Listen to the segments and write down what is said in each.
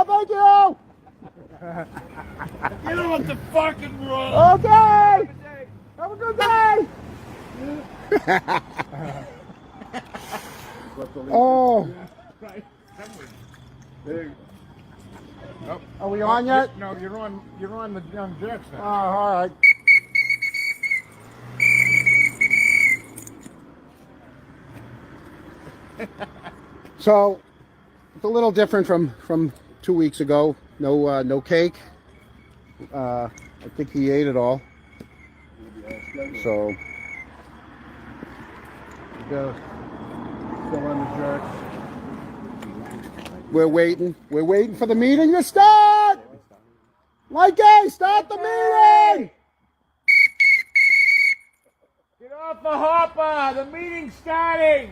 all. Thank you. Get on the fucking road. Okay. Have a good day. Oh. Right. There you go. Are we on yet? No, you're on the Young Jets Oh, now. all right. So it's a little different from 2 weeks ago. No cake. I think he ate it all. So we gotta fill in the jerks. We're waiting for the meeting to start. Mikey, start the meeting. Get off the hopper. The meeting's starting.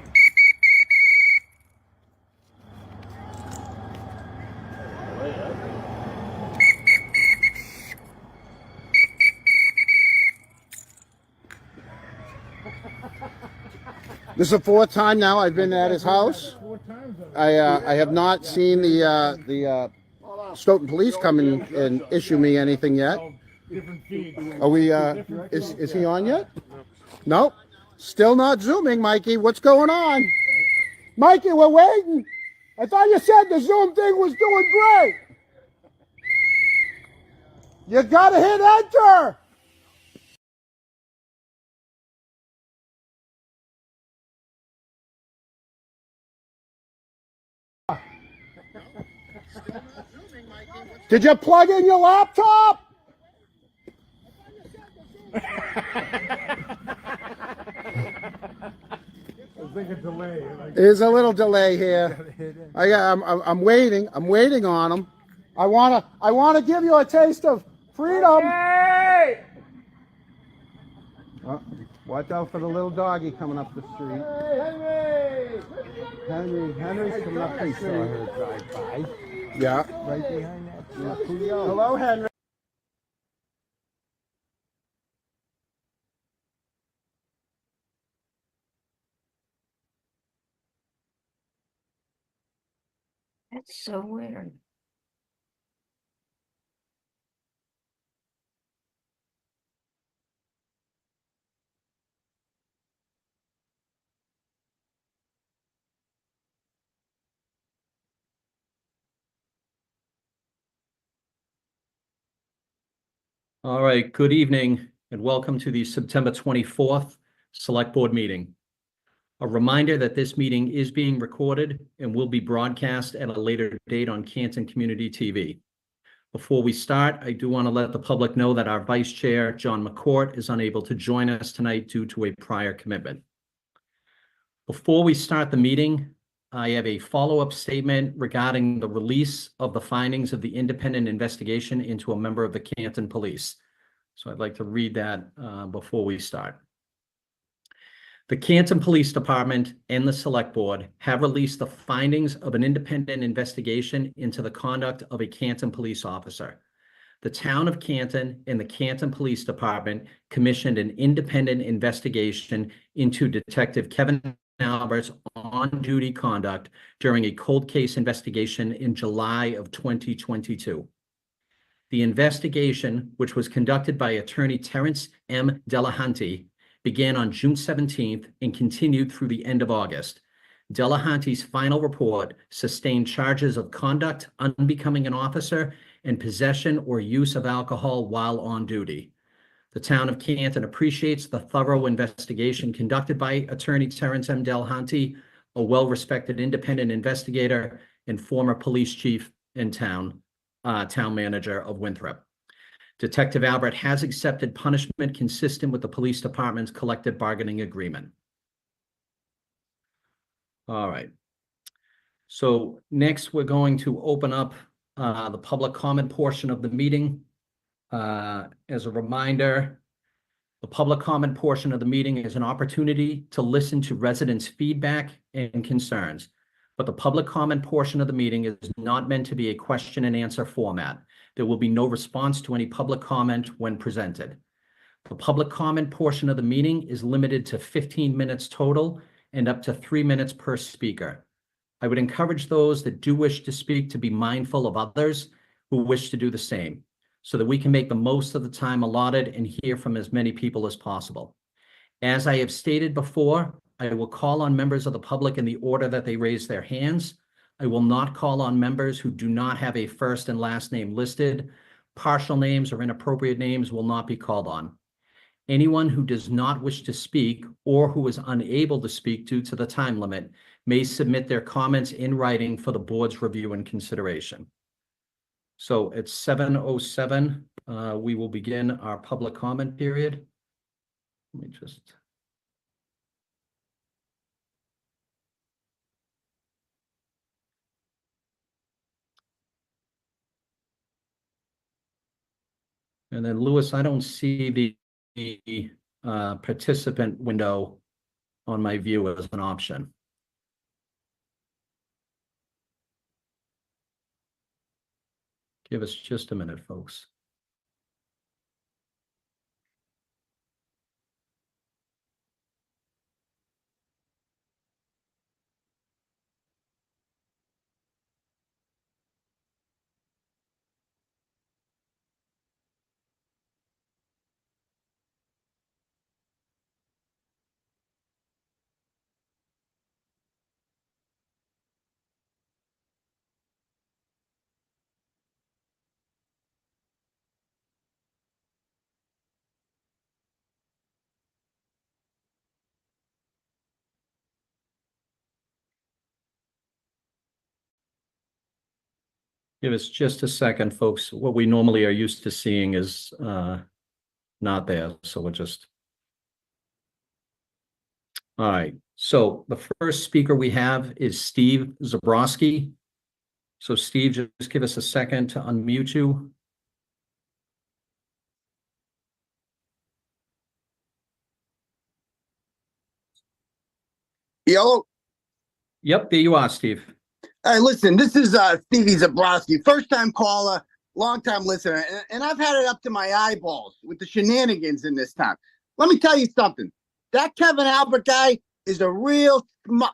This is the fourth time now I've been at his house. 4 times I have not seen the Stoughton police come in and issue me anything yet. different feeds. Are we? Is he on yet? Nope. Still not zooming, Mikey. What's going on? Mikey, we're waiting. I thought you said the Zoom thing was doing great. You gotta hit enter. Did you plug in your laptop? I think a delay. There's a little delay here. I'm waiting. I'm waiting on him. I wanna give you a taste of freedom. Hey! Watch out for the little doggy coming up the street. Hey, Henry's coming up the I saw street. her drive by, Yeah. right behind that. Hello, Henry. That's so weird. All right, good evening and welcome to the September 24th Select Board meeting. A reminder that this meeting is being recorded and will be broadcast at a later date on Canton Community TV. Before we start, I do want to let the public know that our Vice Chair, John McCourt, is unable to join us tonight due to a prior commitment. Before we start the meeting, I have a follow-up statement regarding the release of the findings of the independent investigation into a member of the Canton Police. So I'd like to read that before we start. The Canton Police Department and the Select Board have released the findings of an independent investigation into the conduct of a Canton police officer. The town of Canton and the Canton Police Department commissioned an independent investigation into Detective Kevin Albert's on-duty conduct during a cold case investigation in July of 2022. The investigation, which was conducted by attorney Terrence M. Delahanty, began on June 17th and continued through the end of August. Delahanty's final report sustained charges of conduct unbecoming an officer and possession or use of alcohol while on duty. The town of Canton appreciates the thorough investigation conducted by attorney Terrence M. Delahanty, a well-respected independent investigator and former police chief and town manager of Winthrop. Detective Albert has accepted punishment consistent with the police department's collective bargaining agreement. All right. So next, we're going to open up the public comment portion of the meeting. As a reminder, the public comment portion of the meeting is an opportunity to listen to residents' feedback and concerns, but the public comment portion of the meeting is not meant to be a question and answer format. There will be no response to any public comment when presented. The public comment portion of the meeting is limited to 15 minutes total and up to 3 minutes per speaker. I would encourage those that do wish to speak to be mindful of others who wish to do the same, so that we can make the most of the time allotted and hear from as many people as possible. As I have stated before, I will call on members of the public in the order that they raise their hands. I will not call on members who do not have a first and last name listed. Partial names or inappropriate names will not be called on. Anyone who does not wish to speak or who is unable to speak due to the time limit may submit their comments in writing for the board's review and consideration. So at 7:07, we will begin our public comment period. Let me just. And then Lewis, I don't see the participant window on my view as an option. Give us just a minute, folks. Give us just a second, folks. What we normally are used to seeing is not there, so we'll just. All right, so the first speaker we have is Steve Zabrowski. So Steve, just give us a second to unmute you. Yo, Yep, there you are, Steve. hey, listen, this is Stevie Zabrowski, first-time caller, long-time listener, and I've had it up to my eyeballs with the shenanigans in this town. Let me tell you something. That Kevin Albert guy is a real schmuck.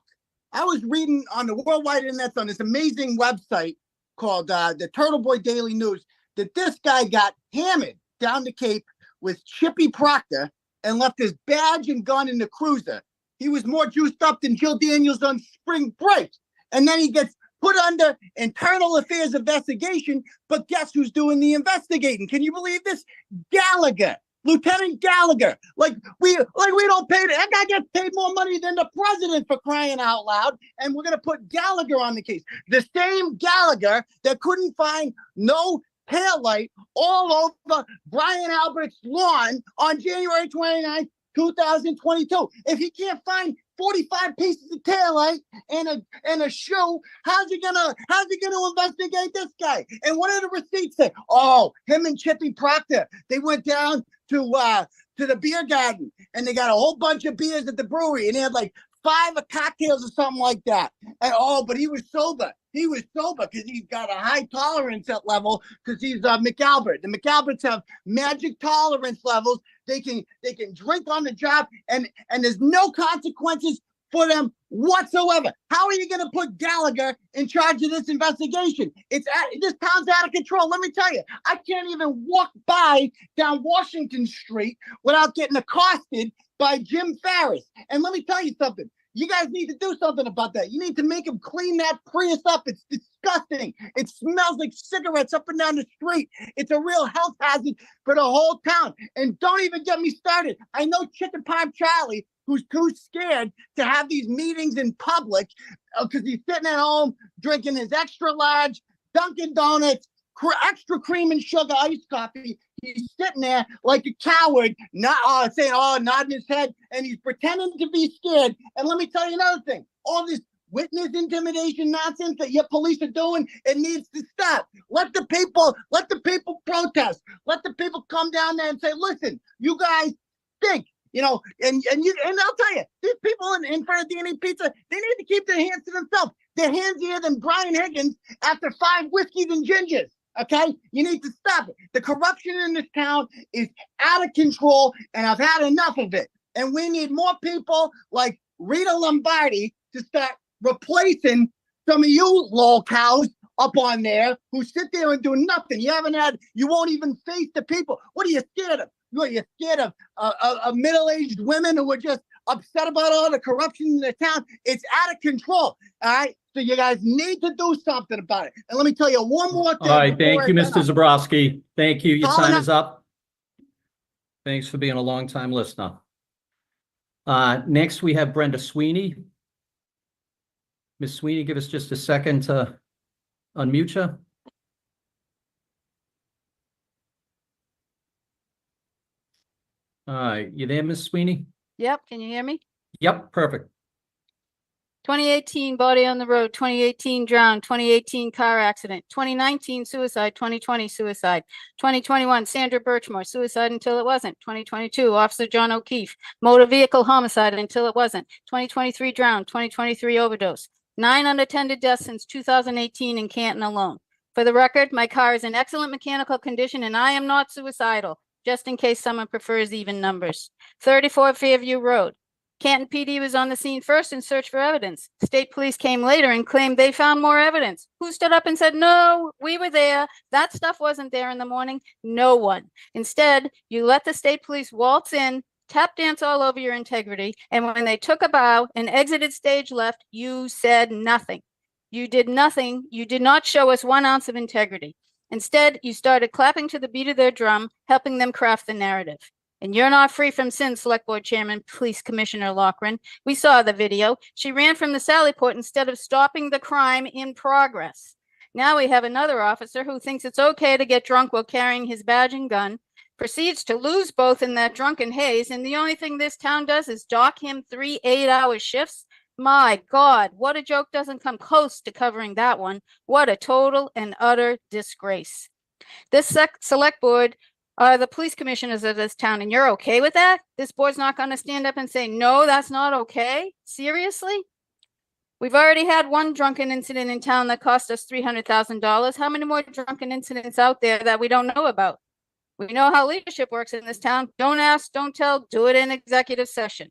I was reading on the worldwide internet on this amazing website called the Turtle Boy Daily News that this guy got hammered down the Cape with Chippy Proctor and left his badge and gun in the cruiser. He was more juiced up than Jill Daniels on spring break. And then he gets put under internal affairs investigation, but guess who's doing the investigating? Can you believe this? Gallagher, Lieutenant Gallagher. Like we don't pay, that guy gets paid more money than the president, for crying out loud. And we're gonna put Gallagher on the case. The same Gallagher that couldn't find no taillight all over Brian Albert's lawn on January 29th, 2022. If he can't find 45 pieces of taillight and a shoe, how's he gonna investigate this guy? And what do the receipts say? Oh, him and Chippy Proctor, they went down to the beer garden and they got a whole bunch of beers at the brewery and they had like 5 cocktails or something like that. And but he was sober. He was sober because he's got a high tolerance at level because he's McAlbert. The McAlberts have magic tolerance levels. They can drink on the job and there's no consequences for them whatsoever. How are you going to put Gallagher in charge of this investigation? This town's out of control. Let me tell you, I can't even walk by down Washington Street without getting accosted by Jim Farris. And let me tell you something. You guys need to do something about that. You need to make him clean that Prius up. It's disgusting. It smells like cigarettes up and down the street. It's a real health hazard for the whole town. And don't even get me started. I know Chicken Pipe Charlie, who's too scared to have these meetings in public because he's sitting at home drinking his extra large Dunkin' Donuts, extra cream and sugar iced coffee. He's sitting there like a coward, not saying, nodding his head, and he's pretending to be scared. And let me tell you another thing. All this witness intimidation nonsense that your police are doing, it needs to stop. Let the people protest. Let the people come down there and say, listen, you guys think, and I'll tell you, these people in front of D&E Pizza, they need to keep their hands to themselves. They're handier than Brian Higgins after 5 whiskeys and gingers. Okay, you need to stop it. The corruption in this town is out of control, and I've had enough of it. And we need more people like Rita Lombardi to start replacing some of you lol cows up on there who sit there and do nothing. You won't even face the people. What are you scared of? What, you're scared of middle-aged women who are just upset about all the corruption in the town? It's out of control. All right. So you guys need to do something about it. And let me tell you one more thing. All right, thank you, Mr. Zabrowski. Thank you. Your time is up. Thanks for being a long-time listener. Next, we have Brenda Sweeney. Ms. Sweeney, give us just a second to unmute you. All right, you there, Ms. Sweeney? Yep, can you hear me? Yep, perfect. 2018 body on the road, 2018 drowned, 2018 car accident, 2019 suicide, 2020 suicide, 2021 Sandra Birchmore, suicide until it wasn't, 2022 Officer John O'Keefe, motor vehicle homicide until it wasn't, 2023 drowned, 2023 overdose, 9 unattended deaths since 2018 in Canton alone. For the record, my car is in excellent mechanical condition and I am not suicidal, just in case someone prefers even numbers. 34 Fairview Road. Canton PD was on the scene first in search for evidence. State police came later and claimed they found more evidence. Who stood up and said, no, we were there. That stuff wasn't there in the morning? No one. Instead, you let the state police waltz in, tap dance all over your integrity. And when they took a bow and exited stage left, you said nothing. You did nothing. You did not show us 1 ounce of integrity. Instead, you started clapping to the beat of their drum, helping them craft the narrative. And you're not free from sin, Select Board Chairman, Police Commissioner Loughran. We saw the video. She ran from the Sally Port instead of stopping the crime in progress. Now we have another officer who thinks it's okay to get drunk while carrying his badge and gun, proceeds to lose both in that drunken haze, and the only thing this town does is dock him 3 8-hour shifts. My God, what a joke doesn't come close to covering that one. What a total and utter disgrace. This Select Board are the police commissioners of this town, and you're okay with that? This board's not going to stand up and say, no, that's not okay? Seriously? We've already had 1 drunken incident in town that cost us $300,000. How many more drunken incidents out there that we don't know about? We know how leadership works in this town. Don't ask, don't tell, do it in executive session.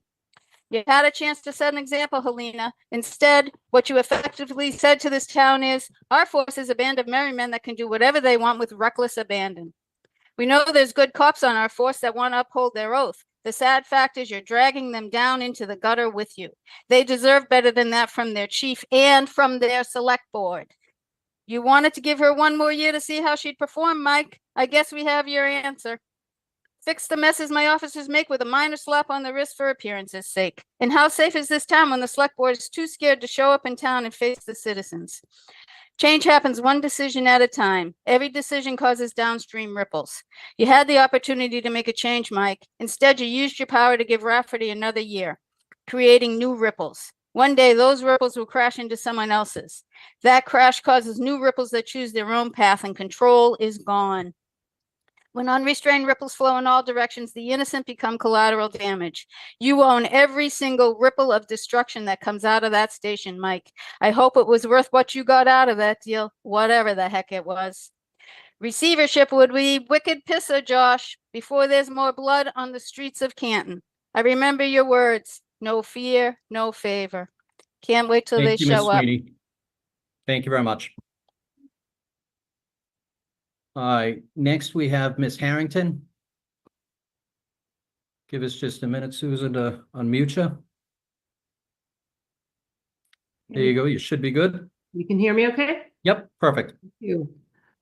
You had a chance to set an example, Helena. Instead, what you effectively said to this town is, our force is a band of merry men that can do whatever they want with reckless abandon. We know there's good cops on our force that want to uphold their oath. The sad fact is you're dragging them down into the gutter with you. They deserve better than that from their chief and from their select board. You wanted to give her 1 more year to see how she'd perform, Mike. I guess we have your answer. Fix the messes my officers make with a minor slap on the wrist for appearance's sake. And how safe is this town when the select board is too scared to show up in town and face the citizens? Change happens 1 decision at a time. Every decision causes downstream ripples. You had the opportunity to make a change, Mike. Instead, you used your power to give Rafferty another year, creating new ripples. One day, those ripples will crash into someone else's. That crash causes new ripples that choose their own path, and control is gone. When unrestrained ripples flow in all directions, the innocent become collateral damage. You own every single ripple of destruction that comes out of that station, Mike. I hope it was worth what you got out of that deal, whatever the heck it was. Receivership would be wicked pisser, Josh, before there's more blood on the streets of Canton. I remember your words, no fear, no favor. Can't wait till they show up. Sweeney. Thank you very much. Next we have Ms. Harrington. Give us just a minute, Susan, to unmute you. There you go. You should be good. You can hear me okay? Yep, perfect. Thank you.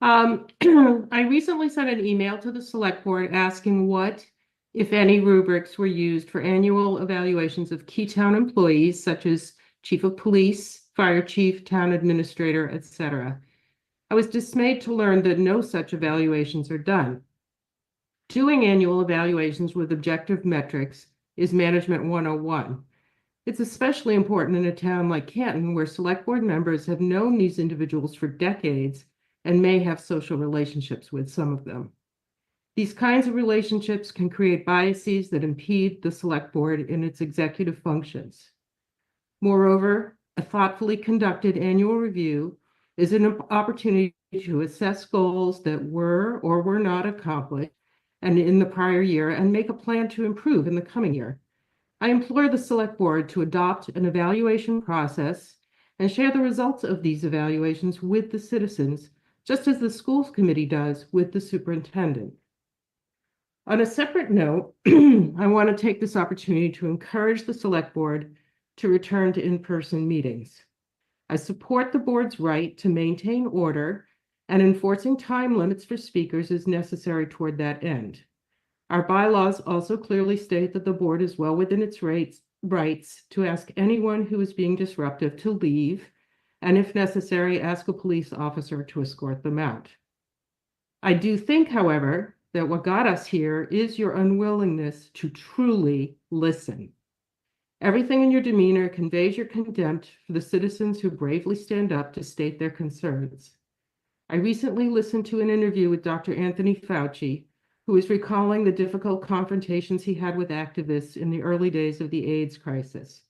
I recently sent an email to the select board asking what, if any, rubrics were used for annual evaluations of key town employees, such as chief of police, fire chief, town administrator, etc. I was dismayed to learn that no such evaluations are done. Doing annual evaluations with objective metrics is Management 101. It's especially important in a town like Canton, where select board members have known these individuals for decades and may have social relationships with some of them. These kinds of relationships can create biases that impede the select board in its executive functions. Moreover, a thoughtfully conducted annual review is an opportunity to assess goals that were or were not accomplished and in the prior year and make a plan to improve in the coming year. I implore the select board to adopt an evaluation process and share the results of these evaluations with the citizens, just as the schools committee does with the superintendent. On a separate note, I want to take this opportunity to encourage the select board to return to in-person meetings. I support the board's right to maintain order, and enforcing time limits for speakers is necessary toward that end. Our bylaws also clearly state that the board is well within its rights to ask anyone who is being disruptive to leave, and if necessary, ask a police officer to escort them out. I do think, however, that what got us here is your unwillingness to truly listen. Everything in your demeanor conveys your contempt for the citizens who bravely stand up to state their concerns. I recently listened to an interview with Dr. Anthony Fauci, who is recalling the difficult confrontations he had with activists in the early days of the AIDS crisis.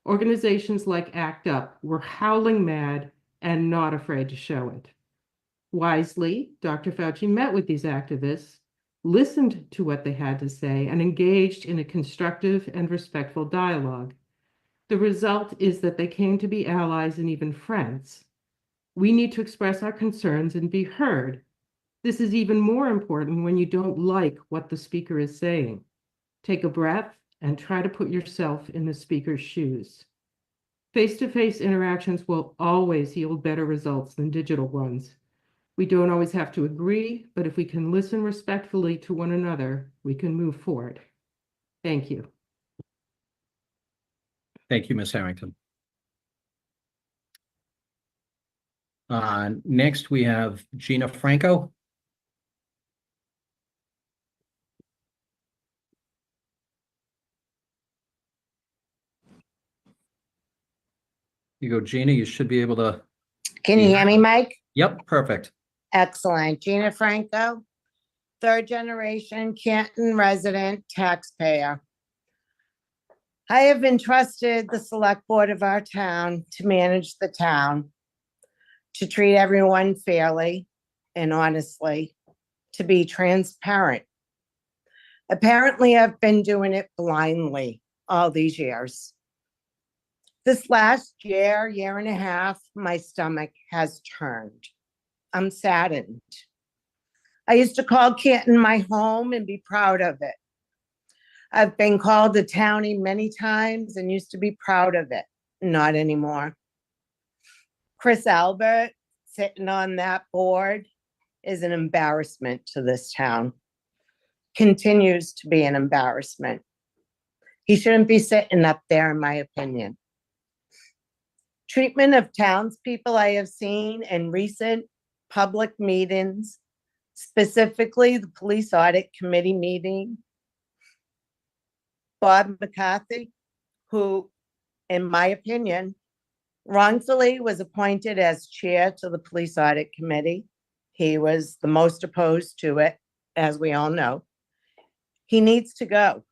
Organizations like ACT UP were howling mad and not afraid to show it. Wisely, Dr. Fauci met with these activists, listened to what they had to say, and engaged in a constructive and respectful dialogue. The result is that they came to be allies and even friends. We need to express our concerns and be heard. This is even more important when you don't like what the speaker is saying. Take a breath and try to put yourself in the speaker's shoes. Face-to-face interactions will always yield better results than digital ones. We don't always have to agree, but if we can listen respectfully to one another, we can move forward. Thank you. Thank you, Ms. Harrington. Next, we have Gina Franco. You go, Gina. You should be able to. Can you hear me, Mike? Yep, perfect. Excellent. Gina Franco, third generation Canton resident taxpayer. I have entrusted the select board of our town to manage the town, to treat everyone fairly and honestly, to be transparent. Apparently, I've been doing it blindly all these years. This last year and a half, my stomach has turned. I'm saddened. I used to call Canton my home and be proud of it. I've been called a townie many times and used to be proud of it. Not anymore. Chris Albert, sitting on that board, is an embarrassment to this town. Continues to be an embarrassment. He shouldn't be sitting up there, in my opinion. Treatment of townspeople I have seen in recent public meetings, specifically the police audit committee meeting. Bob McCarthy, who, in my opinion, wrongfully was appointed as chair to the police audit committee. He was the most opposed to it, as we all know. He needs to go.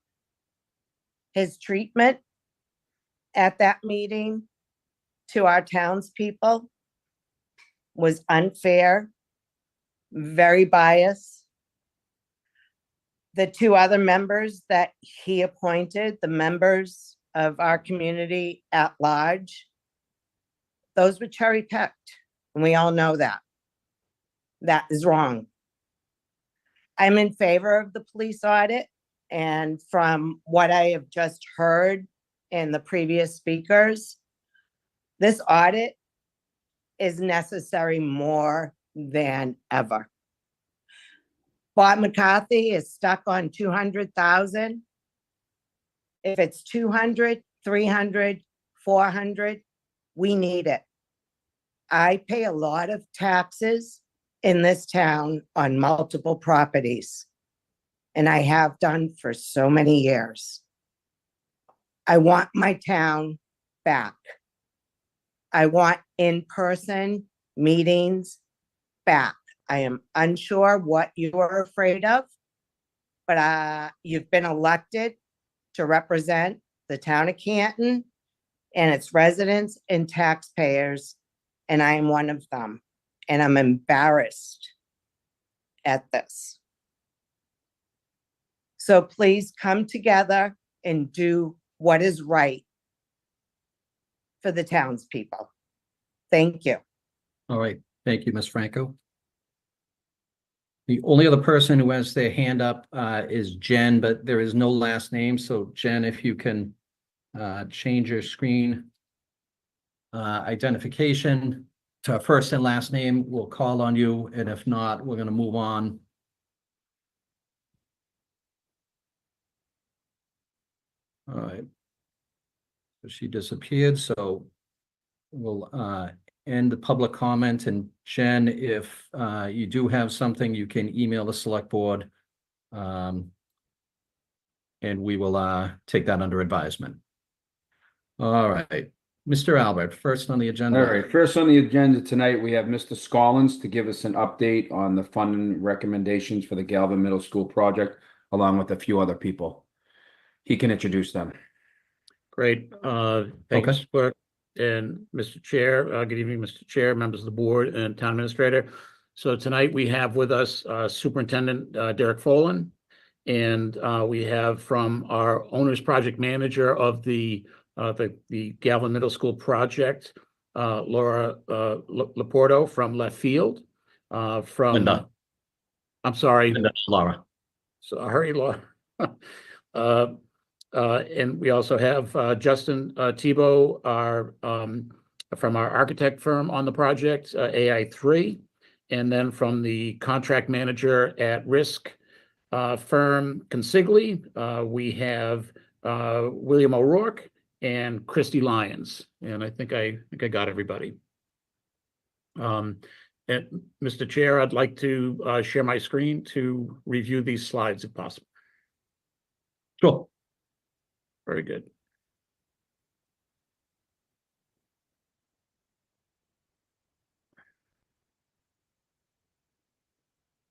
His treatment at that meeting to our townspeople was unfair, very biased. The two other members that he appointed, the members of our community at large, those were cherry picked, and we all know that. That is wrong. I'm in favor of the police audit, and from what I have just heard in the previous speakers, this audit is necessary more than ever. Bob McCarthy is stuck on 200,000. If it's 200, 300, 400, we need it. I pay a lot of taxes in this town on multiple properties, and I have done for so many years. I want my town back. I want in-person meetings back. I am unsure what you are afraid of, but you've been elected to represent the town of Canton and its residents and taxpayers, and I am one of them. And I'm embarrassed at this. So please come together and do what is right for the townspeople. Thank you. All right, thank you, Ms. Franco. The only other person who has their hand up is Jen, but there is no last name. So Jen, if you can change your screen identification to first and last name, we'll call on you. And if not, we're going to move on. All right. So she disappeared. So we'll end the public comment. And Jen, if you do have something, you can email the select board. And we will take that under advisement. All right, Mr. Albert, first on the agenda. All right, first on the agenda tonight, we have Mr. Scollins to give us an update on the funding recommendations for the Galvin Middle School project, along with a few other people. He can introduce them. Great. Thanks, Clerk and Mr. Chair. Good evening, Mr. Chair, members of the board and town administrator. So tonight we have with us Superintendent Derek Folan, and we have from our owner's project manager of the Galvin Middle School project, Laura Laporto from left field. From Linda. I'm sorry, Linda, Laura. Sorry, Laura. And we also have Justin Tebow, from our architect firm on the project, AI3, and then from the contract manager at risk firm Consigli, we have William O'Rourke and Christy Lyons, and I think I got everybody. And Mr. Chair, I'd like to share my screen to review these slides if possible. Sure. Very good.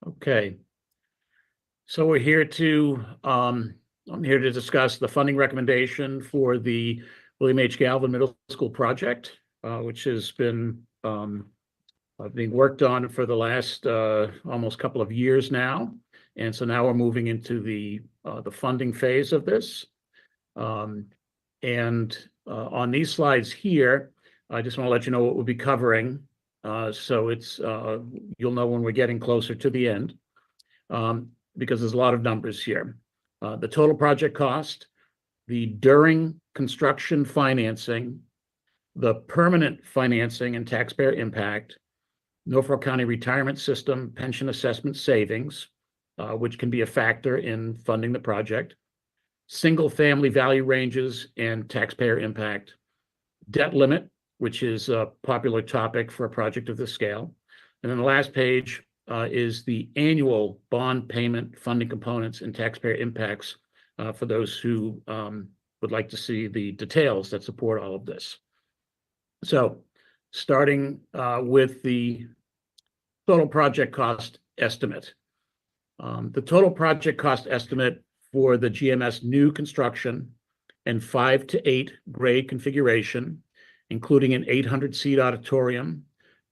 Okay. So we're here to, I'm here to discuss the funding recommendation for the William H. Galvin Middle School project, which has been being worked on for the last almost couple of years now. And so now we're moving into the funding phase of this. On these slides here, I just want to let you know what we'll be covering. So it's you'll know when we're getting closer to the end, because there's a lot of numbers here. The total project cost, the during construction financing, the permanent financing and taxpayer impact, Norfolk County Retirement System pension assessment savings, which can be a factor in funding the project, single family value ranges and taxpayer impact, debt limit, which is a popular topic for a project of this scale. And then the last page is the annual bond payment funding components and taxpayer impacts for those who would like to see the details that support all of this. So starting with the total project cost estimate. The total project cost estimate for the GMS new construction and 5 to 8 grade configuration, including an 800-seat auditorium,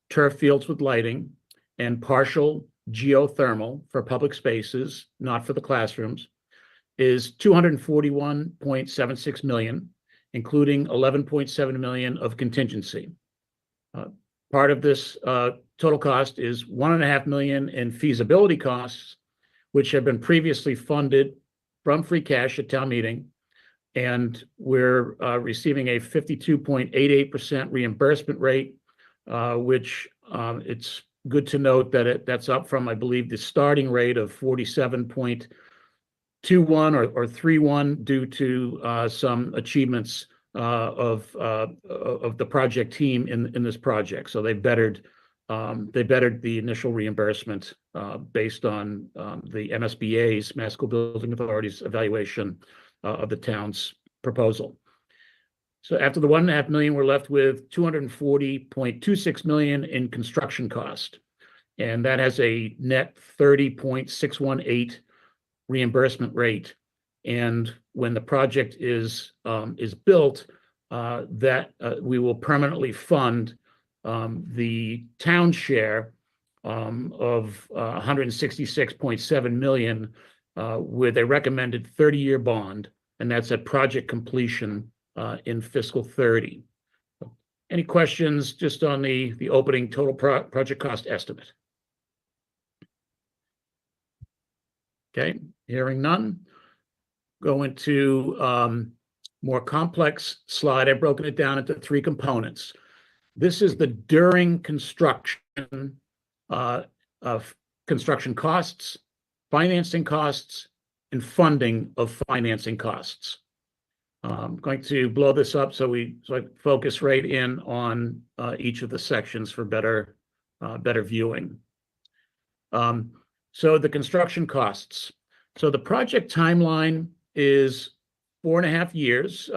turf fields with lighting, and partial geothermal for public spaces, not for the classrooms, is $241.76 million, including $11.7 million of contingency. Part of this total cost is $1.5 million in feasibility costs, which have been previously funded from free cash at town meeting, and we're receiving a 52.88% reimbursement rate, which it's good to note that that's up from, I believe, the starting rate of 47.21 or 31 due to some achievements of the project team in this project. So they bettered the initial reimbursement based on the MSBA's, Mass School Building Authority's evaluation of the town's proposal. So after the $1.5 million, we're left with $240.26 million in construction cost. And that has a net 30.618 reimbursement rate. And when the project is built, we will permanently fund the town share of $166.7 million with a recommended 30-year bond, and that's at project completion in fiscal 30. Any questions just on the opening total project cost estimate? Okay, hearing none. Go into more complex slide. I've broken it down into 3 components. This is the during construction of construction costs, financing costs, and funding of financing costs. I'm going to blow this up so I focus right in on each of the sections for better viewing. So the construction costs. So the project timeline is 4.5 years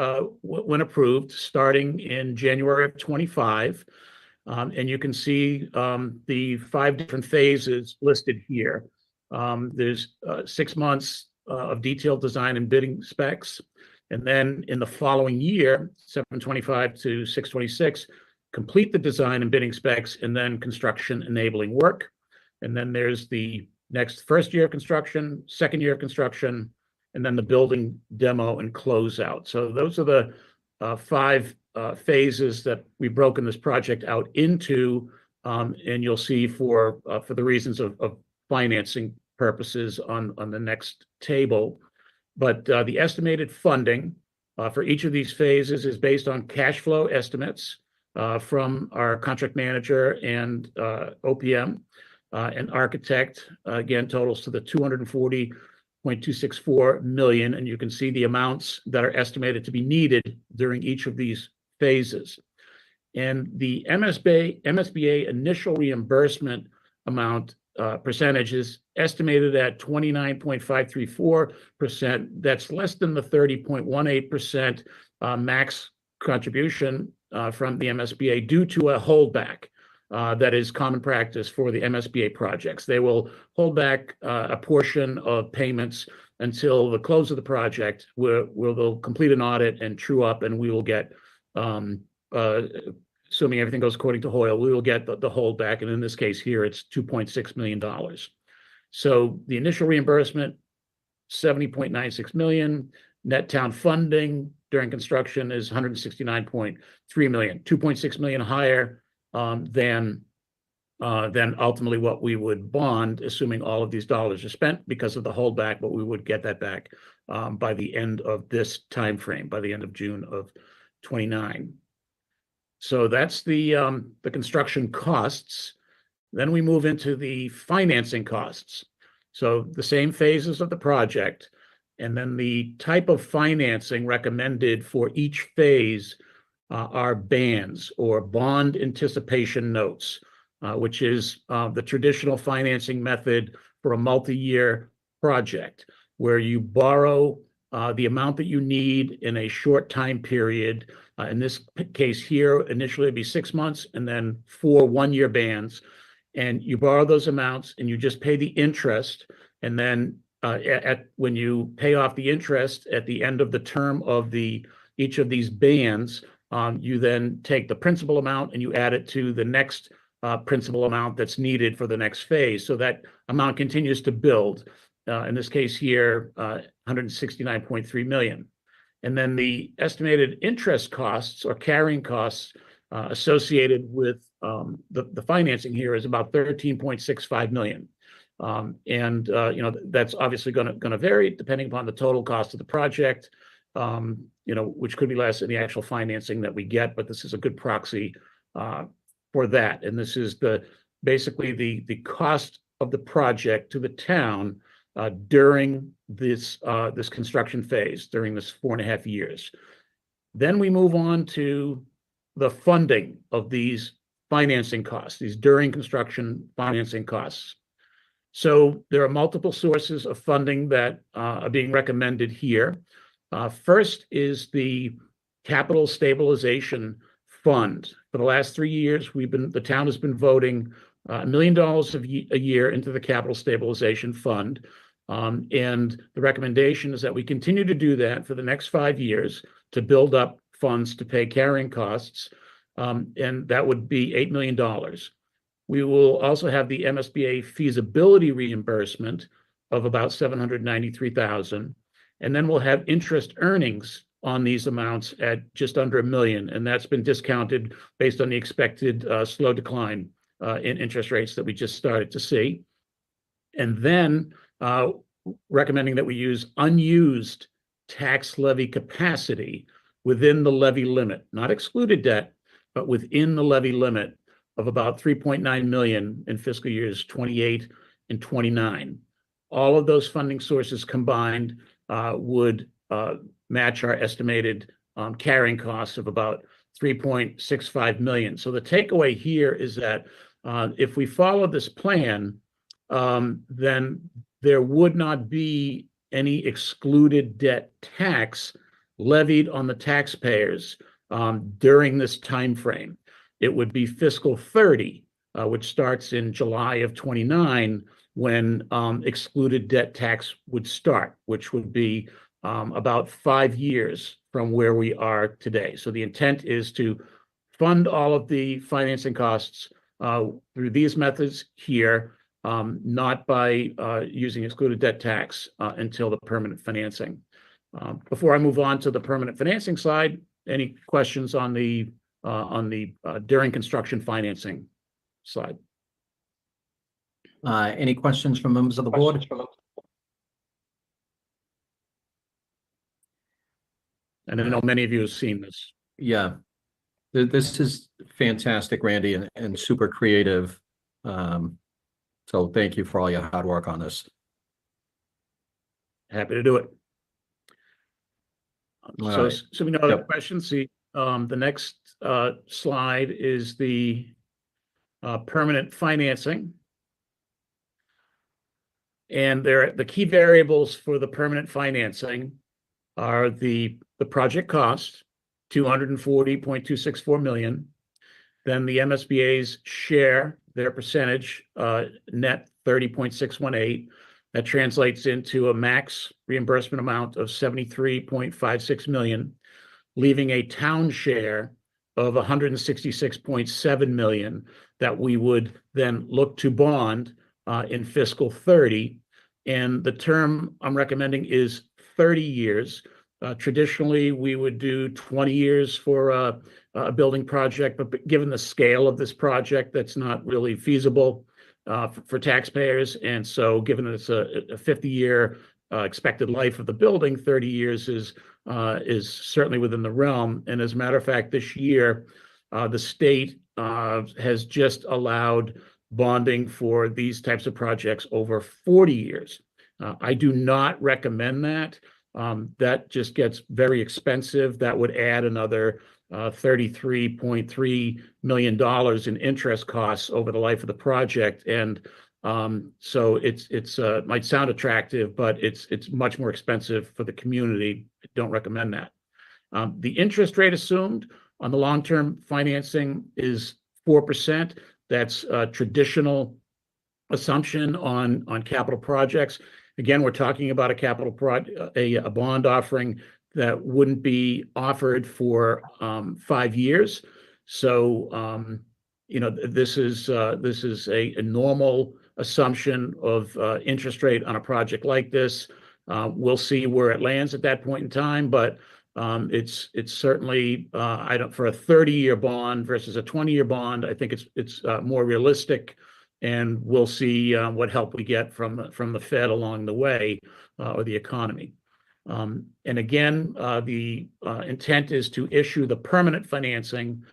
when approved, starting in January of 25. And you can see the 5 different phases listed here. There's 6 months of detailed design and bidding specs. And then in the following year, 725 to 626, complete the design and bidding specs, and then construction enabling work. And then there's the next first year of construction, second year of construction, and then the building demo and closeout. So those are the 5 phases that we've broken this project out into, and you'll see for the reasons of financing purposes on the next table. But the estimated funding for each of these phases is based on cash flow estimates from our contract manager and OPM and architect. Again, totals to the $240.264 million, and you can see the amounts that are estimated to be needed during each of these phases. And the MSBA initial reimbursement amount percentage is estimated at 29.534%. That's less than the 30.18% max contribution from the MSBA due to a holdback that is common practice for the MSBA projects. They will hold back a portion of payments until the close of the project, where they'll complete an audit and true up, and we will get, assuming everything goes according to Hoyle, we will get the holdback. And in this case here, it's $2.6 million. So the initial reimbursement, $70.96 million. Net town funding during construction is $169.3 million, $2.6 million higher than ultimately what we would bond, assuming all of these dollars are spent because of the holdback, but we would get that back by the end of this time frame, by the end of June of 29. So that's the construction costs. Then we move into the financing costs. So the same phases of the project, and then the type of financing recommended for each phase are bands or bond anticipation notes, which is the traditional financing method for a multi-year project, where you borrow the amount that you need in a short time period. In this case here, initially it'd be 6 months and then 4 one-year bands. And you borrow those amounts and you just pay the interest. And then when you pay off the interest at the end of the term of each of these bands, you then take the principal amount and you add it to the next principal amount that's needed for the next phase. So that amount continues to build. In this case here, $169.3 million. And then the estimated interest costs or carrying costs associated with the financing here is about $13.65 million. That's obviously going to vary depending upon the total cost of the project, which could be less than the actual financing that we get, but this is a good proxy for that. And this is basically the cost of the project to the town during this construction phase, during this 4.5 years. Then we move on to the funding of these financing costs, these during construction financing costs. So there are multiple sources of funding that are being recommended here. First is the Capital Stabilization Fund. For the last 3 years, the town has been voting $1 million a year into the Capital Stabilization Fund. And the recommendation is that we continue to do that for the next 5 years to build up funds to pay carrying costs. And that would be $8 million. We will also have the MSBA feasibility reimbursement of about $793,000. And then we'll have interest earnings on these amounts at just under $1 million, and that's been discounted based on the expected slow decline in interest rates that we just started to see. And then recommending that we use unused tax levy capacity within the levy limit, not excluded debt, but within the levy limit of about 3.9 million in fiscal years 28 and 29. All of those funding sources combined would match our estimated carrying costs of about 3.65 million. So the takeaway here is that if we follow this plan, then there would not be any excluded debt tax levied on the taxpayers during this time frame. It would be fiscal 30, which starts in July of 29, when excluded debt tax would start, which would be about 5 years from where we are today. So the intent is to fund all of the financing costs through these methods here, not by using excluded debt tax until the permanent financing. Before I move on to the permanent financing slide, any questions on the during construction financing slide? Any questions from members of the board? And I know many of you have seen this. Yeah, this is fantastic, Randy, and super creative. So thank you for all your hard work on this. Happy to do it. All So, right. so we know other Yep. questions. The next slide is the permanent financing. And the key variables for the permanent financing are the project cost, 240.264 million. Then the MSBA's share, their percentage, net 30.618. That translates into a max reimbursement amount of 73.56 million, leaving a town share of 166.7 million that we would then look to bond in fiscal 30. And the term I'm recommending is 30 years. Traditionally, we would do 20 years for a building project, but given the scale of this project, that's not really feasible for taxpayers. And so given that it's a 50-year expected life of the building, 30 years is certainly within the realm. And as a matter of fact, this year, the state has just allowed bonding for these types of projects over 40 years. I do not recommend that. That just gets very expensive. That would add another $33.3 million in interest costs over the life of the project. And so it's might sound attractive, but it's much more expensive for the community. I don't recommend that. The interest rate assumed on the long-term financing is 4%. That's a traditional assumption on capital projects. Again, we're talking about a bond offering that wouldn't be offered for 5 years. So, this is a normal assumption of interest rate on a project like this. We'll see where it lands at that point in time, but it's certainly for a 30-year bond versus a 20-year bond, I think it's more realistic. And we'll see what help we get from the Fed along the way, or the economy. And again, the intent is to issue the permanent financing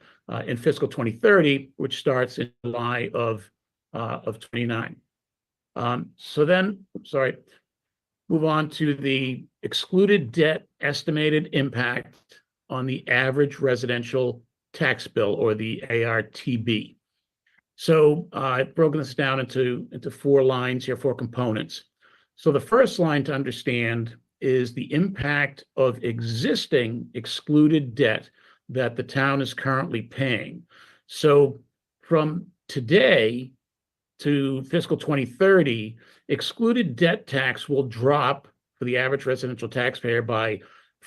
in fiscal 2030, which starts in July of 29. So then, move on to the excluded debt estimated impact on the average residential tax bill, or the ARTB. So I've broken this down into 4 lines here, 4 components. So the first line to understand is the impact of existing excluded debt that the town is currently paying. So from today to fiscal 2030, excluded debt tax will drop for the average residential taxpayer by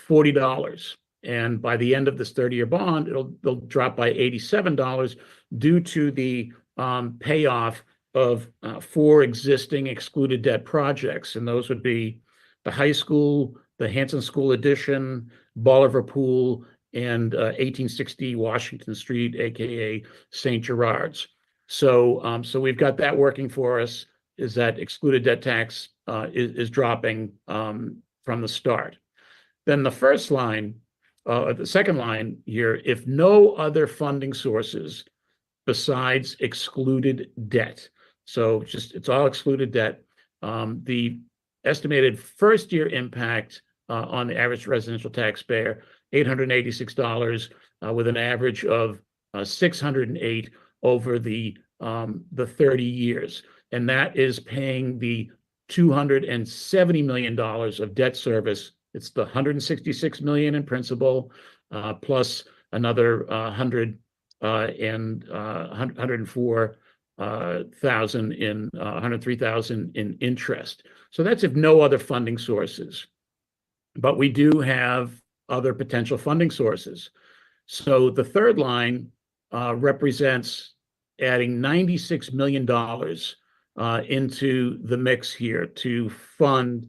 $40. And by the end of this 30-year bond, it'll drop by $87 due to the payoff of 4 existing excluded debt projects. And those would be the high school, the Hanson School addition, Bolivar Pool, and 1860 Washington Street, aka St. Gerard's. So, so we've got that working for us, is that excluded debt tax is dropping from the start. Then the first line, the second line here, if no other funding sources besides excluded debt. So just, it's all excluded debt. The estimated first year impact on the average residential taxpayer, $886 with an average of 608 over the 30 years. And that is paying the $270 million of debt service. It's the 166 million in principal, plus another 104,000 in 103,000 in interest. So that's if no other funding sources. But we do have other potential funding sources. So the third line represents adding $96 million into the mix here to fund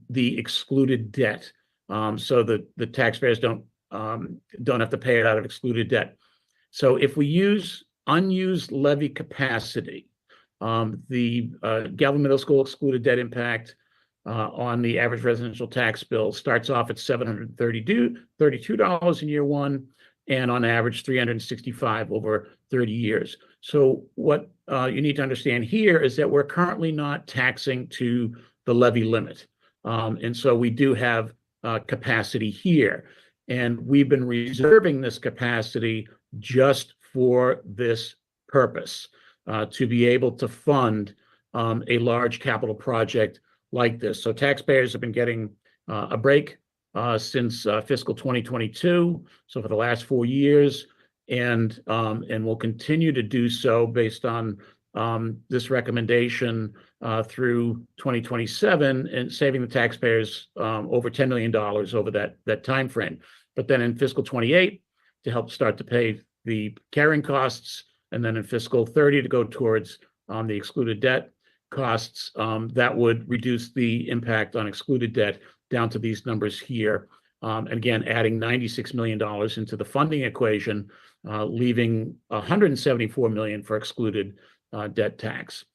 the excluded debt, so that the taxpayers don't have to pay it out of excluded debt. So if we use unused levy capacity, the Galvin Middle School excluded debt impact on the average residential tax bill starts off at $732 in year one, and on average $365 over 30 years. So what you need to understand here is that we're currently not taxing to the levy limit. And so we do have capacity here. And we've been reserving this capacity just for this purpose, to be able to fund a large capital project like this. So taxpayers have been getting a break since fiscal 2022. So for the last 4 years, and will continue to do so based on this recommendation through 2027, and saving the taxpayers over $10 million over that time frame. But then in fiscal 28 to help start to pay the carrying costs, and then in fiscal 30 to go towards the excluded debt costs, that would reduce the impact on excluded debt down to these numbers here. And again, adding $96 million into the funding equation, leaving $174 million for excluded debt tax.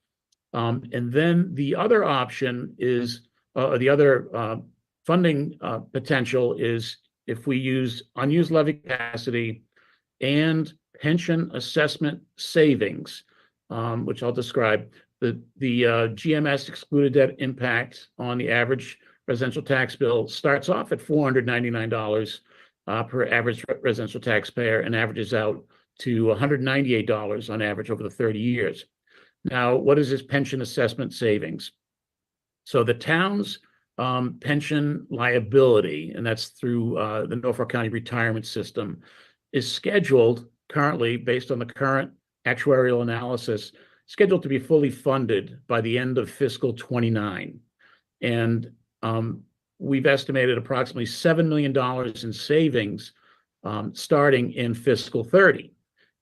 And then the other option is, the other funding potential is if we use unused levy capacity and pension assessment savings, which I'll describe. The GMS excluded debt impact on the average residential tax bill starts off at $499 per average residential taxpayer, and averages out to $198 on average over the 30 years. Now, what is this pension assessment savings? So the town's pension liability, and that's through the Norfolk County Retirement System, is scheduled currently, based on the current actuarial analysis, scheduled to be fully funded by the end of fiscal 29. And we've estimated approximately $7 million in savings starting in fiscal 30.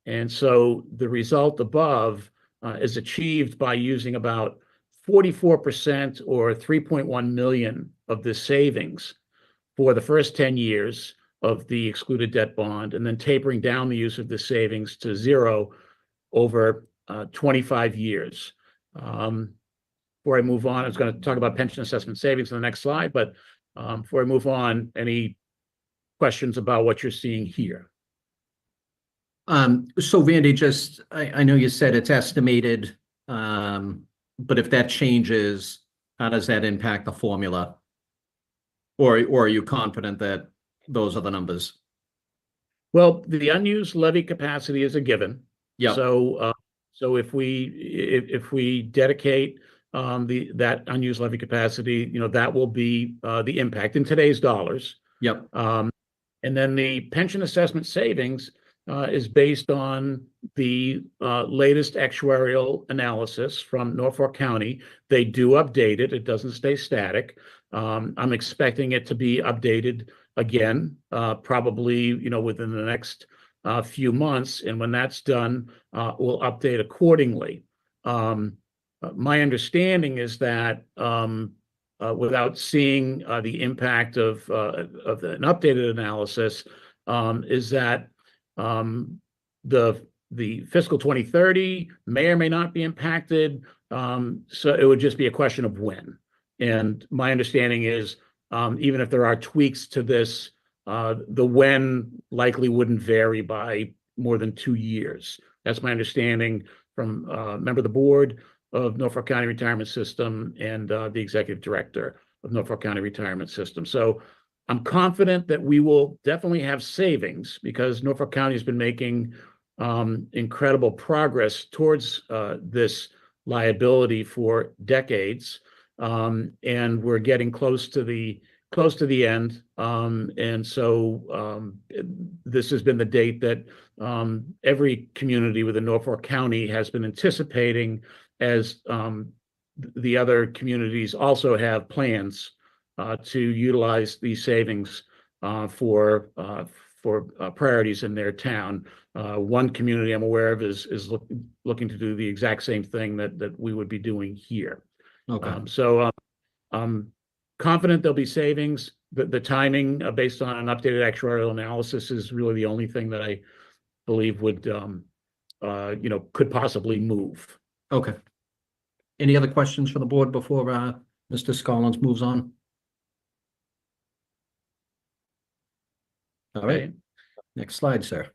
And so the result above is achieved by using about 44% or 3.1 million of the savings for the first 10 years of the excluded debt bond, and then tapering down the use of the savings to zero over 25 years. Before I move on, I was going to talk about pension assessment savings on the next slide, but before I move on, any questions about what you're seeing here? So Vandy, just, I know you said it's estimated, but if that changes, how does that impact the formula? Or are you confident that those are the numbers? Well, the unused levy capacity is a given. Yeah. So if we dedicate that unused levy capacity, that will be the impact in today's dollars. Yep. And then the pension assessment savings is based on the latest actuarial analysis from Norfolk County. They do update it. It doesn't stay static. I'm expecting it to be updated again, probably, within the next few months. And when that's done, we'll update accordingly. My understanding is that without seeing the impact of an updated analysis, is that the fiscal 2030 may or may not be impacted. So it would just be a question of when. And my understanding is, even if there are tweaks to this, the when likely wouldn't vary by more than 2 years. That's my understanding from a member of the board of Norfolk County Retirement System and the executive director of Norfolk County Retirement System. So I'm confident that we will definitely have savings because Norfolk County has been making incredible progress towards this liability for decades, and we're getting close to the end. And so this has been the date that every community within Norfolk County has been anticipating, as the other communities also have plans to utilize these savings for priorities in their town. One community I'm aware of is looking to do the exact same thing that we would be doing here. Okay. So I'm confident there'll be savings. The timing based on an updated actuarial analysis is really the only thing that I believe would, could possibly move. Okay. Any other questions from the board before Mr. Scollins moves on? All right. Next slide, sir.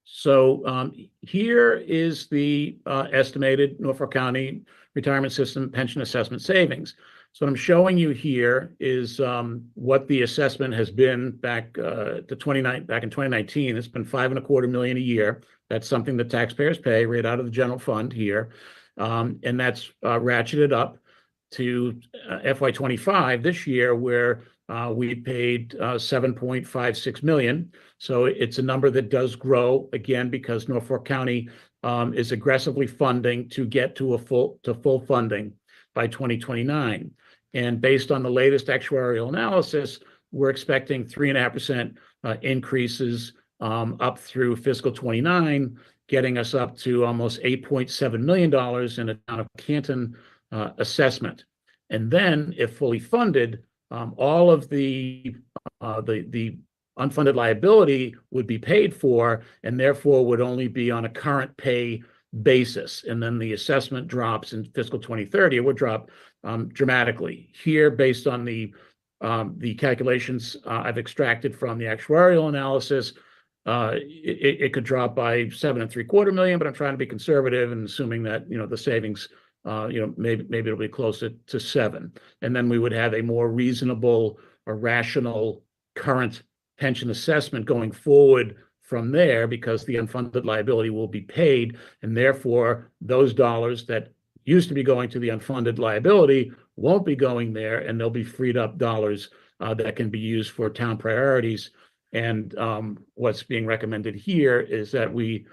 So here is the estimated Norfolk County Retirement System pension assessment savings. So what I'm showing you here is what the assessment has been back in 2019. It's been $5.25 million a year. That's something that taxpayers pay right out of the general fund here, and that's ratcheted up to FY25 this year, where we paid $7.56 million. So it's a number that does grow again because Norfolk County is aggressively funding to get to full funding by 2029. And based on the latest actuarial analysis, we're expecting 3.5% increases up through fiscal 29, getting us up to almost $8.7 million in a town of Canton assessment. And then, if fully funded, all of the unfunded liability would be paid for, and therefore would only be on a current pay basis. And then the assessment drops in fiscal 2030. It would drop dramatically. Here, based on the calculations I've extracted from the actuarial analysis, it could drop by $7.75 million. But I'm trying to be conservative and assuming that the savings, maybe it'll be closer to $7 million. And then we would have a more reasonable or rational current pension assessment going forward from there, because the unfunded liability will be paid, and therefore those dollars that used to be going to the unfunded liability won't be going there, and there'll be freed up dollars that can be used for town priorities. And what's being recommended here is that we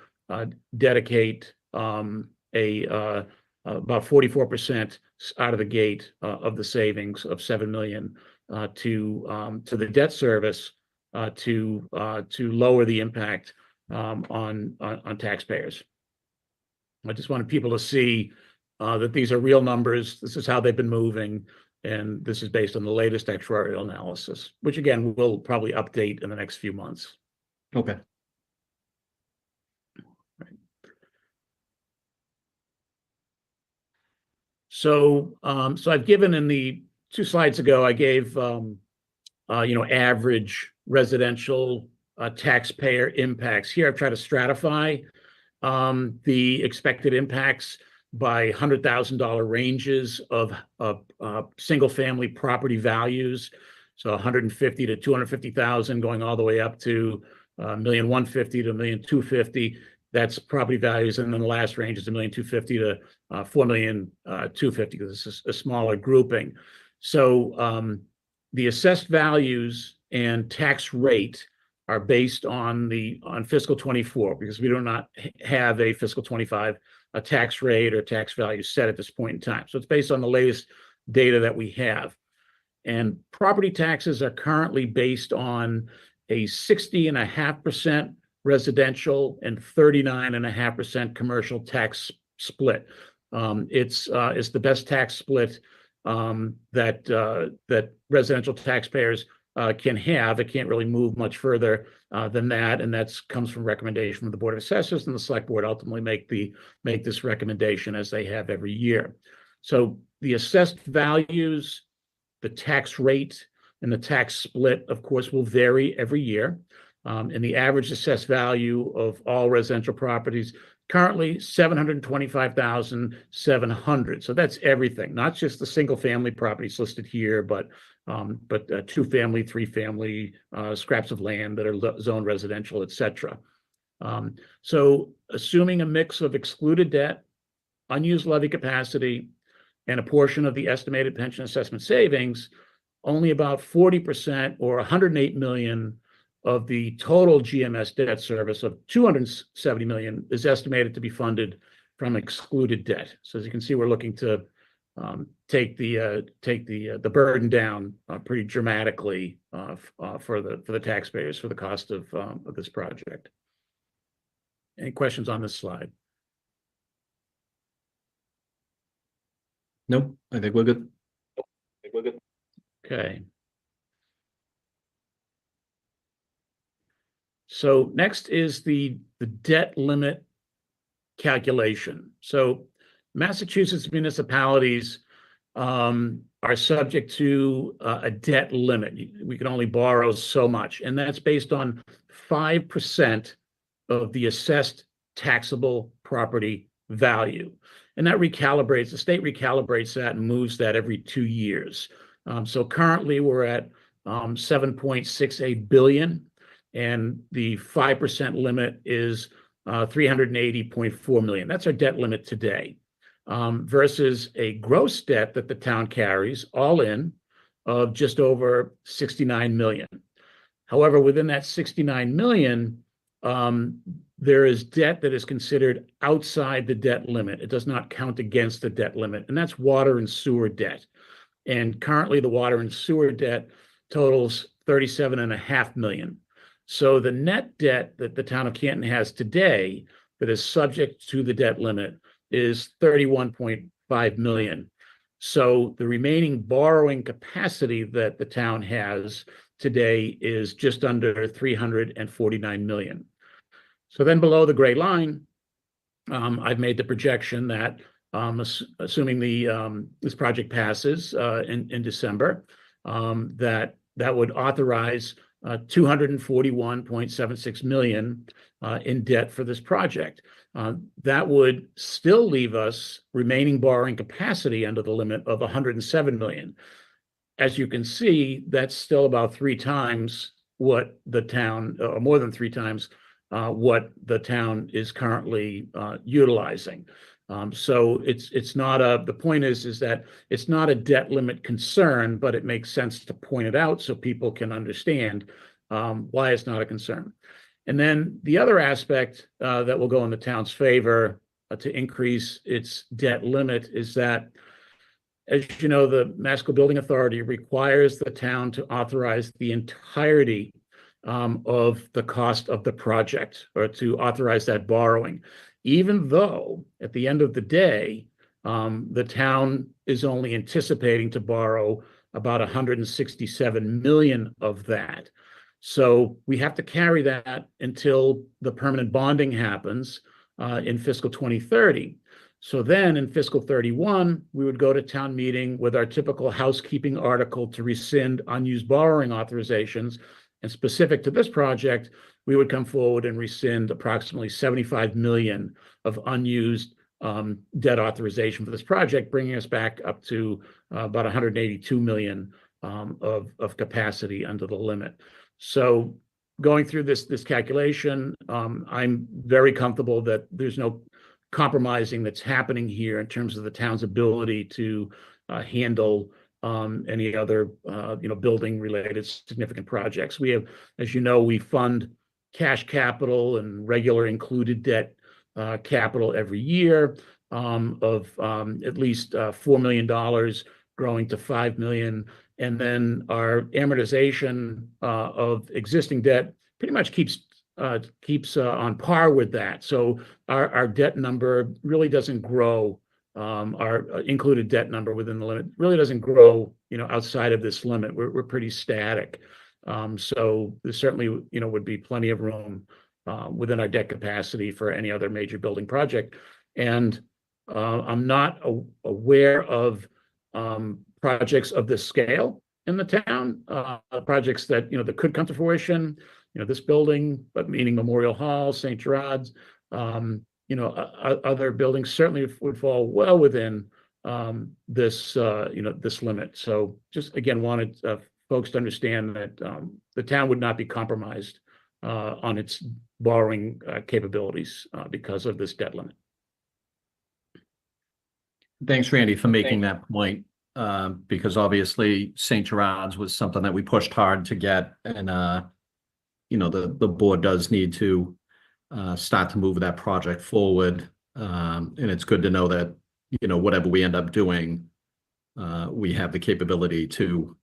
dedicate about 44% out of the gate of the savings of $7 million to the debt service to lower the impact on taxpayers. I just wanted people to see that these are real numbers. This is how they've been moving, and this is based on the latest actuarial analysis, which again we'll probably update in the next few months. Okay. So I've given in the 2 slides ago, I gave average residential taxpayer impacts. Here I've tried to stratify the expected impacts by $100,000 ranges of single family property values. So 150 to 250,000, going all the way up to $1,150,000 to $1,250,000. That's property values, and then the last range is $1,250,000 to $4,250,000, because this is a smaller grouping. So the assessed values and tax rate are based on fiscal 24, because we do not have a fiscal 25 a tax rate or tax value set at this point in time. So it's based on the latest data that we have. And property taxes are currently based on a 60.5% residential and 39.5% commercial tax split. It's the best tax split that residential taxpayers can have. It can't really move much further than that, and that comes from recommendation from the Board of Assessors, and the Select Board ultimately make this recommendation as they have every year. So the assessed values, the tax rate, and the tax split, of course, will vary every year. And the average assessed value of all residential properties currently $725,700. So that's everything, not just the single family properties listed here, but 2-family, 3-family, scraps of land that are zoned residential, etc. So assuming a mix of excluded debt, unused levy capacity, and a portion of the estimated pension assessment savings, only about 40% or 108 million of the total GMS debt service of 270 million is estimated to be funded from excluded debt. So as you can see, we're looking to take the burden down pretty dramatically for the taxpayers for the cost of this project. Any questions on this slide? Nope, I think we're good. Okay. So next is the debt limit calculation. So Massachusetts municipalities are subject to a debt limit. We can only borrow so much, and that's based on 5% of the assessed taxable property value. And that recalibrates, the state recalibrates that and moves that every 2 years. So currently we're at 7.68 billion, and the 5% limit is 380.4 million. That's our debt limit today, versus a gross debt that the town carries all in of just over 69 million. However, within that 69 million, there is debt that is considered outside the debt limit. It does not count against the debt limit, and that's water and sewer debt. And currently the water and sewer debt totals 37.5 million. So the net debt that the town of Canton has today that is subject to the debt limit is 31.5 million. So the remaining borrowing capacity that the town has today is just under 349 million. So then below the gray line, I've made the projection that assuming this project passes in December, that would authorize 241.76 million in debt for this project. That would still leave us remaining borrowing capacity under the limit of 107 million. As you can see, that's still about 3 times what the town, or more than 3 times what the town is currently utilizing. So it's not the point is that it's not a debt limit concern, but it makes sense to point it out so people can understand why it's not a concern. And then the other aspect that will go in the town's favor to increase its debt limit is that, as you know, the Masco Building Authority requires the town to authorize the entirety of the cost of the project, or to authorize that borrowing, even though at the end of the day, the town is only anticipating to borrow about 167 million of that. So we have to carry that until the permanent bonding happens in fiscal 2030. So then in fiscal 31, we would go to town meeting with our typical housekeeping article to rescind unused borrowing authorizations. And specific to this project, we would come forward and rescind approximately 75 million of unused debt authorization for this project, bringing us back up to about 182 million of capacity under the limit. So going through this calculation, I'm very comfortable that there's no compromising that's happening here in terms of the town's ability to handle any other building related significant projects. We have, as you know, we fund cash capital and regular included debt capital every year of at least $4 million, growing to $5 million. And then our amortization of existing debt pretty much keeps on par with that. So our debt number really doesn't grow our included debt number within the limit really doesn't grow, outside of this limit. We're pretty static. So there certainly, would be plenty of room within our debt capacity for any other major building project. And I'm not aware of projects of this scale in the town, projects that, that could come to fruition, this building, but meaning Memorial Hall, St. Gerard's, other buildings certainly would fall well within this, this limit. So just again, wanted folks to understand that the town would not be compromised on its borrowing capabilities because of this debt limit. Thanks, Randy, for making that point. Because obviously St. Gerard's was something that we pushed hard to get, and the board does need to start to move that project forward. And it's good to know that whatever we end up doing, we have the capability to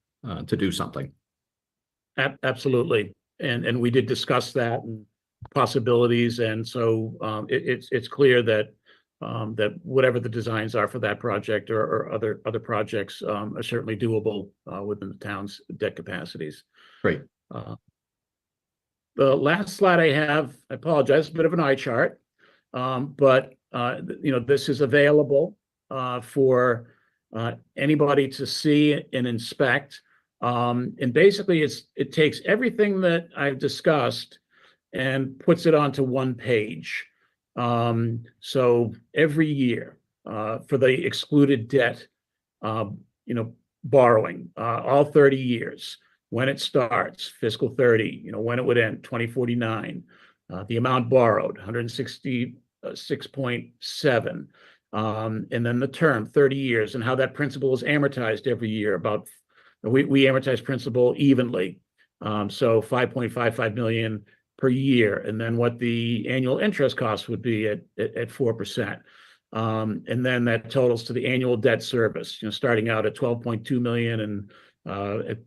do something. Absolutely, and we did discuss that and possibilities, and so it's clear that that whatever the designs are for that project or other projects are certainly doable within the town's debt capacities. Great. The last slide I have, I apologize, a bit of an eye chart, but this is available for anybody to see and inspect. And basically, it takes everything that I've discussed and puts it onto one page. So every year for the excluded debt, borrowing, all 30 years, when it starts, fiscal 30, when it would end, 2049, the amount borrowed, 166.7, and then the term, 30 years, and how that principal is amortized every year. We amortize principal evenly, so 5.55 million per year, and then what the annual interest cost would be at 4%. And then that totals to the annual debt service, starting out at 12.2 million, and at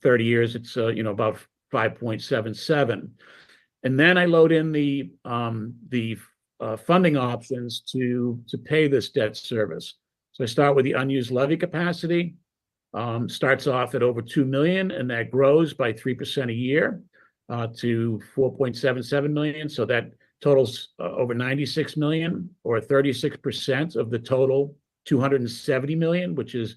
30 years, it's about 5.77. And then I load in the funding options to pay this debt service. So I start with the unused levy capacity, starts off at over 2 million, and that grows by 3% a year to 4.77 million. So that totals over 96 million, or 36% of the total 270 million, which is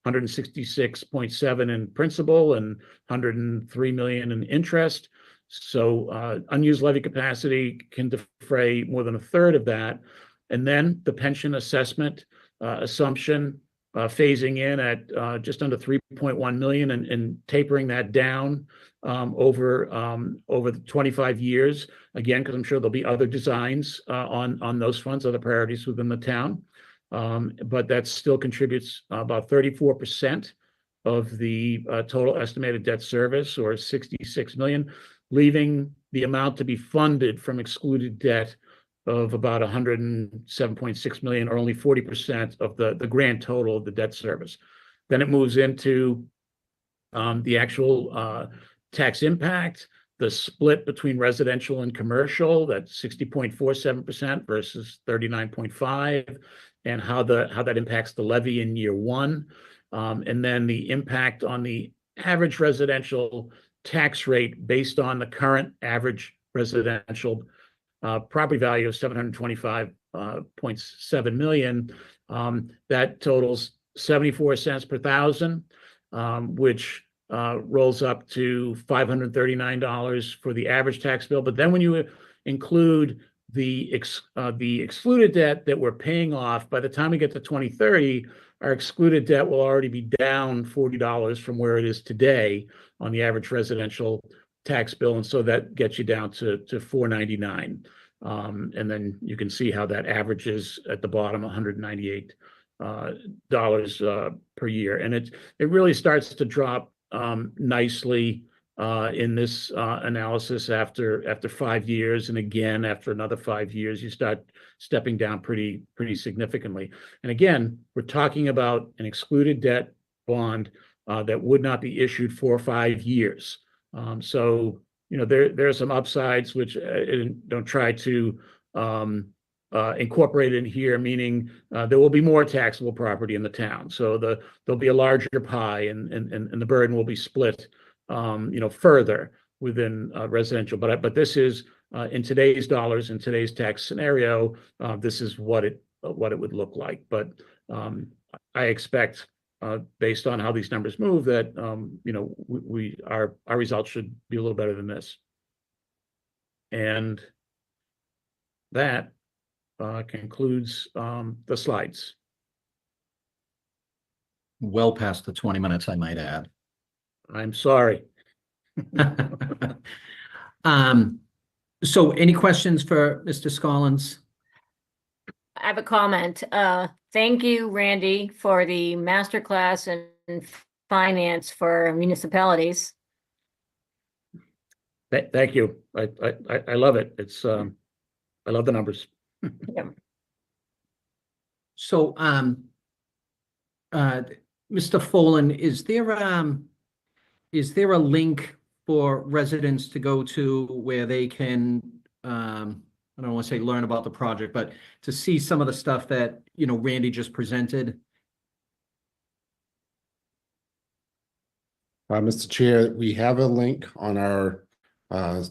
166.7 in principal and 103 million in interest. So unused levy capacity can defray more than a third of that. And then the pension assessment assumption phasing in at just under 3.1 million, and tapering that down over the 25 years. Again, because I'm sure there'll be other designs on those funds, other priorities within the town. But that still contributes about 34% of the total estimated debt service, or 66 million, leaving the amount to be funded from excluded debt of about 107.6 million, or only 40% of the grand total of the debt service. Then it moves into the actual tax impact, the split between residential and commercial, that's 60.47% versus 39.5%, and how that impacts the levy in year one. And then the impact on the average residential tax rate based on the current average residential property value of 725.7 million. That totals 74 cents per thousand, which rolls up to $539 for the average tax bill. But then when you include the excluded debt that we're paying off, by the time we get to 2030, our excluded debt will already be down $40 from where it is today on the average residential tax bill. And so that gets you down to $499. And then you can see how that averages at the bottom, $198 per year. And it really starts to drop nicely in this analysis after 5 years, and again after another 5 years, you start stepping down pretty significantly. And again, we're talking about an excluded debt bond that would not be issued for 5 years. So there are some upsides which don't try to incorporated in here, meaning there will be more taxable property in the town. So there'll be a larger pie, and the burden will be split, further within residential. But this is in today's dollars, in today's tax scenario, this is what it would look like. But I expect, based on how these numbers move, that our results should be a little better than this. And that concludes the slides. Well past the 20 minutes, I might add. I'm sorry. So any questions for Mr. Scollins? I have a comment. Thank you, Randy, for the masterclass in finance for municipalities. Thank you. I love it. It's I love the numbers. Yeah. So, Mr. Folan, is there a link for residents to go to where they can, I don't want to say learn about the project, but to see some of the stuff that, Randy just presented? Mr. Chair, we have a link on our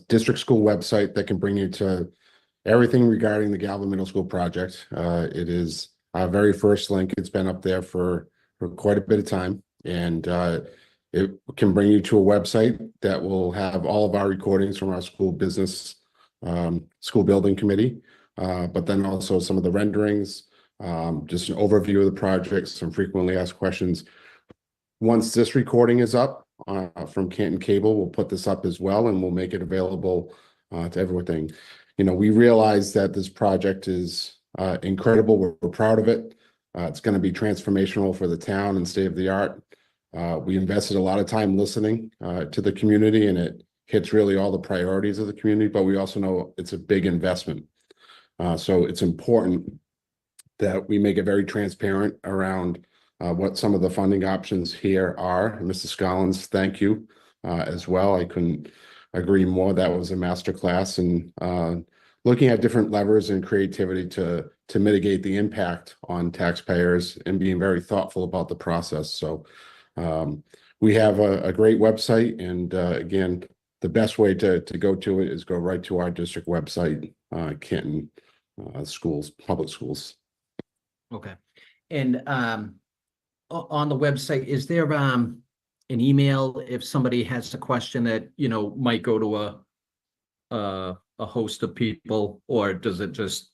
district school website that can bring you to everything regarding the Galvin Middle School project. It is our very first link. It's been up there for quite a bit of time, and it can bring you to a website that will have all of our recordings from our school business, school building committee, but then also some of the renderings, just an overview of the project, some frequently asked questions. Once this recording is up from Canton Cable, we'll put this up as well, and we'll make it available to everything. We realize that this project is incredible. We're proud of it. It's going to be transformational for the town and state of the art. We invested a lot of time listening to the community, and it hits really all the priorities of the community, but we also know it's a big investment. So it's important that we make it very transparent around what some of the funding options here are. And Mr. Scollins, thank you as well. I couldn't agree more. That was a masterclass, and looking at different levers and creativity to mitigate the impact on taxpayers and being very thoughtful about the process. So we have a great website, and again, the best way to go to it is go right to our district website, Canton schools, public schools. Okay. And on the website, is there an email if somebody has a question that, might go to a host of people, or does it just,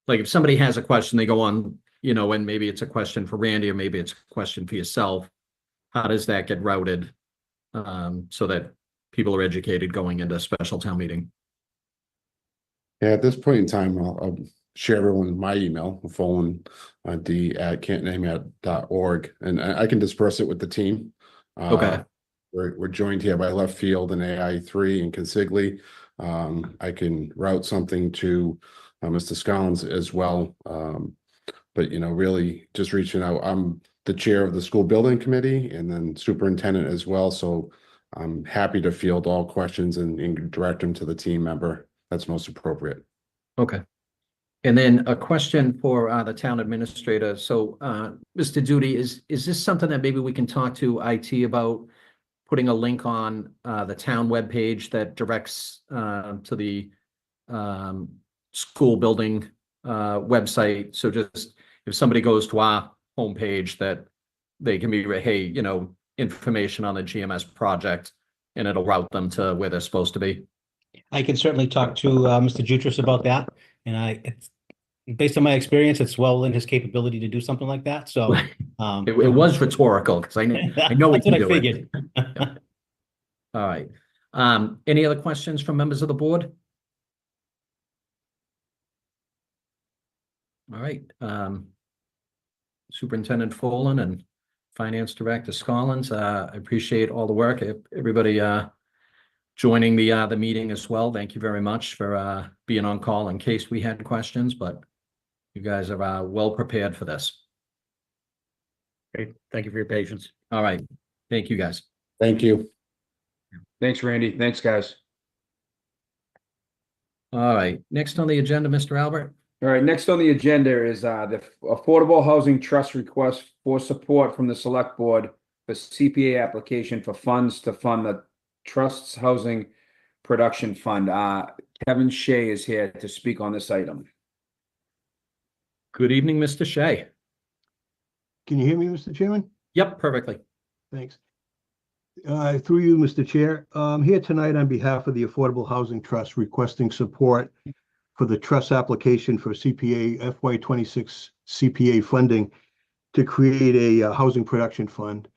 like, if somebody has a question, they go on, and maybe it's a question for Randy, or maybe it's a question for yourself, how does that get routed so that people are educated going into a special town meeting? Yeah, at this point in time, I'll share everyone my email, phone.d@cantonam.org, and I can disperse it with the team. Okay. We're joined here by Left Field and AI3 and Consigli. I can route something to Mr. Scollins as well. But, really just reaching out. I'm the chair of the school building committee and then superintendent as well. So I'm happy to field all questions and direct them to the team member that's most appropriate. Okay. And then a question for the town administrator. So, Mr. Duty, is this something that maybe we can talk to IT about, putting a link on the town webpage that directs to the school building website? So just if somebody goes to our homepage, that they can be, hey, information on the GMS project, and it'll route them to where they're supposed to be. I can certainly talk to Mr. Jutras about that, and it's based on my experience, it's well in his capability to do something like that. So it was rhetorical, because I know we can do it. All right. Any other questions from members of the board? All right. Superintendent Folan and Finance Director Scollins, I appreciate all the work. Everybody joining the meeting as well. Thank you very much for being on call in case we had questions, but you guys are well prepared for this. Great. Thank you for your patience. All right. Thank you, guys. Thank you. Thanks, Randy. Thanks, guys. All right. Next on the agenda, Mr. Albert. All right, next on the agenda is the Affordable Housing Trust request for support from the Select Board for CPA application for funds to fund the Trust's Housing Production Fund. Kevin Shea is here to speak on this item. Good evening, Mr. Shea. Can you hear me, Mr. Chairman? Yep, perfectly. Thanks. Through you, Mr. Chair, I'm here tonight on behalf of the Affordable Housing Trust requesting support for the trust application for CPA FY26 CPA funding to create a housing production fund.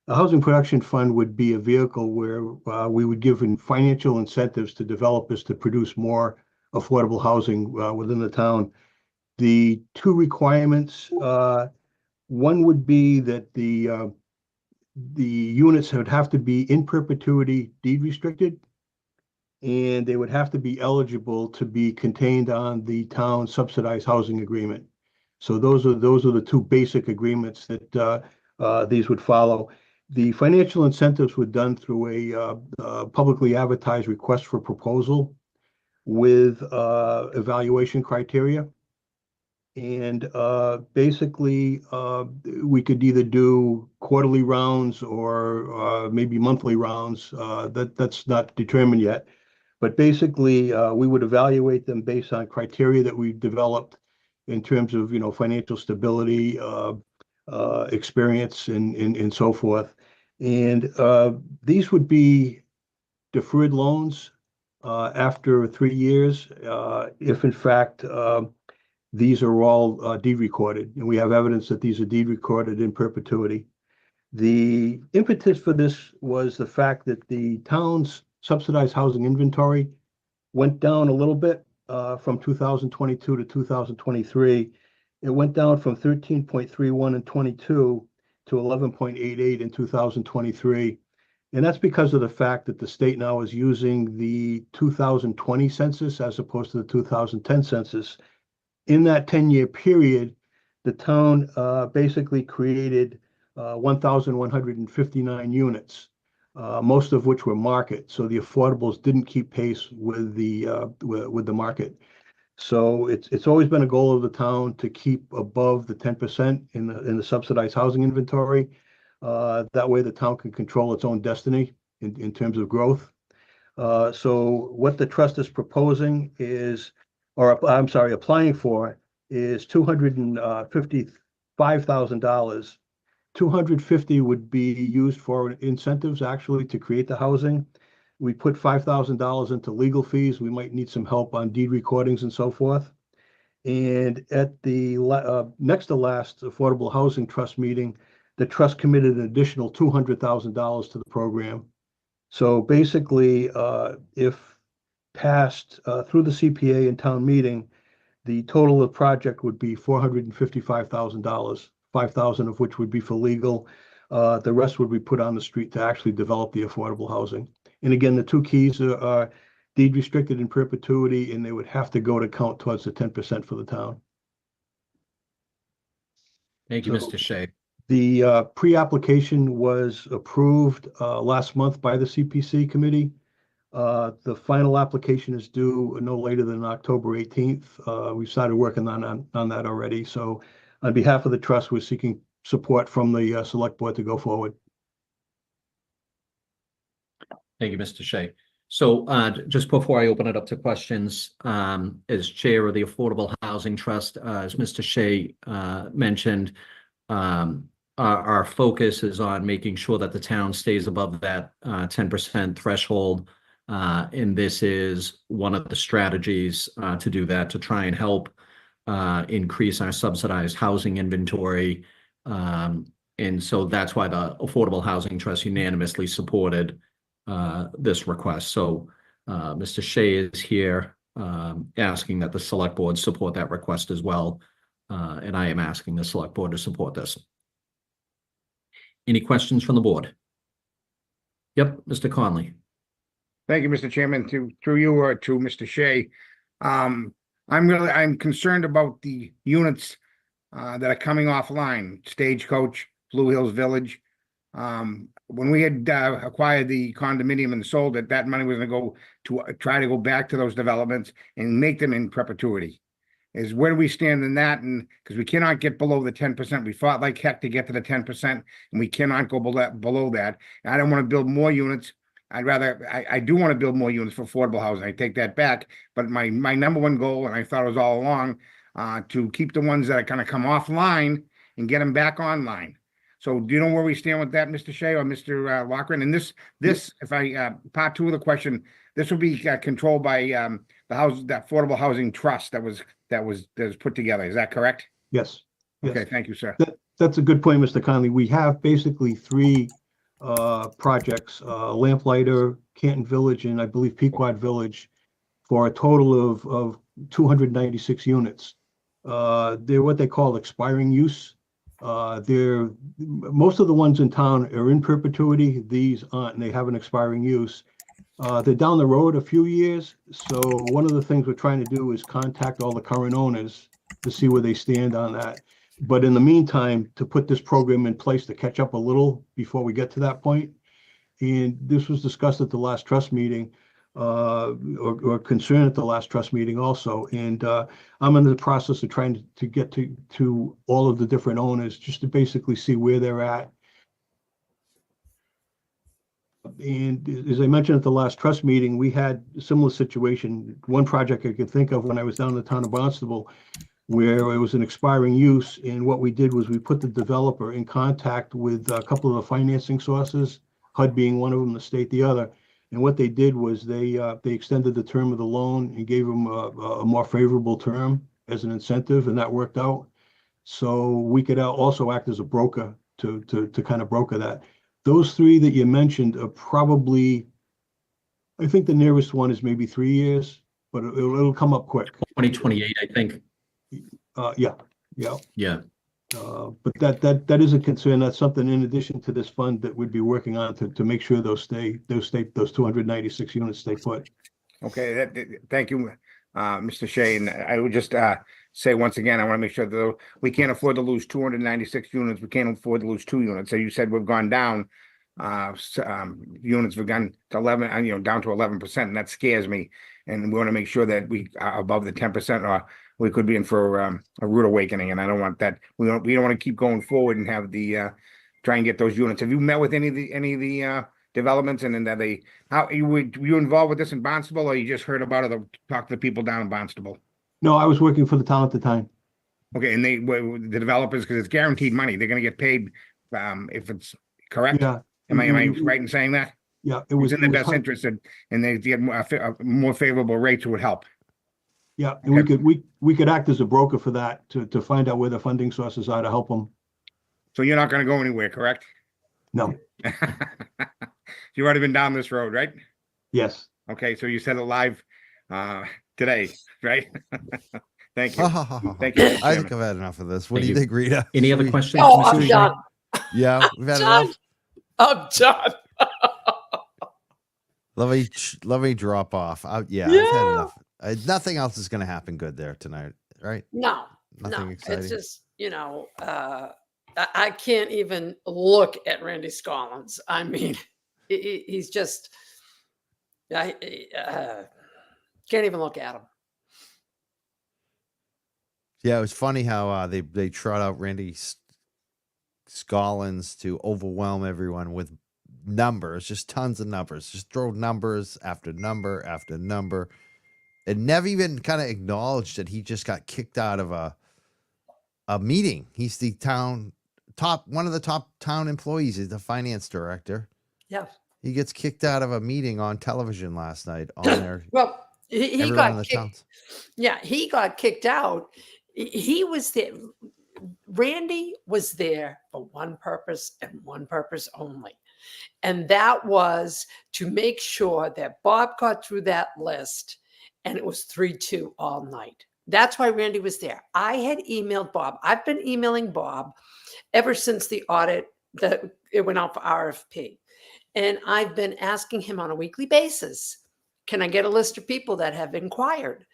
A housing production fund would be a vehicle where we would give financial incentives to developers to produce more affordable housing within the town. The two requirements, one would be that the units would have to be in perpetuity deed restricted, and they would have to be eligible to be contained on the town subsidized housing agreement. So those are the two basic agreements that these would follow. The financial incentives were done through a publicly advertised request for proposal with evaluation criteria. And basically, we could either do quarterly rounds or maybe monthly rounds. That's not determined yet. But basically, we would evaluate them based on criteria that we developed in terms of, financial stability, experience, and so forth. And these would be deferred loans after 3 years, if in fact these are all deed recorded, and we have evidence that these are deed recorded in perpetuity. The impetus for this was the fact that the town's subsidized housing inventory went down a little bit from 2022 to 2023. It went down from 13.31 in 22 to 11.88 in 2023. And that's because of the fact that the state now is using the 2020 census as opposed to the 2010 census. In that 10-year period, the town basically created 1,159 units, most of which were market. So the affordables didn't keep pace with the market. So it's always been a goal of the town to keep above the 10% in the subsidized housing inventory. That way the town can control its own destiny in terms of growth. So what the trust is proposing is, applying for is $255,000. $250,000 would be used for incentives actually to create the housing. We put $5,000 into legal fees. We might need some help on deed recordings and so forth. And at the next to last Affordable Housing Trust meeting, the trust committed an additional $200,000 to the program. So basically, if passed through the CPA and town meeting, the total of the project would be $455,000, $5,000 of which would be for legal. The rest would be put on the street to actually develop the affordable housing. And again, the two keys are deed restricted in perpetuity, and they would have to go to count towards the 10% for the town. Thank you, Mr. Shea. The pre-application was approved last month by the CPC committee. The final application is due no later than October 18th. We've started working on that already. So on behalf of the trust, we're seeking support from the select board to go forward. Thank you, Mr. Shea. So just before I open it up to questions, as chair of the Affordable Housing Trust, as Mr. Shea mentioned, our focus is on making sure that the town stays above that 10% threshold. And this is one of the strategies to do that, to try and help increase our subsidized housing inventory. And so that's why the Affordable Housing Trust unanimously supported this request. So Mr. Shea is here asking that the select board support that request as well. And I am asking the select board to support this. Any questions from the board? Yep, Mr. Conley. Thank you, Mr. Chairman. Through you or to Mr. Shea. I'm concerned about the units that are coming offline, Stagecoach, Blue Hills Village. When we had acquired the condominium and sold it, that money was going to go to try to go back to those developments and make them in perpetuity. is where do we stand in that? And because we cannot get below the 10%, we fought like heck to get to the 10%, and we cannot go below that. I don't want to build more units. I do want to build more units for affordable housing. I take that back. But my number one goal, and I thought it was all along, to keep the ones that are going to come offline and get them back online. So do you know where we stand with that, Mr. Shea or Mr. Lochran? And this, if I, part two of the question, this will be controlled by that Affordable Housing Trust that was put together. Is that correct? Yes. Yes. Okay, thank you, sir. That's a good point, Mr. Conley. We have basically three projects, Lamplighter, Canton Village, and I believe Pequot Village, for a total of 296 units. They're what they call expiring use. Most of the ones in town are in perpetuity. These aren't, and they have an expiring use. They're down the road a few years. So one of the things we're trying to do is contact all the current owners to see where they stand on that. But in the meantime, to put this program in place to catch up a little before we get to that point. And this was discussed at the last trust meeting, or concern at the last trust meeting also. And I'm in the process of trying to get to all of the different owners just to basically see where they're at. And as I mentioned at the last trust meeting, we had a similar situation. One project I could think of when I was down in the town of Barnstable, where it was an expiring use. And what we did was we put the developer in contact with a couple of the financing sources, HUD being one of them, the state the other. And what they did was they extended the term of the loan and gave them a more favorable term as an incentive, and that worked out. So we could also act as a broker to kind of broker that. Those three that you mentioned are probably, I think the nearest one is maybe 3 years, but it'll come up quick. 2028, I think. Yeah. Yeah. But that is a concern. That's something in addition to this fund that we'd be working on to make sure those 296 units stay put. Okay, thank you, Mr. Shea. And I would just say once again, I want to make sure that we can't afford to lose 296 units. We can't afford to lose 2 units. So you said we've gone down units. We've gone to 11, down to 11%, and that scares me. And we want to make sure that we are above the 10%, or we could be in for a rude awakening. And I don't want that. We don't want to keep going forward and have the try and get those units. Have you met with any of the developments, and then were you involved with this in Barnstable, or you just heard about it or talked to the people down in Barnstable? No, I was working for the town at the time. Okay, and the developers, because it's guaranteed money, they're going to get paid if it's correct. Yeah. Am I right in saying that? Yeah, it was in their best interest, and they get more favorable rates would help. Yeah, and okay. we could act as a broker for that to find out where the funding sources are to help them. So you're not going to go anywhere, correct? No. You've already been down this road, right? Yes. Okay, so you said it live today, right? Thank you. Thank you. I think I've had enough of this. What do you think, Rita? Any other questions? Oh, I'm done. Yeah, we've had enough. I'm done. Let me drop off. Yeah, I've had enough. Nothing else is going to happen good there tonight, right? No, Nothing exciting. It's just, I can't even look at Randy Scollins. I mean, he's just, can't even look at him. Yeah, it was funny how they trot out Randy Scollins to overwhelm everyone with numbers, just tons of numbers, just throw numbers after number after number, and never even kind of acknowledged that he just got kicked out of a meeting. He's the one of the top town employees. He's the finance director. Yeah. He gets kicked out of a meeting on television last night on there. Well, he got kicked. Yeah, he got kicked out. He was there. Randy was there for one purpose and one purpose only. And that was to make sure that Bob got through that list, and it was 3-2 all night. That's why Randy was there. I had emailed Bob. I've been emailing Bob ever since the audit that it went out for RFP. And I've been asking him on a weekly basis, can I get a list of people that have inquired?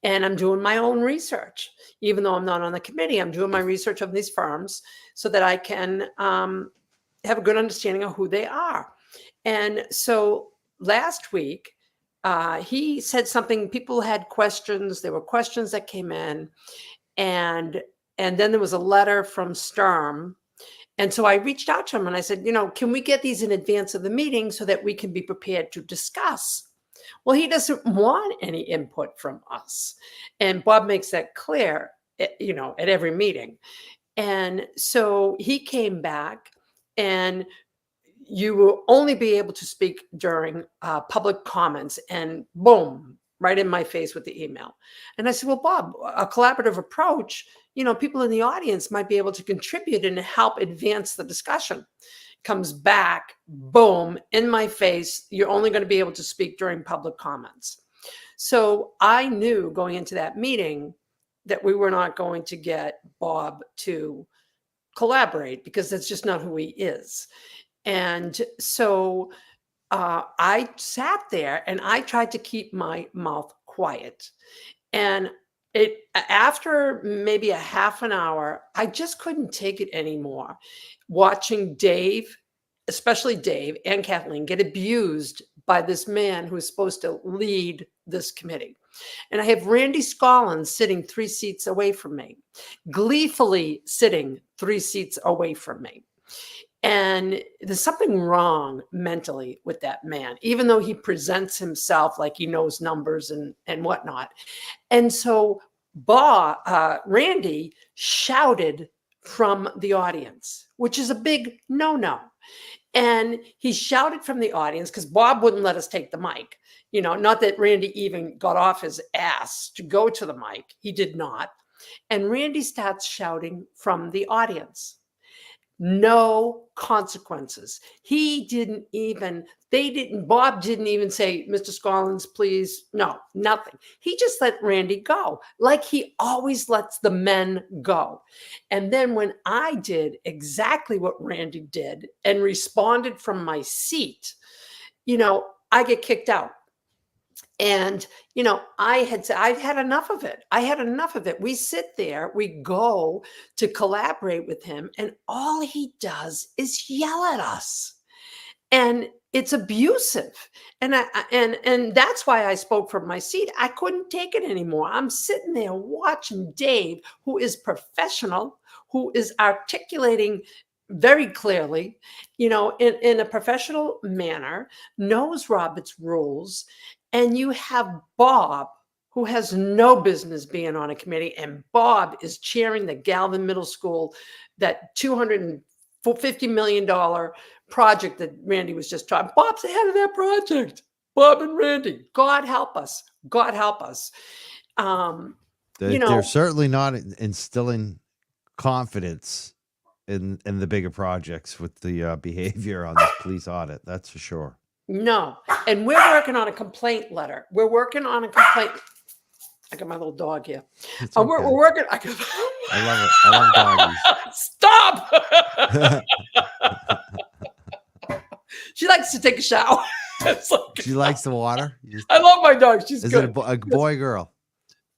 And I'm doing my own research. Even though I'm not on the committee, I'm doing my research of these firms so that I can have a good understanding of who they are. And so last week, he said something, people had questions, there were questions that came in, and then there was a letter from Sturm. And so I reached out to him and I said, can we get these in advance of the meeting so that we can be prepared to discuss? Well, he doesn't want any input from us. And Bob makes that clear, at every meeting. And so he came back, and you will only be able to speak during public comments, and boom, right in my face with the email. And I said, well, Bob, a collaborative approach, people in the audience might be able to contribute and help advance the discussion. Comes back, boom, in my face. You're only going to be able to speak during public comments. So I knew going into that meeting that we were not going to get Bob to collaborate, because that's just not who he is. And so I sat there and I tried to keep my mouth quiet. And after maybe a half an hour, I just couldn't take it anymore. Watching Dave, especially Dave and Kathleen, get abused by this man who is supposed to lead this committee. And I have Randy Scollins sitting 3 seats away from me, gleefully sitting 3 seats away from me. And there's something wrong mentally with that man, even though he presents himself like he knows numbers and whatnot. And so Randy shouted from the audience, which is a big no-no. And he shouted from the audience because Bob wouldn't let us take the mic. Not that Randy even got off his ass to go to the mic. He did not. And Randy starts shouting from the audience. No consequences. Bob didn't even say, Mr. Scollins, please. No, nothing. He just let Randy go, like he always lets the men go. And then when I did exactly what Randy did and responded from my seat, I get kicked out. And, I've had enough of it. I had enough of it. We sit there, we go to collaborate with him, and all he does is yell at us. And it's abusive. And that's why I spoke from my seat. I couldn't take it anymore. I'm sitting there watching Dave, who is professional, who is articulating very clearly, in a professional manner, knows Robert's rules. And you have Bob, who has no business being on a committee, and Bob is chairing the Galvin Middle School, that $250 million project that Randy was just talking. Bob's the head of that project. Bob and Randy. God help us. God help us. They're certainly not instilling confidence in the bigger projects with the behavior on this police audit. That's for sure. No. And we're working on a complaint letter. We're working on a complaint. I got my little dog here. It's okay. We're working. I love it. I love Stop. She likes to take a shower. She likes the water? I love my dog. She's Is good. it a boy or girl?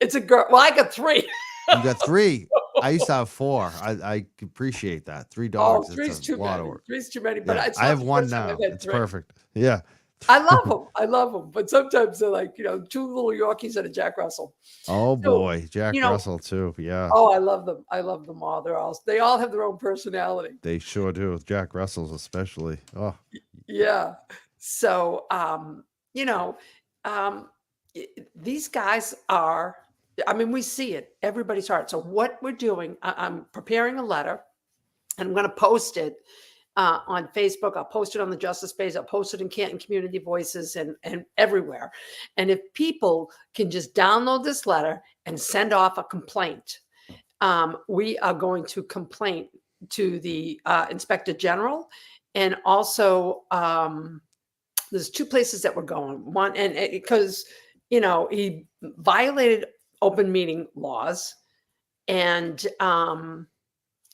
It's a girl. Well, I got 3. You got 3. I used to have 4. I appreciate that. 3 dogs. Oh, 3's too many. 3's too many. But Yeah, it's I not have the 1 first time now. I've had It's 3. perfect. Yeah. I love them. But sometimes they're like, 2 little Yorkies and a Jack Russell. Oh So, boy, Jack Russell too. Yeah. Oh, I love them. I love them all. They all have their own personality. They sure do. Jack Russells especially. Oh. Yeah. So, these guys are, we see it. Everybody's hard. So what we're doing, I'm preparing a letter, and I'm going to post it on Facebook. I'll post it on the Justice page. I'll post it in Canton Community Voices and everywhere. And if people can just download this letter and send off a complaint, we are going to complain to the Inspector General. And also, there's 2 places that we're going. One, and because, he violated open meeting laws, and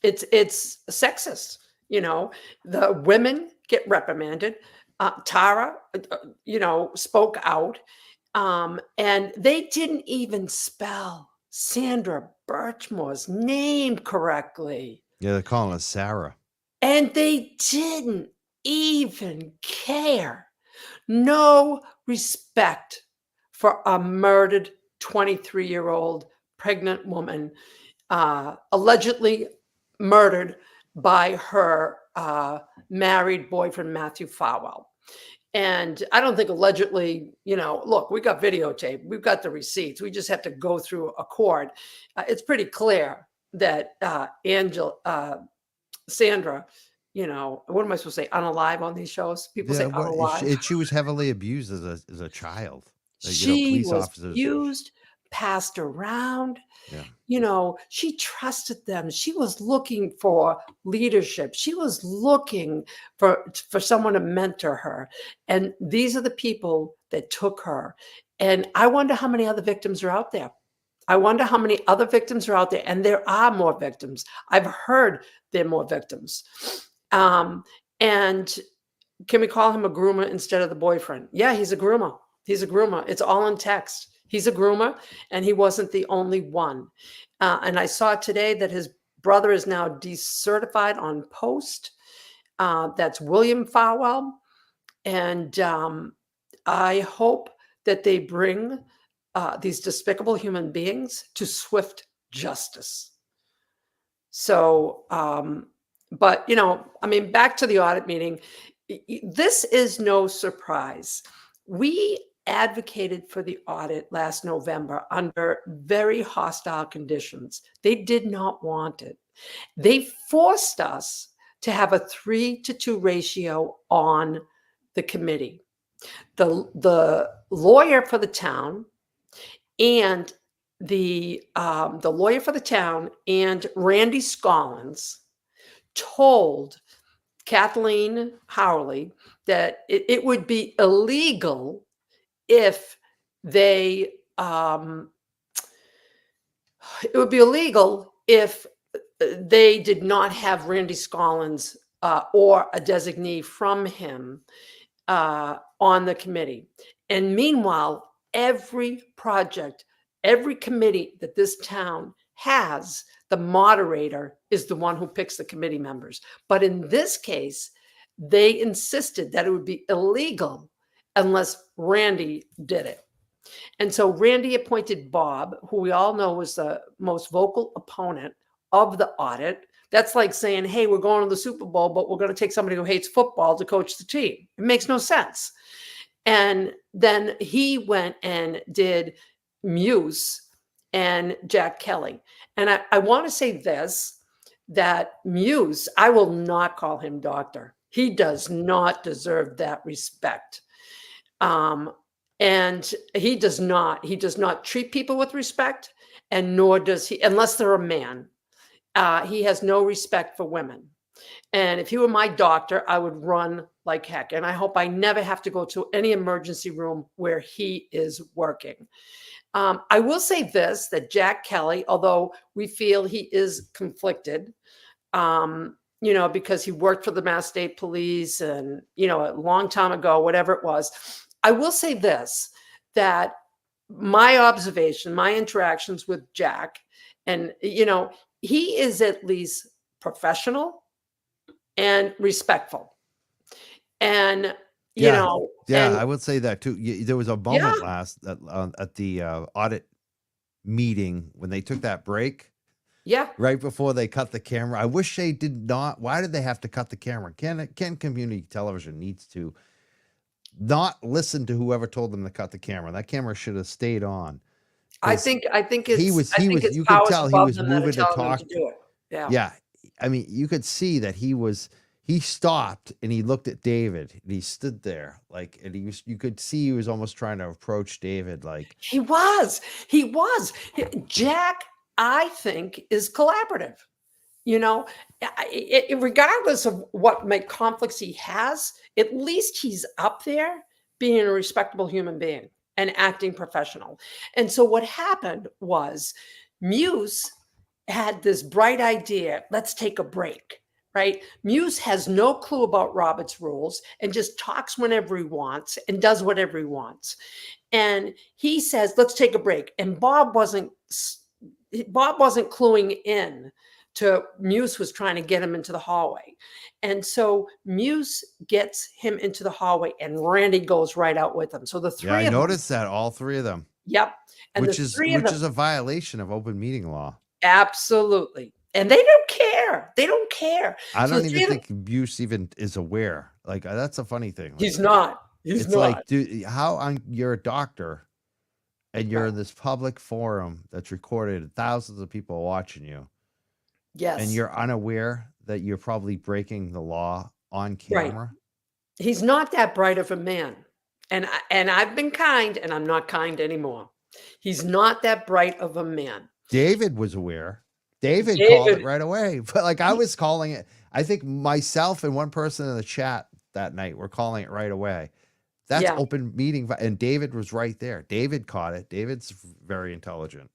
it's sexist. The women get reprimanded. Tara, spoke out, and they didn't even spell Sandra Birchmore's name correctly. Yeah, they're calling us Sarah. And they didn't even care. No respect for a murdered 23-year-old pregnant woman, allegedly murdered by her married boyfriend, Matthew Farwell. And I don't think allegedly, look, we got videotape, we've got the receipts. We just have to go through a court. It's pretty clear that Sandra, what am I supposed to say? Unalive on these shows? People say unalive. She was heavily abused as a child. She Police was officers used, passed around. Yeah. She trusted them. She was looking for leadership. She was looking for someone to mentor her. And these are the people that took her. And I wonder how many other victims are out there. I wonder how many other victims are out there. And there are more victims. I've heard there are more victims. And can we call him a groomer instead of the boyfriend? Yeah, he's a groomer. He's a groomer. It's all in text. He's a groomer, and he wasn't the only one. And I saw today that his brother is now decertified on post. That's William Farwell. And I hope that they bring these despicable human beings to swift justice. So, but, back to the audit meeting. This is no surprise. We advocated for the audit last November under very hostile conditions. They did not want it. They forced us to have a 3-to-2 ratio on the committee. The lawyer for the town and the lawyer for the town and Randy Scollins told Kathleen Howley that it would be illegal if they did not have Randy Scollins or a designee from him on the committee. And meanwhile, every project, every committee that this town has, the moderator is the one who picks the committee members. But in this case, they insisted that it would be illegal unless Randy did it. And so Randy appointed Bob, who we all know was the most vocal opponent of the audit. That's like saying, hey, we're going to the Super Bowl, but we're going to take somebody who hates football to coach the team. It makes no sense. And then he went and did Muse and Jack Kelly. And I want to say this, that Muse, I will not call him doctor. He does not deserve that respect. And he does not treat people with respect, and nor does he, unless they're a man. He has no respect for women. And if he were my doctor, I would run like heck. And I hope I never have to go to any emergency room where he is working. I will say this, that Jack Kelly, although we feel he is conflicted, because he worked for the Mass State Police and, a long time ago, whatever it was. I will say this, that my observation, my interactions with Jack, and, he is at least professional and respectful. And, I would say that too. There was a moment at the audit meeting when they took that break. Yeah. Right before they cut the camera. I wish they did not. Why did they have to cut the camera? Canton Community Television needs to not listen to whoever told them to cut the camera. That camera should have stayed on. I think it's, you could tell he was moving to talk. To do it. Yeah. Yeah. I mean, you could see that he stopped and he looked at David and he stood there and you could see he was almost trying to approach David. He was. Jack, I think, is collaborative. Regardless of what conflicts he has, at least he's up there being a respectable human being and acting professional. And so what happened was Muse had this bright idea, let's take a break, right? Muse has no clue about Robert's rules and just talks whenever he wants and does whatever he wants. And he says, let's take a break. And Bob wasn't cluing in Muse was trying to get him into the hallway. And so Muse gets him into the hallway and Randy goes right out with him. So the three Yeah, I of them, noticed that, all three of them. yep. And Which the is three of them, a violation of open meeting law. absolutely. And they don't care. They don't care. I So don't the even three of them- think Buse even is aware. Like, that's a funny thing. Like, he's not. He's it's not. like, dude, you're a doctor and you're Right. in this public forum that's recorded, thousands of people watching you, Yes. and you're unaware that you're probably breaking the law on Right. camera. He's not that bright of a man. And I've been kind and I'm not kind anymore. He's not that bright of a man. David was aware. David called it right away. But like, I was calling it, I think myself and one person in the chat that night were calling it right away. That's Yeah. open meeting. And David was right there. David caught it. David's very intelligent.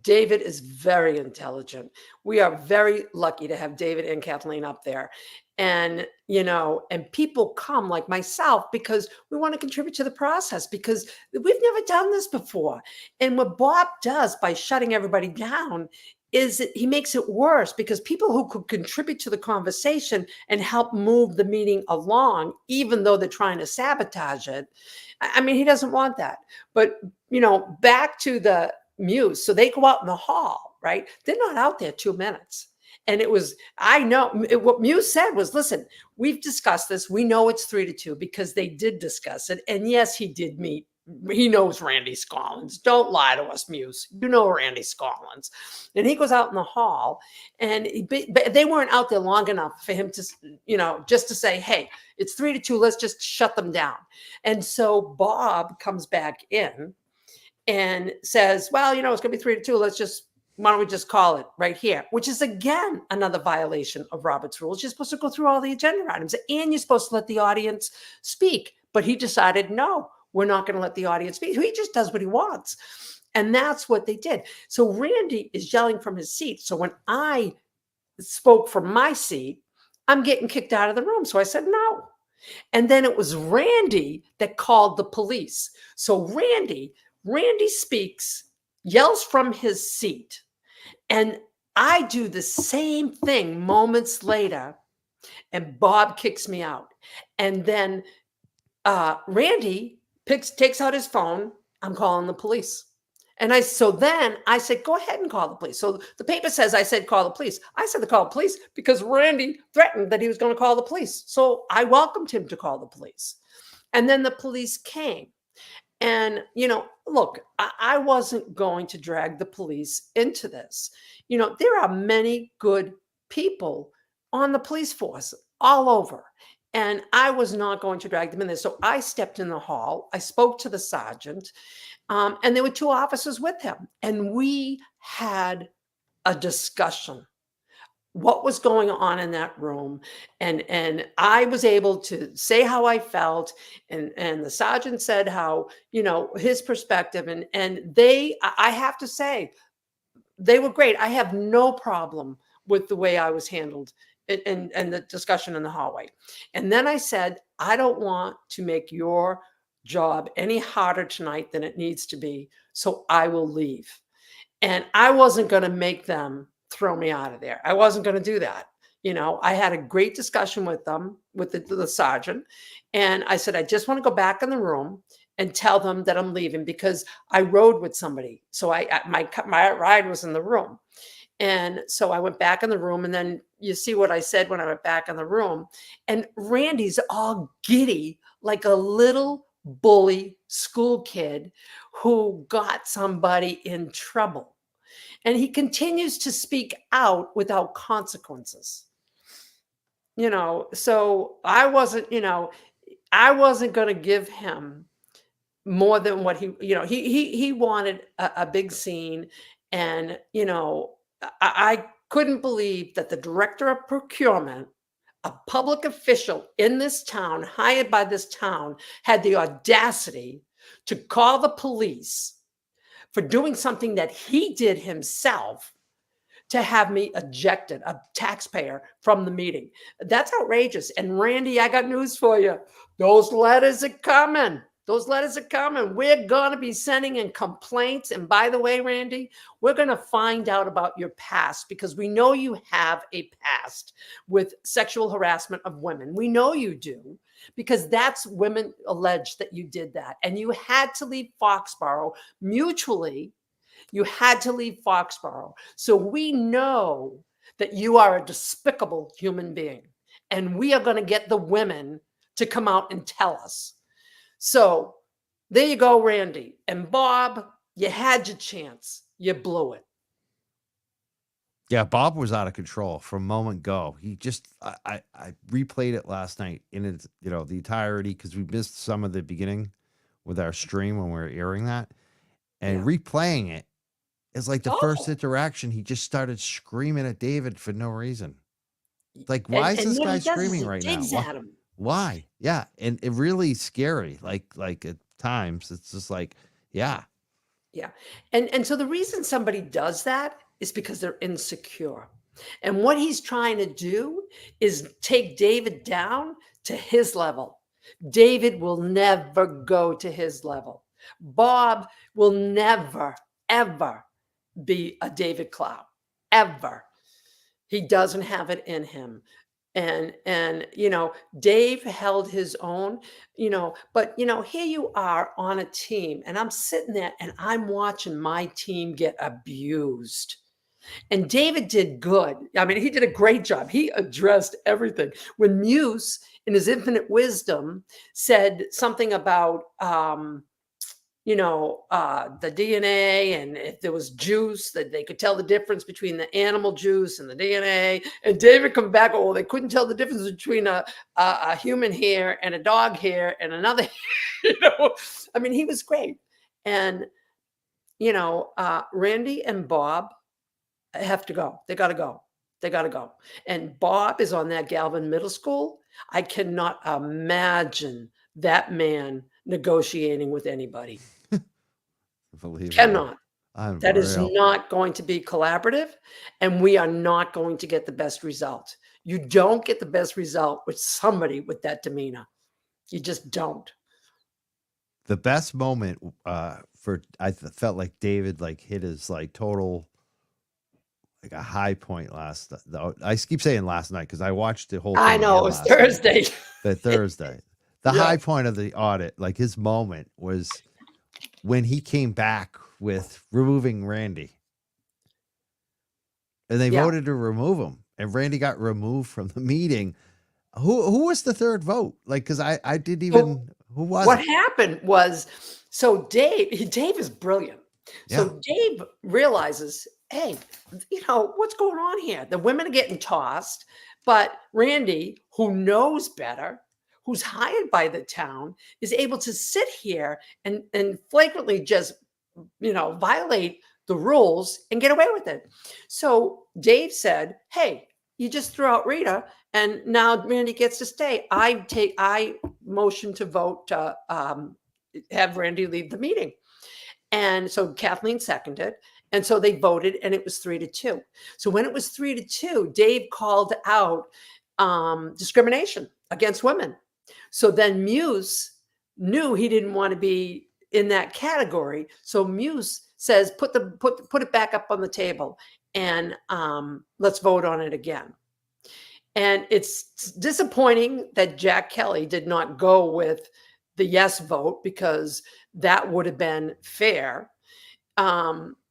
David is very intelligent. We are very lucky to have David and Kathleen up there. And, and people come like myself because we want to contribute to the process because we've never done this before. And what Bob does by shutting everybody down is he makes it worse because people who could contribute to the conversation and help move the meeting along, even though they're trying to sabotage it. I mean, he doesn't want that. But, back to the Muse. So they go out in the hall, right? They're not out there 2 minutes. And what Muse said was, listen, we've discussed this. We know it's 3-2 because they did discuss it. And yes, he did meet. He knows Randy Scollins. Don't lie to us, Muse. You know Randy Scollins. And he goes out in the hall and but they weren't out there long enough for him to, just to say, hey, it's 3-2. Let's just shut them down. And so Bob comes back in and says, well, it's going to be 3-2. Why don't we just call it right here? Which is, again, another violation of Robert's rules. You're supposed to go through all the agenda items and you're supposed to let the audience speak. But he decided, no, we're not going to let the audience speak. He just does what he wants. And that's what they did. So Randy is yelling from his seat. So when I spoke from my seat, I'm getting kicked out of the room. So I said, no. And then it was Randy that called the police. So Randy speaks, yells from his seat, and I do the same thing moments later, and Bob kicks me out. And then Randy takes out his phone. I'm calling the police. And then I said, go ahead and call the police. So the paper says I said, call the police. I said to call the police because Randy threatened that he was going to call the police. So I welcomed him to call the police. And then the police came. And, look, I wasn't going to drag the police into this. There are many good people on the police force all over. And I was not going to drag them in there. So I stepped in the hall. I spoke to the sergeant. And there were 2 officers with him. And we had a discussion. What was going on in that room. And I was able to say how I felt. And the sergeant said how, his perspective. And I have to say, they were great. I have no problem with the way I was handled and the discussion in the hallway. And then I said, I don't want to make your job any harder tonight than it needs to be. So I will leave. And I wasn't going to make them throw me out of there. I wasn't going to do that. I had a great discussion with them, with the sergeant. And I said, I just want to go back in the room and tell them that I'm leaving because I rode with somebody. So my ride was in the room. And so I went back in the room, and then you see what I said when I went back in the room. And Randy's all giddy, like a little bully school kid who got somebody in trouble. And he continues to speak out without consequences. So I wasn't going to give him more than what he wanted a big scene. And, I couldn't believe that the director of procurement, a public official in this town, hired by this town, had the audacity to call the police for doing something that he did himself to have me ejected, a taxpayer, from the meeting. That's outrageous. And Randy, I got news for you. Those letters are coming. Those letters are coming. We're going to be sending in complaints. And by the way, Randy, we're going to find out about your past because we know you have a past with sexual harassment of women. We know you do because that's women allege that you did that. And you had to leave Foxborough mutually. You had to leave Foxborough. So we know that you are a despicable human being. And we are going to get the women to come out and tell us. So there you go, Randy. And Bob, you had your chance. You blew it. Yeah, Bob was out of control from moment go. He just, I replayed it last night in its, the entirety because we missed some of the beginning with our stream when we were airing that. And replaying it is like the first interaction. He just started screaming at David for no reason. Like, why is this guy screaming right now? Why? Yeah. And it really scary. Like at times it's just like, yeah. Yeah. And so the reason somebody does that is because they're insecure. And what he's trying to do is take David down to his level. David will never go to his level. Bob will never, ever be a David Clow, ever. He doesn't have it in him. And Dave held his own, but here you are on a team and I'm sitting there and I'm watching my team get abused. And David did good. I mean, he did a great job. He addressed everything. When Muse, in his infinite wisdom, said something about, the DNA, and if there was juice, that they could tell the difference between the animal juice and the DNA. And David come back, oh, they couldn't tell the difference between a human hair and a dog hair and another hair. I mean, he was great. And, Randy and Bob have to go. They got to go. They got to go. And Bob is on that Galvin Middle School. I cannot imagine that man negotiating with anybody. Cannot. That is not going to be collaborative, and we are not going to get the best result. You don't get the best result with somebody with that demeanor. You just don't. The best moment I felt like David hit his total a high point I keep saying last night because I watched the whole thing. I know it was Thursday. Thursday. The high point of the audit, his moment was when he came back with removing Randy. And they voted to remove him. And Randy got removed from the meeting. Who was the third vote? Because I didn't even who was what it? happened was, so Dave is brilliant. So Dave realizes, hey, what's going on here? The women are getting tossed, but Randy, who knows better, who's hired by the town, is able to sit here and flagrantly just, violate the rules and get away with it. So Dave said, hey, you just threw out Rita and now Randy gets to stay. I motion to vote to have Randy leave the meeting. And so Kathleen seconded. And so they voted and it was 3-2. So when it was 3-2, Dave called out discrimination against women. So then Muse knew he didn't want to be in that category. So Muse says, put it back up on the table and let's vote on it again. And it's disappointing that Jack Kelly did not go with the yes vote because that would have been fair.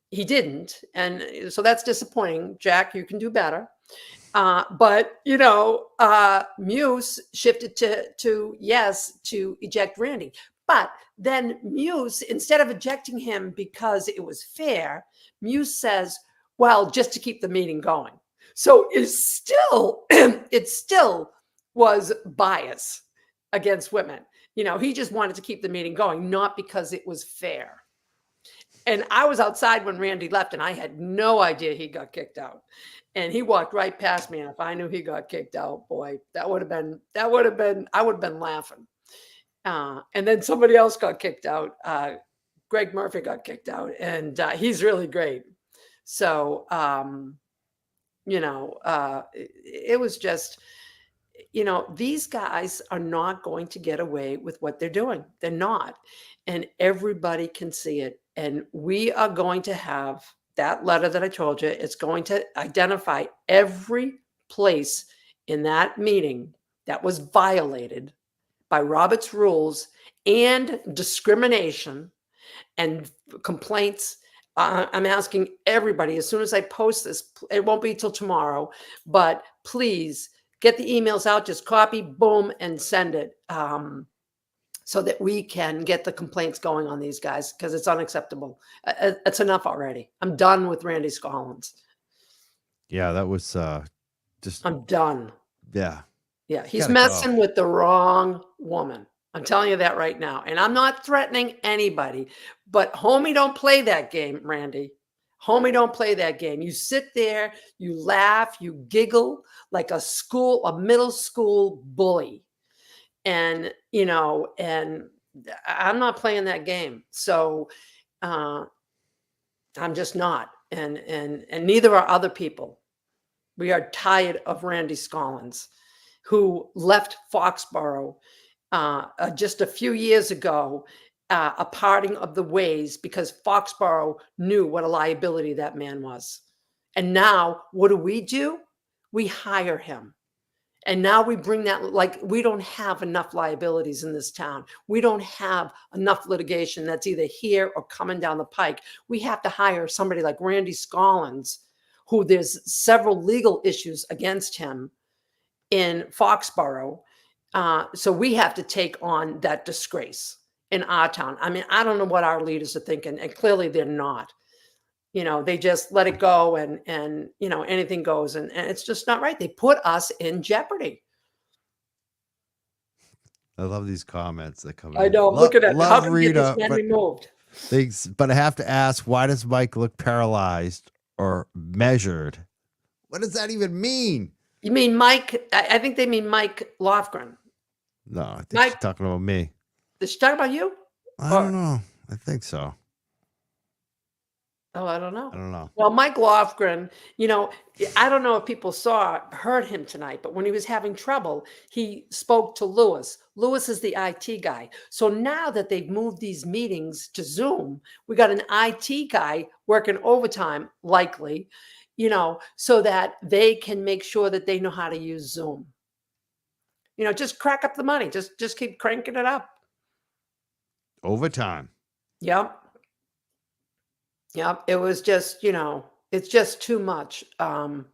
He didn't. And so that's disappointing. Jack, you can do better. But Muse shifted to yes to eject Randy. But then Muse, instead of ejecting him because it was fair, Muse says, well, just to keep the meeting going. So it still was bias against women. He just wanted to keep the meeting going, not because it was fair. And I was outside when Randy left and I had no idea he got kicked out. And he walked right past me. And if I knew he got kicked out, boy, I would have been laughing. And then somebody else got kicked out. Greg Murphy got kicked out and he's really great. So, it was just, you know, these guys are not going to get away with what they're doing. They're not. And everybody can see it. And we are going to have that letter that I told you. It's going to identify every place in that meeting that was violated by Robert's rules and discrimination and complaints. I'm asking everybody, as soon as I post this, it won't be till tomorrow, but please get the emails out, just copy, boom, and send it, so that we can get the complaints going on these guys, because it's unacceptable. It's enough already. I'm done with Randy Scollins. Yeah, that was just. I'm done. Yeah. Yeah, he's Gotta messing go. with the wrong woman. I'm telling you that right now. And I'm not threatening anybody, but homie, don't play that game, Randy. Homie, don't play that game. You sit there, you laugh, you giggle like a middle school bully. And, you know, and I'm not playing that game. So I'm just not. And neither are other people. We are tired of Randy Scollins, who left Foxborough just a few years ago, a parting of the ways, because Foxborough knew what a liability that man was. And now what do? We hire him. And now we bring that, like, we don't have enough liabilities in this town. We don't have enough litigation that's either here or coming down the pike. We have to hire somebody like Randy Scollins, who there's several legal issues against him in Foxborough. So we have to take on that disgrace in our town. I mean, I don't know what our leaders are thinking, and clearly they're not. You know, they just let it go, and you know, anything goes, and it's just not right. They put us in jeopardy. I love these comments that come in. I know. Look at that. How Love can we get this Rita, man but removed? but I have to ask, why does Mike look paralyzed or measured? What does that even mean? You mean Mike? I think they mean Mike Lofgren. No, I think Mike, she's talking about me. is she talking about you? I don't know. I think so. Oh, I don't know. I don't know. Well, Mike Lofgren, you know, I don't know if people heard him tonight, but when he was having trouble, he spoke to Lewis. Lewis is the IT guy. So now that they've moved these meetings to Zoom, we got an IT guy working overtime, likely, you know, so that they can make sure that they know how to use Zoom. You know, just crack up the money. Just keep cranking it up. Overtime. Yep. Yep. It was just, you know, it's just too much. And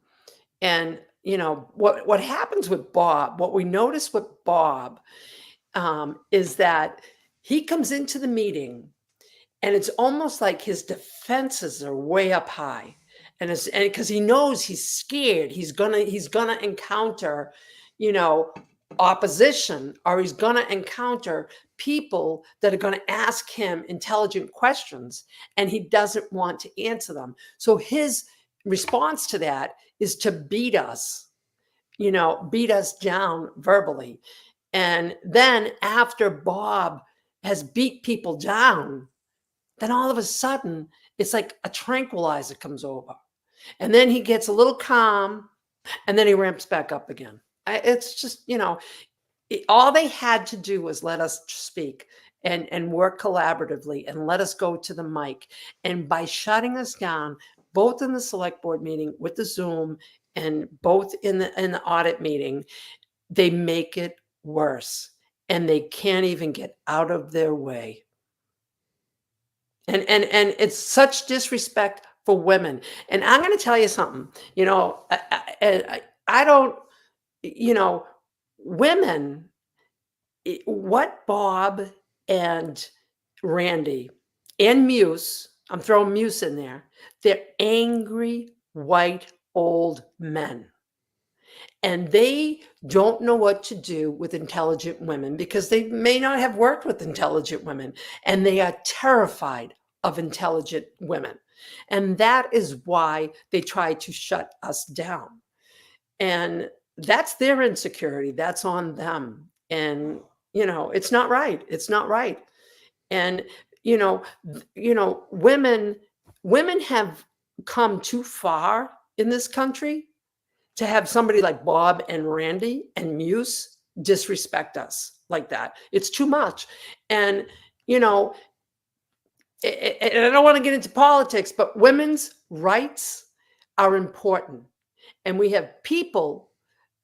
you know, what happens with Bob, what we notice with Bob, is that he comes into the meeting and it's almost like his defenses are way up high. And because he knows he's scared, he's gonna encounter, you know, opposition, or he's going to encounter people that are going to ask him intelligent questions, and he doesn't want to answer them. So his response to that is to beat us, you know, beat us down verbally. And then after Bob has beat people down, then all of a sudden it's like a tranquilizer comes over, and then he gets a little calm, and then he ramps back up again. It's just, you know, all they had to do was let us speak and work collaboratively and let us go to the mic. And by shutting us down, both in the select board meeting with the Zoom and both in the audit meeting, they make it worse, and they can't even get out of their way. And it's such disrespect for women. And I'm going to tell you something, you know, I don't, you know, women, what Bob and Randy and Muse, I'm throwing Muse in there, they're angry, white, old men. And they don't know what to do with intelligent women, because they may not have worked with intelligent women, and they are terrified of intelligent women. And that is why they try to shut us down. And that's their insecurity. That's on them. And, you know, it's not right. It's not right. And, you know, women have come too far in this country to have somebody like Bob and Randy and Muse disrespect us like that. It's too much. And, you know, and I don't want to get into politics, but women's rights are important. And we have people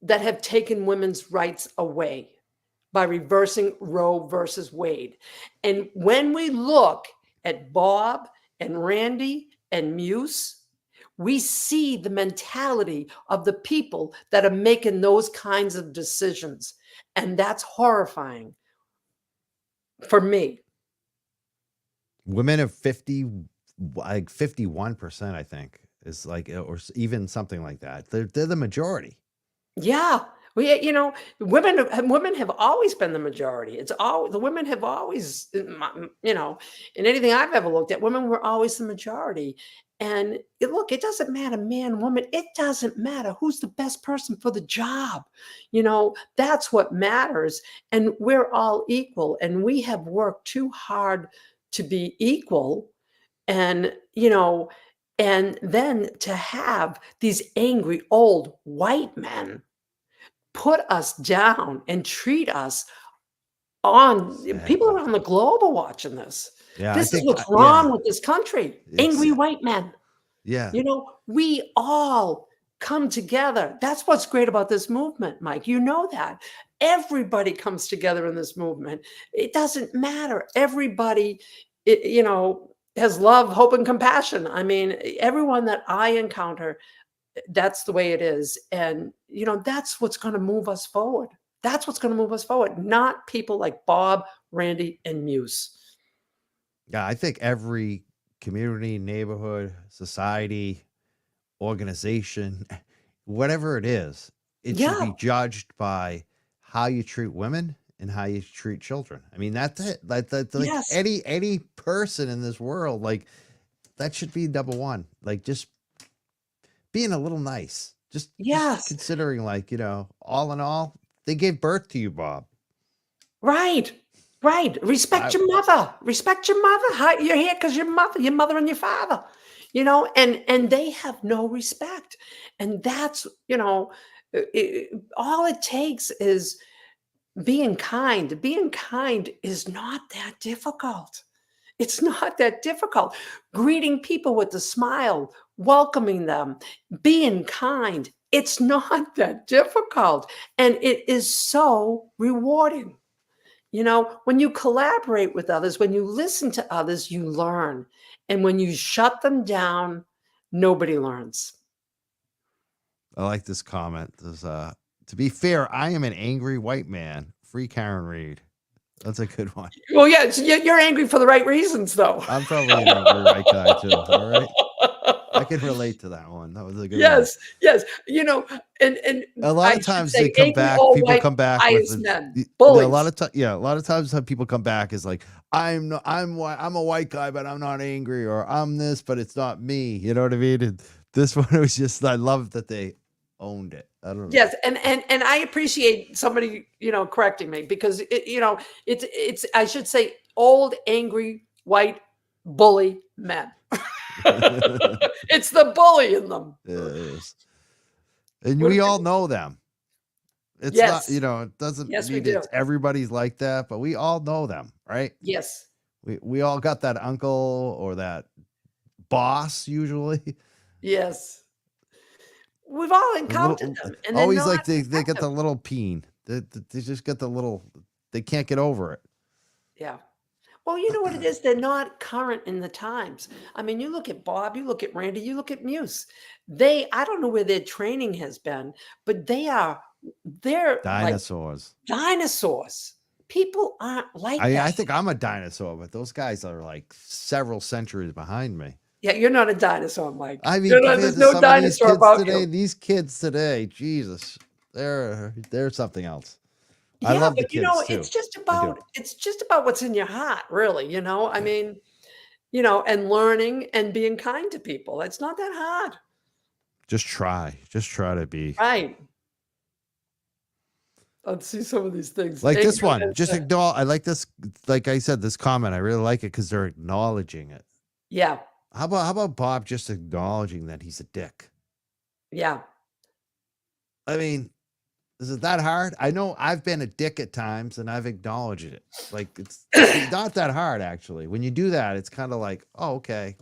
that have taken women's rights away by reversing Roe versus Wade. And when we look at Bob and Randy and Muse, we see the mentality of the people that are making those kinds of decisions. And that's horrifying for me. Women of 51%, I think, is like, or even something like that. They're the majority. Yeah. You know, women have always been the majority. It's all the women have always, you know, in anything I've ever looked at, women were always the majority. And look, it doesn't matter, man, woman, it doesn't matter who's the best person for the job. You know, that's what matters. And we're all equal. And we have worked too hard to be equal. And, you know, and then to have these angry old white men put us down and treat us on people around the globe are watching this. Yeah, This is what's wrong with this country. Angry white men. Yeah. You know, we all come together. That's what's great about this movement, Mike. You know that. Everybody comes together in this movement. It doesn't matter. Everybody, you know, has love, hope, and compassion. I mean, everyone that I encounter, that's the way it is. And, you know, that's what's going to move us forward. That's what's going to move us forward, not people like Bob, Randy, and Muse. Yeah, I think every community, neighborhood, society, organization, whatever it is, it should be judged by how you treat women and how you treat children. I mean, that's it. That's like any person in this world, like that should be number one. Like just being a little nice, just considering, like, you know, all in all, they gave birth to you, Bob. Right. Respect your mother. Respect your mother. You're here because your mother and your father, you know, and they have no respect. And that's, you know, all it takes is being kind. Being kind is not that difficult. It's not that difficult. Greeting people with a smile, welcoming them, being kind. It's not that difficult. And it is so rewarding. You know, when you collaborate with others, when you listen to others, you learn. And when you shut them down, nobody learns. I like this comment. There's, to be fair, I am an angry white man. Free Karen Reed. That's a good one. Well, yeah, you're angry for the right reasons, though. I'm probably an angry white guy too. All right. I can relate to that one. That was a good one. Yes. You know, and a lot of times they come back. People come back with a lot of times. Yeah, a lot of times people come back is like, I'm a white guy, but I'm not angry, or I'm this, but it's not me. You know what I mean? And this one was just, I love that they owned it. I don't know. Yes, and I appreciate somebody, you know, correcting me, because you know, it's I should say old angry white bully men. It's the bully in them. It is. And we all know them. It's not, you know, it doesn't mean it's everybody's like that, but we all know them, right? Yes. We all got that uncle or that boss usually. Yes. We've all encountered them. And always like they get the little peen. They just get the little, they can't get over it. Yeah. Well, you know what it is? They're not current in the times. I mean, you look at Bob, you look at Randy, you look at Muse. I don't know where their training has been, but they're dinosaurs. Like dinosaurs. People aren't like that. I think I'm a dinosaur, but those guys are like several centuries behind me. Yeah, you're not a dinosaur, Mike. I mean, there's no dinosaur about today, you. These kids today, Jesus, they're something else. Yeah, I love but the kids you know, too. it's just about what's in your heart, really. You know, I mean, you know, and learning and being kind to people. It's not that hard. Just try to be right. Let's see some of these things. Like this one. Just acknowledge. I like this. Like I said, this comment, I really like it because they're acknowledging it. Yeah. How about Bob just acknowledging that he's a dick? Yeah. I mean, is it that hard? I know I've been a dick at times and I've acknowledged it. Like it's not that hard actually. When you do that, it's kind of like, oh, okay,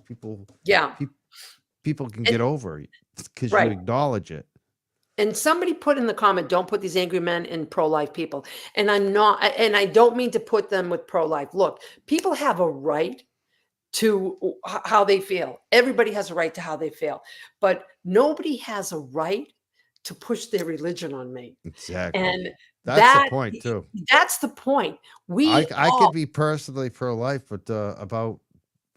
Yeah. people can And- get over it because you Right. acknowledge it. And somebody put in the comment, don't put these angry men in pro-life people. And I'm not, and I don't mean to put them with pro-life. Look, people have a right to how they feel. Everybody has a right to how they feel, but nobody has a right to push their religion on me. Exactly. And That's the point too. That's the point. I could be personally pro-life, but about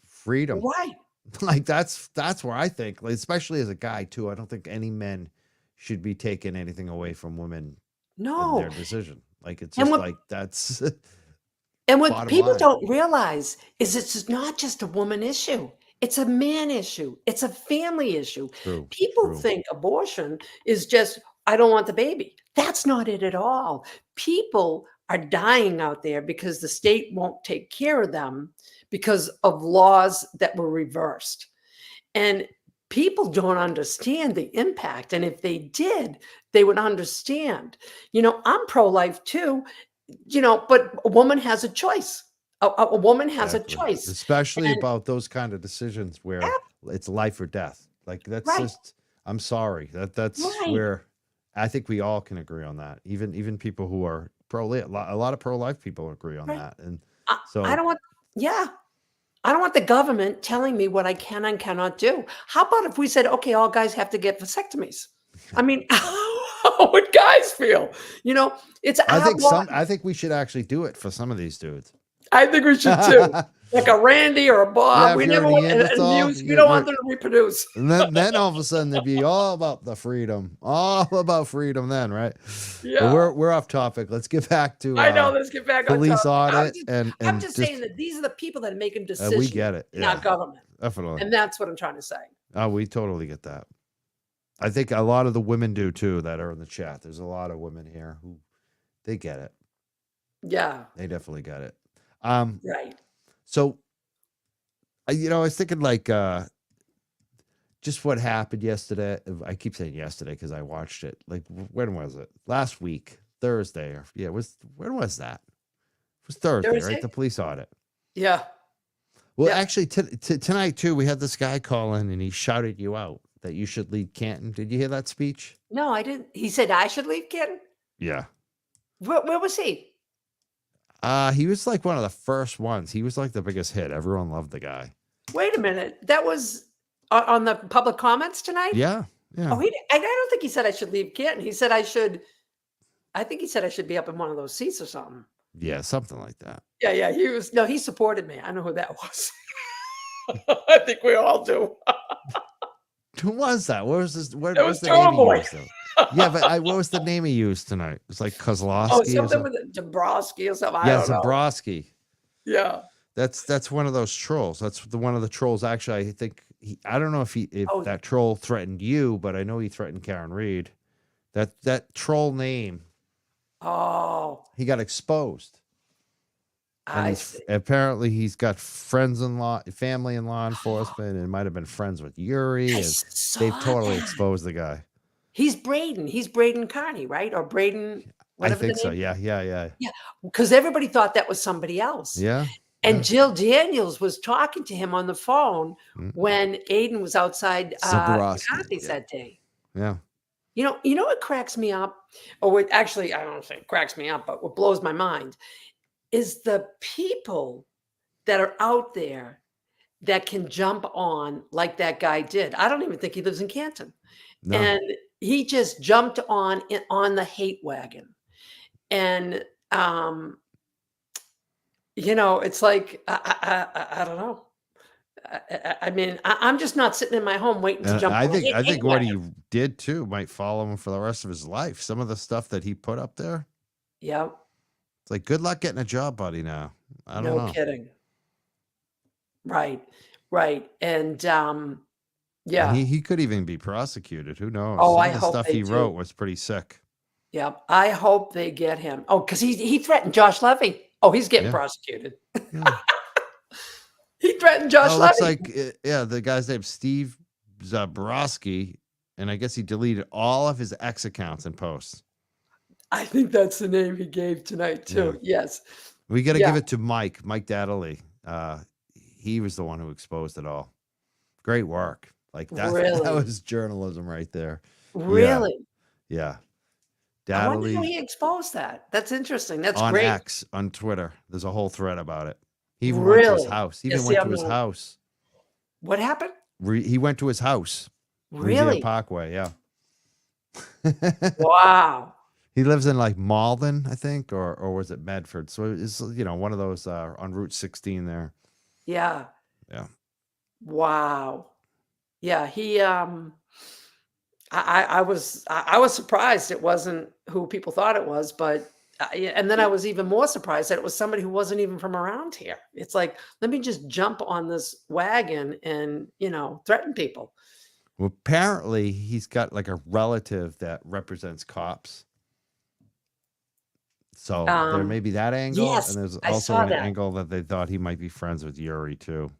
freedom. Right. Like that's where I think, like, especially as a guy too, I don't think any men should be taking anything away from women in No. their decision. Like it's And just what- like that's And what bottom people line. don't realize is it's not just a woman issue. It's a man issue. It's a family issue. True, People true. think abortion is just, I don't want the baby. That's not it at all. People are dying out there because the state won't take care of them because of laws that were reversed. And people don't understand the impact. And if they did, they would understand. You know, I'm pro-life too, you know, but a woman has a choice. A woman has Exactly. a choice. Especially And- about those kind of decisions where it's life or death. Like that's Right. just, I'm sorry. That's Right. where I think we all can agree on that. Even people who are pro-life, a lot of pro-life people agree on Right. that. And I so don't want, I don't want the government telling me what I can and cannot do. How about if we said, okay, all guys have to get vasectomies? I mean, how would guys feel? You know, it's I think we should actually do it for some of these dudes. I think we should too. Like a Randy or a Bob. Yeah, if we you're never a want Neanderthal, we you're- don't want them to reproduce. And then all of a sudden they'd be all about the freedom, all about freedom then, right? But Yeah. we're off topic. Let's get back to I know. Let's get back on police topic. audit and I'm just saying that these are the people that are making decisions we get it. in our Yeah, government. definitely. And that's what I'm trying to say. Oh, we totally get that. I think a lot of the women do too that are in the chat. There's a lot of women here who they get it. Yeah. They definitely get it. Right. So, I was thinking like just what happened yesterday. I keep saying yesterday because I watched it. Like, when was it? Last week, Thursday. When was that? It was Thursday, Thursday? right? The police audit. Yeah. Well, Yeah. actually, tonight too, we had this guy call in and he shouted you out that you should leave Canton. Did you hear that speech? No, I didn't. He said I should leave Canton. Yeah. Where was he? He was like one of the first ones. He was like the biggest hit. Everyone loved the guy. Wait a minute. That was on the public comments tonight? Yeah. Yeah. Oh, I don't think he said I should leave Canton. He said I think he said I should be up in one of those seats or something. Yeah. Something like that. Yeah. He supported me. I know who that was. I think we all do. Who was that? What was this? What It was was the name he Tallboy. used? Yeah, but what was the name he used tonight? It was like Kozlowski Oh, or something something. with Dabrowski or something. I Yeah, don't know. Zabrowski. Yeah. That's one of those trolls. That's one of the trolls. Actually, I think I don't know if Oh. that troll threatened you, but I know he threatened Karen Reed. That troll name, Oh, he got exposed. And I see. apparently he's got family in law enforcement, and might have been friends with Yuri. I And saw they've totally that. exposed the guy. He's Braden. He's Braden Carney, right? Or Braden, I whatever think the so. name. Yeah. Yeah, because everybody thought that was somebody else. Yeah. And Jill Daniels was talking to him on the phone Mm. when Aiden was outside Zabrowski, Kathy's yeah. that day. Yeah. You know what cracks me up, or what actually I don't say it cracks me up, but what blows my mind is the people that are out there that can jump on like that guy did. I don't even think he lives in Canton. No. And he just jumped on the hate wagon. And it's like I don't know. I mean, I'm just not sitting in my home waiting to And jump. I on the think hate what wagon. he did too might follow him for the rest of his life. Some of the stuff that he put up there, Yeah, it's like, good luck getting a job, buddy. Now, I don't no know. kidding. Right, and And yeah, he could even be prosecuted. Who knows? Oh, Some I of the hope stuff they he do. wrote was pretty sick. yeah. I hope they get him. Oh, because he threatened Josh Levy. Oh, he's getting Yeah. prosecuted. Yeah. He threatened Josh Oh, Levy. looks like the guy's name Steve Zabrowski, and I guess he deleted all of his X accounts and posts. I think that's the name he gave tonight too. Yes. We got to Yeah. give it to Mike Dadley. He was the one who exposed it all. Great work. Like that Really? was journalism right there. Really? Yeah. I wonder how Dadley he exposed that. That's interesting. That's on great. X on Twitter. There's a whole thread about it. He even went to his Really? house. He Yeah, even see, went I'm to his not- house. What happened? He went to his house. Really? Museum Parkway, yeah. Wow. He lives in like Malden, I think, or was it Medford? So it's one of those on Route 16 there. Yeah. Yeah. Wow. Yeah, he I was surprised it wasn't who people thought it was, but and then I was even more surprised that it was somebody who wasn't even from around here. It's like, let me just jump on this wagon and, threaten people. Well, apparently he's got like a relative that represents cops. So there may be that angle. Yes, and there's I also saw an that. angle that they thought he might be friends with Yuri too.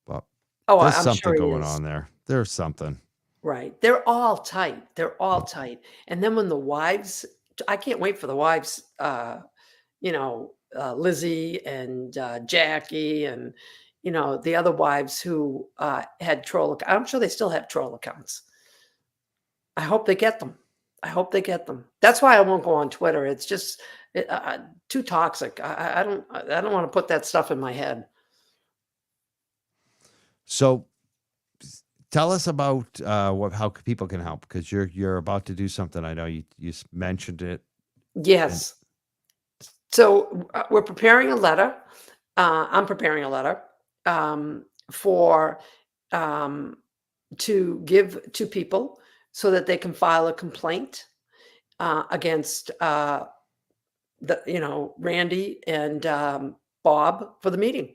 But Oh, there's I'm something sure he going is. on there. There's something. Right. They're all tight. They're all tight. And then when the wives, I can't wait for the wives, Lizzie and Jackie and, the other wives who had troll. I'm sure they still have troll accounts. I hope they get them. I hope they get them. That's why I won't go on Twitter. It's just too toxic. I don't want to put that stuff in my head. So tell us about how people can help, because you're about to do something. I know you mentioned it. Yes. So we're preparing a letter. I'm preparing a letter for to give to people so that they can file a complaint against Randy and Bob for the meeting,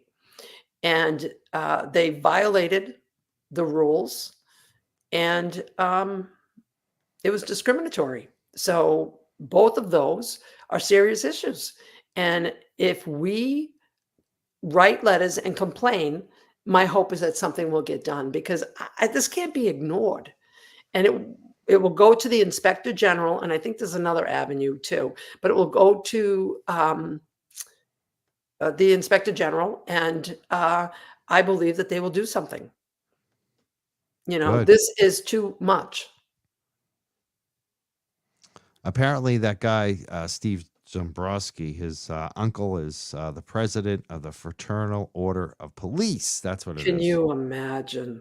and they violated the rules, and it was discriminatory. So both of those are serious issues. And if we write letters and complain, my hope is that something will get done, because this can't be ignored. And it will go to the Inspector General, and I think there's another avenue too, but it will go to the Inspector General, and I believe that they will do something. Good. This is too much. Apparently that guy, Steve Zombrowski, his uncle is the president of the Fraternal Order of Police. That's what it is. Can you imagine?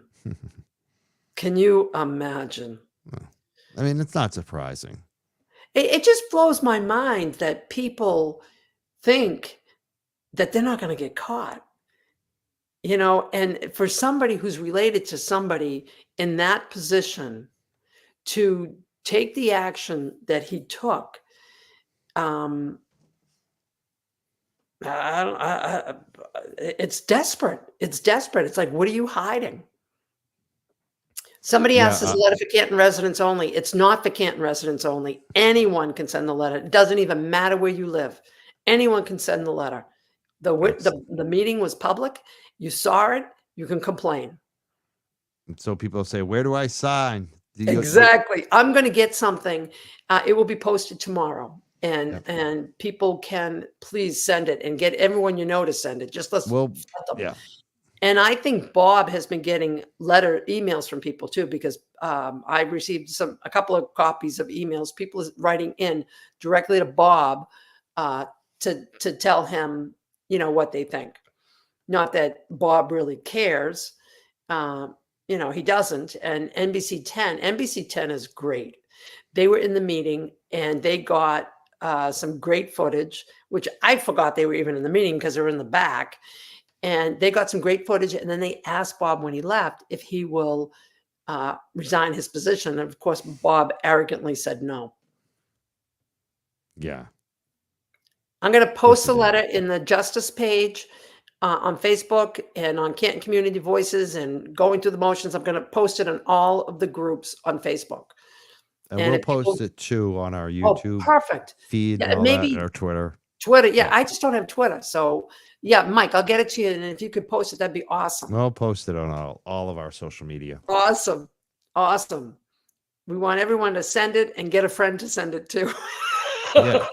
Can you imagine? I mean, it's not surprising. It just blows my mind that people think that they're not going to get caught. And for somebody who's related to somebody in that position to take the action that he took, it's desperate. It's desperate. It's like, what are you hiding? Somebody asked, is the letter for Canton residents only? It's not for Canton residents only. Anyone can send the letter. It doesn't even matter where you live. Anyone can send the letter. The meeting was public. You saw it. You can complain. And so people say, where do I sign? Exactly. I'm going to get something. It will be posted tomorrow. And people can please send it, and get everyone you know to send it. Just let them. Yeah. And I think Bob has been getting emails from people too, because I received a couple of copies of emails, people writing in directly to Bob to tell him, what they think. Not that Bob really cares. He doesn't. And NBC 10 is great. They were in the meeting and they got some great footage, which I forgot they were even in the meeting because they were in the back. And they got some great footage. And then they asked Bob when he left if he will resign his position. And of course, Bob arrogantly said no. Yeah. I'm going to post the letter in the Justice page on Facebook and on Canton Community Voices, and going through the motions. I'm going to post it on all of the groups on Facebook. And we'll post it too on our YouTube perfect. feed, Yeah, and all maybe that, or Twitter. Yeah, I just don't have Twitter. So yeah, Mike, I'll get it to you. And if you could post it, that'd be awesome. We'll post it on all of our social media. Awesome. Awesome. We want everyone to send it and get a friend to send it too. Yeah.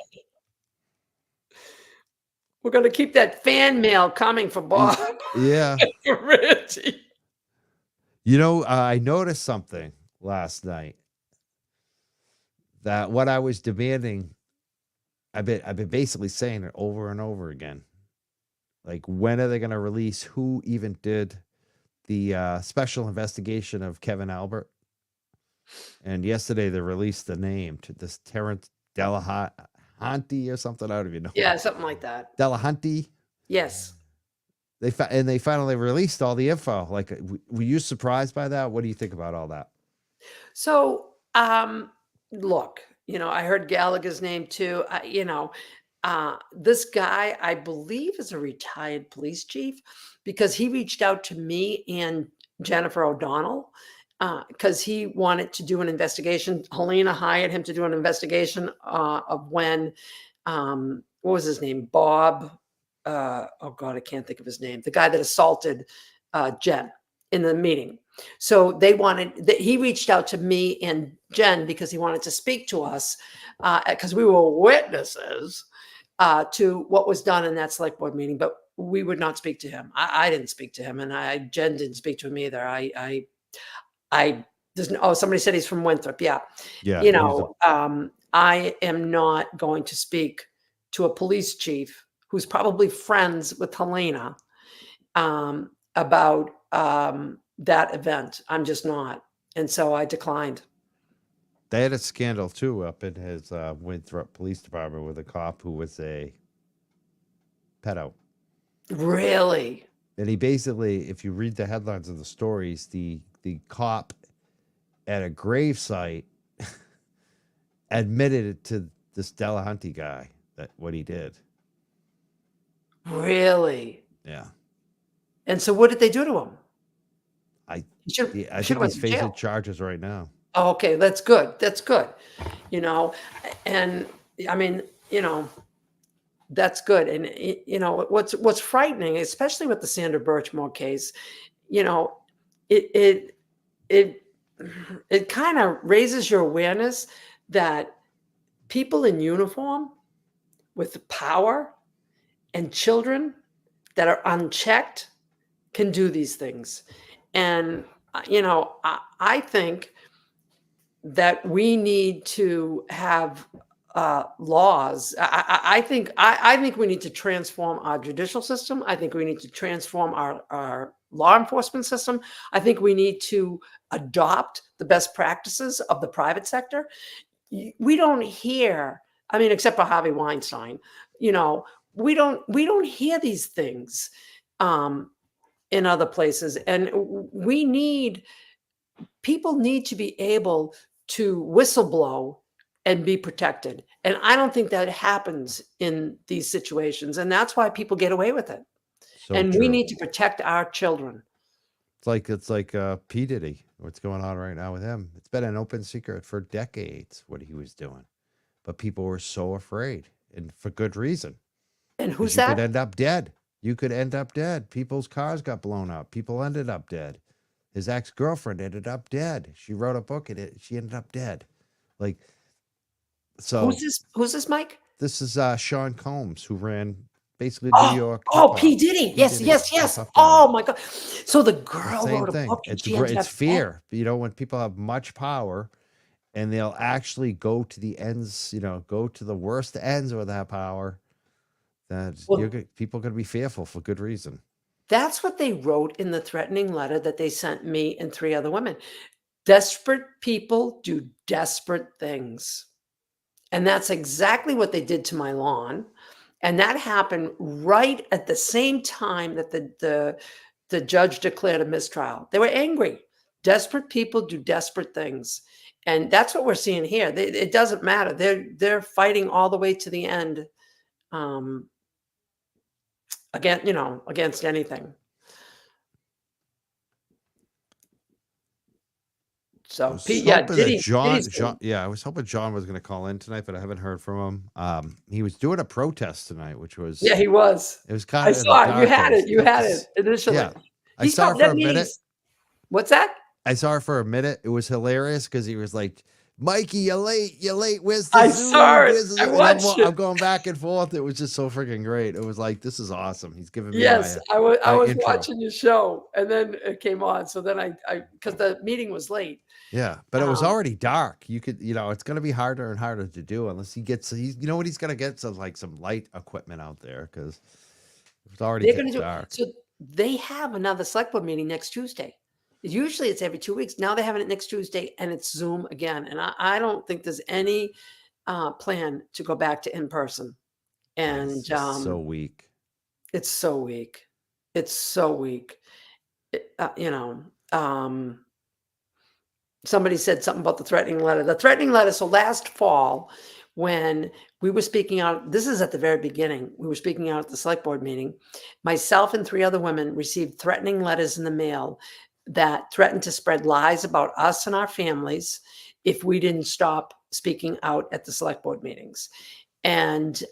We're going to keep that fan mail coming for Bob. Yeah. For Richie. You know, I noticed something last night that what I was demanding, I've been basically saying it over and over again. Like, when are they going to release who even did the special investigation of Kevin Albert? And yesterday they released the name to this Terrence Delahanty or something. I don't even know. Yeah, something like that. Delahanty. Yes. They finally released all the info. Like, were you surprised by that? What do you think about all that? So, look, I heard Gallagher's name too. This guy, I believe, is a retired police chief because he reached out to me and Jennifer O'Donnell because he wanted to do an investigation. Helena hired him to do an investigation of when, what was his name? Bob. Oh God, I can't think of his name. The guy that assaulted Jen in the meeting. So he reached out to me and Jen because he wanted to speak to us because we were witnesses to what was done in that select board meeting, but we would not speak to him. I didn't speak to him, and Jen didn't speak to him either. Somebody said he's from Winthrop. Yeah. Yeah. I am not going to speak to a police chief who's probably friends with Helena about that event. I'm just not. And so I declined. They had a scandal too up in his Winthrop Police Department with a cop who was a pedo. Really? And he basically, if you read the headlines of the stories, the cop at a grave site admitted it to this Delahanty guy that what he did. Really? Yeah. And so what did they do to him? I think he's facing charges right now. Oh, okay, that's good. That's good. And I mean, that's good. And what's frightening, especially with the Sandra Birchmore case, it kind of raises your awareness that people in uniform with power and children that are unchecked can do these things. And, I think that we need to have laws. I think we need to transform our judicial system. I think we need to transform our law enforcement system. I think we need to adopt the best practices of the private sector. We don't hear, except for Harvey Weinstein, we don't hear these things in other places. And people need to be able to whistleblow and be protected. And I don't think that happens in these situations. And that's why people get away with it. We need to protect our children. It's like P. Diddy, what's going on right now with him. It's been an open secret for decades what he was doing. But people were so afraid, and for good reason. And who's that? You could end up dead. You could end up dead. People's cars got blown up. People ended up dead. His ex-girlfriend ended up dead. She wrote a book and she ended up dead. Who's this, Mike? This is Sean Combs, who ran basically New York. P. Diddy. Yes. Oh my God. So the girl wrote a book. It's fear. When people have much power and they'll actually go to the ends, go to the worst ends with that power, people are going to be fearful for good reason. That's what they wrote in the threatening letter that they sent me and 3 other women. Desperate people do desperate things. And that's exactly what they did to my lawn. And that happened right at the same time that the judge declared a mistrial. They were angry. Desperate people do desperate things. And that's what we're seeing here. It doesn't matter. They're fighting all the way to the end. Against anything. So I was hoping John was going to call in tonight, but I haven't heard from him. He was doing a protest tonight, which was he was. It was kind of. I saw it. You had it initially. Yeah, I saw it for a minute. What's that? I saw it for a minute. It was hilarious because he was like, Mikey, you're late. Where's the I Zoom? saw it. Where's the I Zoom? watched I'm it. going back and forth. It was just so freaking great. It was like, this is awesome. He's giving me Yes, my, I my was intro. watching your show, and then it came on. So then I because the meeting was late. Yeah, but it was Um, already dark. You could, it's going to be harder and harder to do unless he gets, you know what he's going to get? Some light equipment out there because it's already They're getting going to do dark. so. They have another select board meeting next Tuesday. Usually it's every 2 weeks. Now they're having it next Tuesday, and it's Zoom again. And I don't think there's any plan to go back to in person. And It's just so weak. it's so weak. It's so weak. Somebody said something about the threatening letter. The threatening letter. So last fall, when we were speaking out, this is at the very beginning, we were speaking out at the select board meeting. Myself and 3 other women received threatening letters in the mail that threatened to spread lies about us and our families if we didn't stop speaking out at the select board meetings. And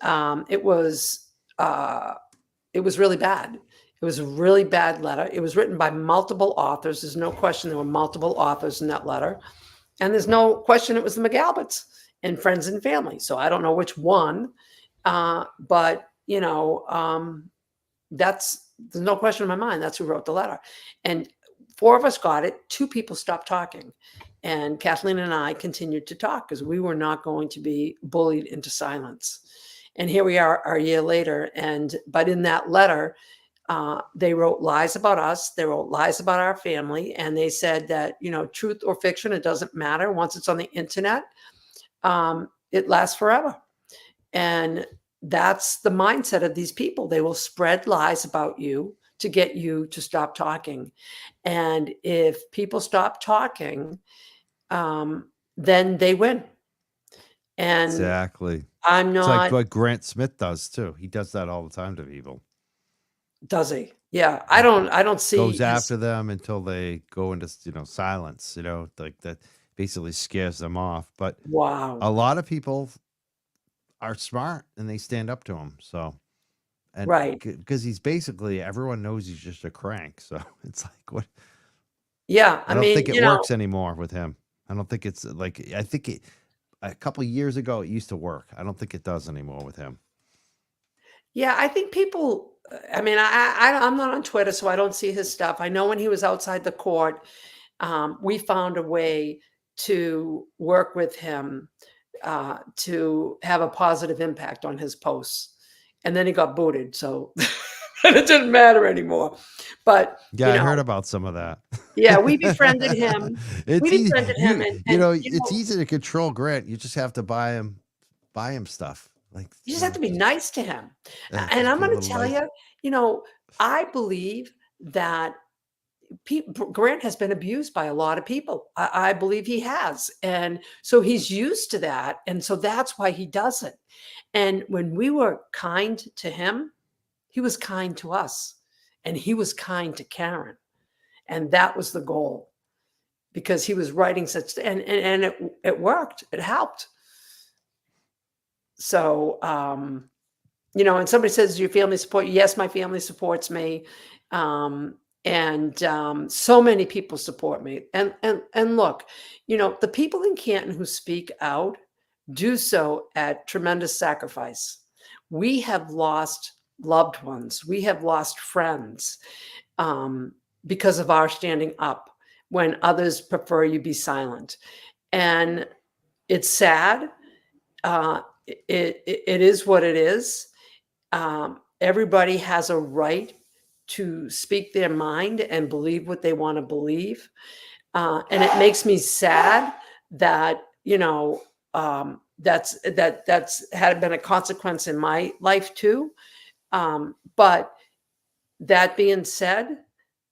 it was really bad. It was a really bad letter. It was written by multiple authors. There's no question there were multiple authors in that letter. And there's no question it was the McAlberts and friends and family. So I don't know which one, but, there's no question in my mind. That's who wrote the letter. And 4 of us got it. 2 people stopped talking. And Kathleen and I continued to talk because we were not going to be bullied into silence. And here we are a year later. But in that letter, they wrote lies about us. They wrote lies about our family. And they said that, truth or fiction, it doesn't matter. Once it's on the internet, it lasts forever. And that's the mindset of these people. They will spread lies about you to get you to stop talking. And if people stop talking, then they win. And Exactly. I'm It's like not. what Grant Smith does too. He does that all the time to people. Does he? Yeah. I don't see. Goes after them until they go into, silence, like that basically scares them off. But Wow. a lot of people are smart and they stand up to him. So, and Right. because he's basically, everyone knows he's just a crank. So it's like, what? Yeah. I don't think it works anymore with him. I don't think it's like, I think a couple of years ago, it used to work. I don't think it does anymore with him. Yeah, I think people. I mean, I'm not on Twitter, so I don't see his stuff. I know when he was outside the court, we found a way to work with him to have a positive impact on his posts, and then he got booted, so it didn't matter anymore. But yeah, I heard about some of that. Yeah, we befriended him. It's We befriended him, and it's easy to control Grant. You just have to buy him stuff. Like you just have to be nice to him. Yeah, And just I'm be a going to little tell nice. you, I believe that Grant has been abused by a lot of people. I believe he has. And so he's used to that. And so that's why he does it. And when we were kind to him, he was kind to us. And he was kind to Karen. And that was the goal. Because he was writing such, and it worked. It helped. So, and somebody says, "Do your family support you?" Yes, my family supports me. And so many people support me. And look, the people in Canton who speak out do so at tremendous sacrifice. We have lost loved ones. We have lost friends because of our standing up when others prefer you be silent. And it's sad. It is what it is. Everybody has a right to speak their mind and believe what they want to believe. And it makes me sad that, that's had been a consequence in my life too. But that being said,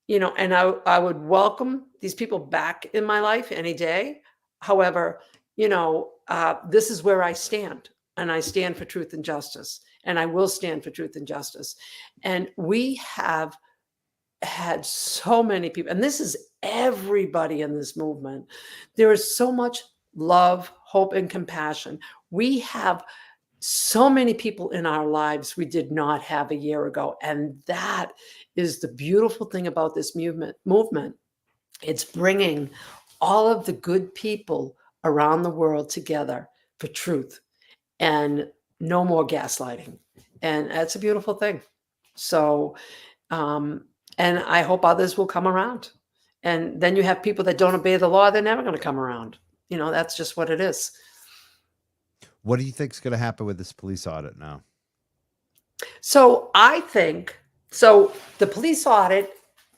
and I would welcome these people back in my life any day. However, this is where I stand, and I stand for truth and justice, and I will stand for truth and justice. And we have had so many people, and this is everybody in this movement. There is so much love, hope, and compassion. We have so many people in our lives we did not have a year ago. And that is the beautiful thing about this movement. It's bringing all of the good people around the world together for truth and no more gaslighting. And that's a beautiful thing. So, and I hope others will come around. And then you have people that don't obey the law, they're never going to come around. You know, that's just what it is. What do you think's going to happen with this police audit now? So I think, so the police audit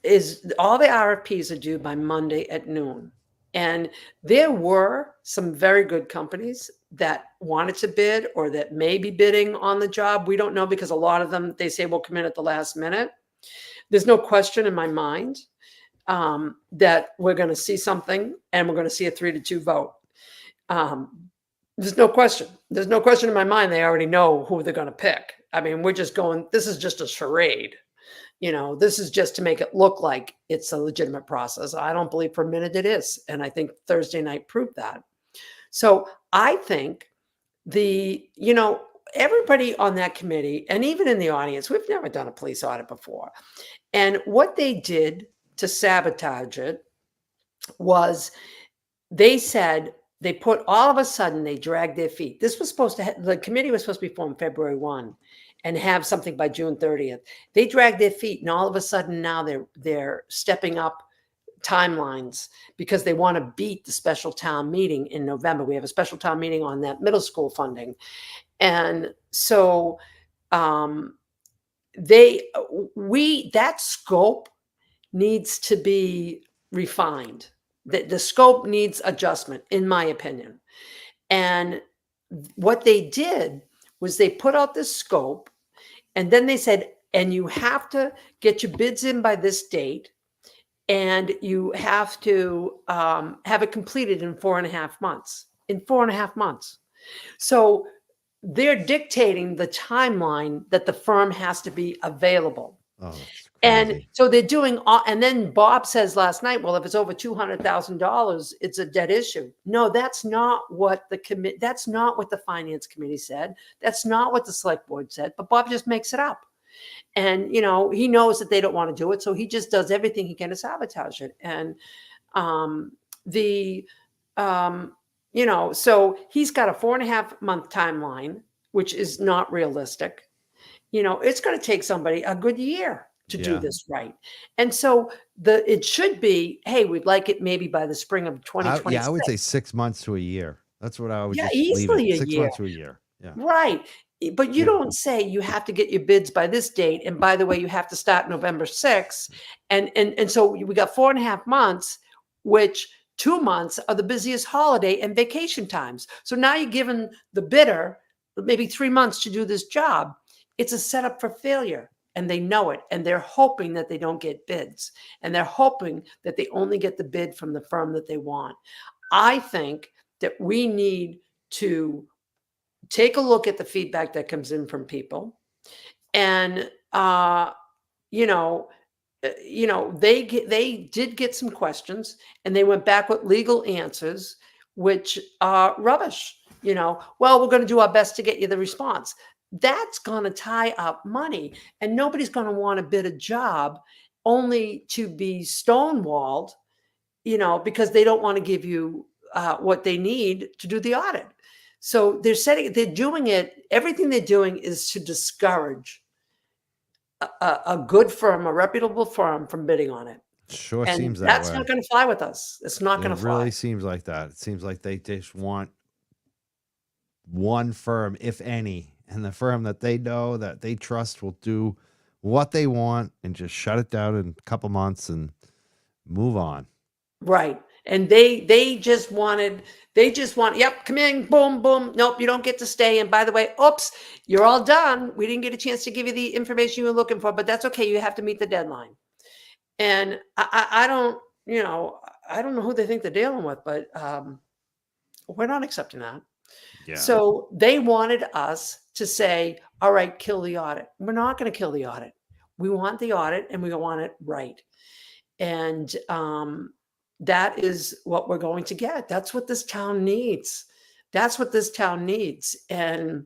is, all the RFPs are due by Monday at noon. And there were some very good companies that wanted to bid or that may be bidding on the job. We don't know, because a lot of them, they say will come in at the last minute. There's no question in my mind that we're going to see something, and we're going to see a 3-2 vote. There's no question. There's no question in my mind. They already know who they're going to pick. I mean, we're just going, this is just a charade. You know, this is just to make it look like it's a legitimate process. I don't believe for a minute it is. And I think Thursday night proved that. So I think everybody on that committee, and even in the audience, we've never done a police audit before. And what they did to sabotage it was they said, they put, all of a sudden, they dragged their feet. This was supposed to, the committee was supposed to be formed February 1 and have something by June 30th. They dragged their feet, and all of a sudden now they're stepping up timelines because they want to beat the special town meeting in November. We have a special town meeting on that middle school funding. And so that scope needs to be refined. The scope needs adjustment, in my opinion. And what they did was they put out this scope, and then they said, and you have to get your bids in by this date, and you have to have it completed in 4.5 months. In 4.5 months. So they're dictating the timeline that the firm has to be available. Oh, and so they're doing all, and then Bob says last night, well, if it's over $200,000, it's a dead issue. No, that's not what that's not what the finance committee said. That's not what the select board said, but Bob just makes it up. And, you know, he knows that they don't want to do it. So he just does everything he can to sabotage it. And you know, so he's got a 4.5 month timeline, which is not realistic. You know, it's going to take somebody a good year to do this right. And so it should be, hey, we'd like it maybe by the spring of 2026. Yeah, I would say 6 months to a year. That's what I would just easily leave it. a 6 year. months to a year. Yeah. Right. But you don't say you have to get your bids by this date. And by the way, you have to start November 6th. And so we got 4.5 months, which 2 months are the busiest holiday and vacation times. So now you're giving the bidder maybe 3 months to do this job. It's a setup for failure, and they know it. And they're hoping that they don't get bids, and they're hoping that they only get the bid from the firm that they want. I think that we need to take a look at the feedback that comes in from people, and they did get some questions, and they went back with legal answers, which are rubbish. Well, we're going to do our best to get you the response. That's going to tie up money, and nobody's going to want to bid a job only to be stonewalled, because they don't want to give you what they need to do the audit. So they're doing it. Everything they're doing is to discourage a good firm, a reputable firm, from bidding on it. Sure, And seems that that's way. not going to fly with us. It's not going to It fly. really seems like that. It seems like they just want one firm, if any, and the firm that they know, that they trust, will do what they want and just shut it down in a couple months and move on. Right. And they just want, yep, come in, boom, boom. Nope, you don't get to stay. And by the way, oops, you're all done. We didn't get a chance to give you the information you were looking for, but that's okay. You have to meet the deadline. And I don't know who they think they're dealing with, but we're not accepting that. Yeah. So they wanted us to say, all right, kill the audit. We're not going to kill the audit. We want the audit, and we want it right. And that is what we're going to get. That's what this town needs. That's what this town needs. And,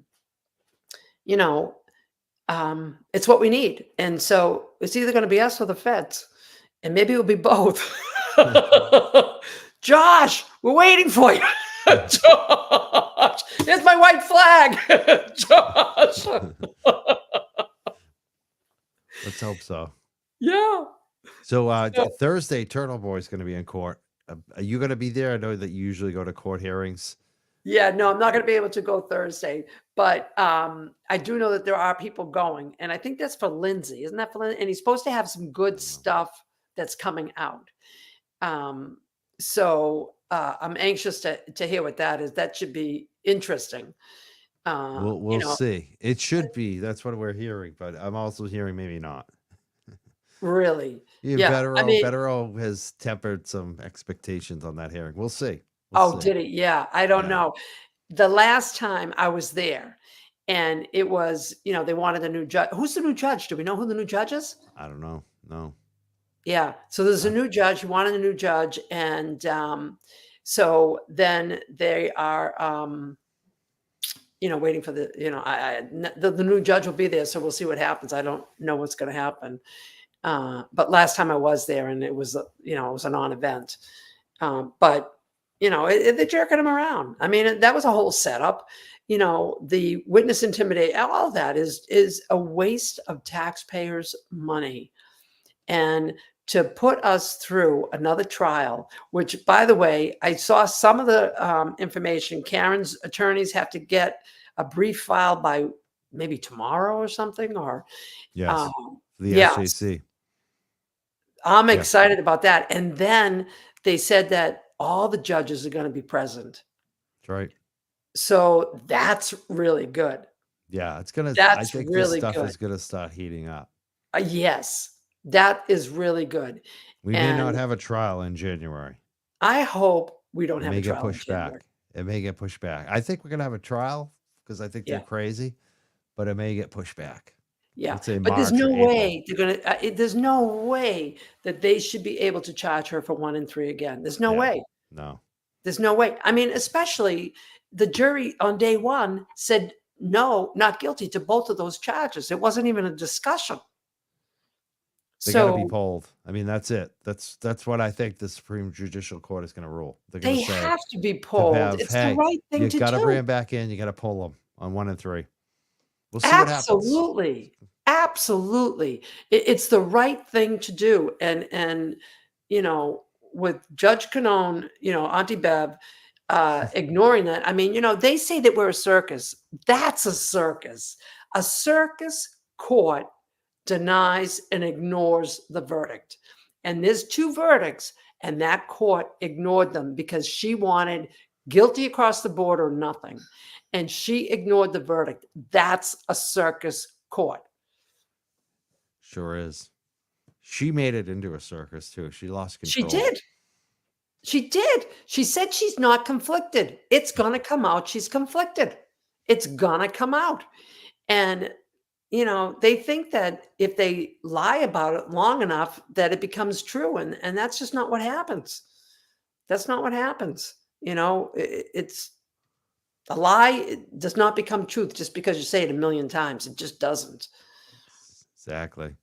it's what we need. And so it's either going to be us or the feds. And maybe it'll be both. Josh, we're waiting for you. Josh, here's my white flag. Josh. Let's hope so. Yeah. So So- Thursday, Turtle Boy's going to be in court. Are you going to be there? I know that you usually go to court hearings. Yeah, no, I'm not going to be able to go Thursday, but I do know that there are people going, and I think that's for Lindsay, isn't that for Lindsay? And he's supposed to have some good stuff that's coming out. So I'm anxious to hear what that is. That should be interesting. We'll see. It should be. That's what we're hearing, but I'm also hearing maybe not. Really? Yeah, I mean, Betterow has tempered some expectations on that hearing. We'll see. We'll see. did he? Yeah, I don't Yeah. know. The last time I was there, and it was, they wanted a new judge. Who's the new judge? Do we know who the new judge is? I don't know. No. Yeah. So there's a new judge. He wanted a new judge, and so then they are, waiting for the new judge will be there. So we'll see what happens. I don't know what's going to happen. But last time I was there, and it was, it was a non-event. But they're jerking him around. I mean, that was a whole setup. The witness intimidate, all of that is a waste of taxpayers' money. And to put us through another trial, which, by the way, I saw some of the information. Karen's attorneys have to get a brief filed by maybe tomorrow or something, or Yes. The yes. SJC. I'm excited about that. And then they said that all the judges are going to be present. That's right. So that's really good. Yeah, it's gonna. I That's think really this stuff good. is gonna start heating up. Yes, that is really good. We may not And have a trial in January. I hope we don't It have may a get trial in pushed back. January. It may get pushed back. I think we're gonna have a trial because I think they're Yeah. crazy, but it may get pushed back. Yeah, Let's say but there's March or no April. way they're going to, there's no way that they should be able to charge her for 1 and 3 again. There's no Yeah. way. No. There's no way. I mean, especially the jury on day one said no, not guilty to both of those charges. It wasn't even a discussion. They got to be So polled. I mean, that's it. That's what I think the Supreme Judicial Court is going to rule. They're going they to say have to be polled. It's the right thing you to got to do. bring them back in. You got to pull them on 1 and 3. We'll see what happens. Absolutely. Absolutely. It's the right thing to do. And with Judge Canone, Auntie Bev, ignoring that. I mean, they say that we're a circus. That's a circus. A circus court denies and ignores the verdict. And there's 2 verdicts, and that court ignored them because she wanted guilty across the board or nothing. And she ignored the verdict. That's a circus court. Sure is. She made it into a circus too. She lost She control. did. She did. She said she's not conflicted. It's going to come out. She's conflicted. It's going to come out. And, they think that if they lie about it long enough, that it becomes true. And that's just not what happens. That's not what happens. It's a lie. It does not become truth just because you say it a million times. It just doesn't. Exactly.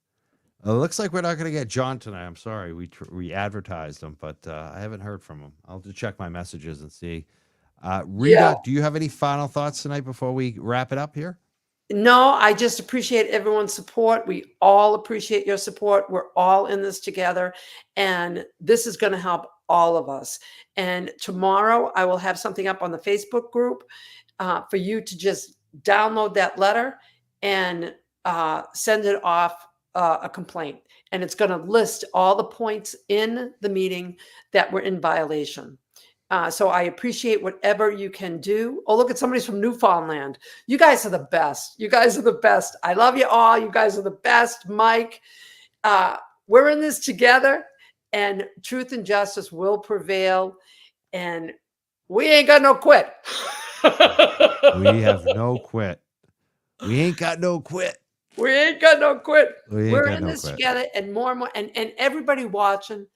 It looks like we're not going to get John tonight. I'm sorry. We advertised him, but I haven't heard from him. I'll just check my messages and see. Rita, do you have any final thoughts tonight before we wrap it up here? No, I just appreciate everyone's support. We all appreciate your support. We're all in this together, and this is going to help all of us. And tomorrow I will have something up on the Facebook group for you to just download that letter and send it off a complaint. And it's going to list all the points in the meeting that were in violation. So I appreciate whatever you can do. Oh, look at somebody's from Newfoundland. You guys are the best. You guys are the best. I love you all. You guys are the best. Mike, we're in this together, and truth and justice will prevail. And we ain't got no quit. We have no quit. We ain't got no quit. We ain't got no quit. We ain't We're got in no this quit. together, and more and more. And everybody watching,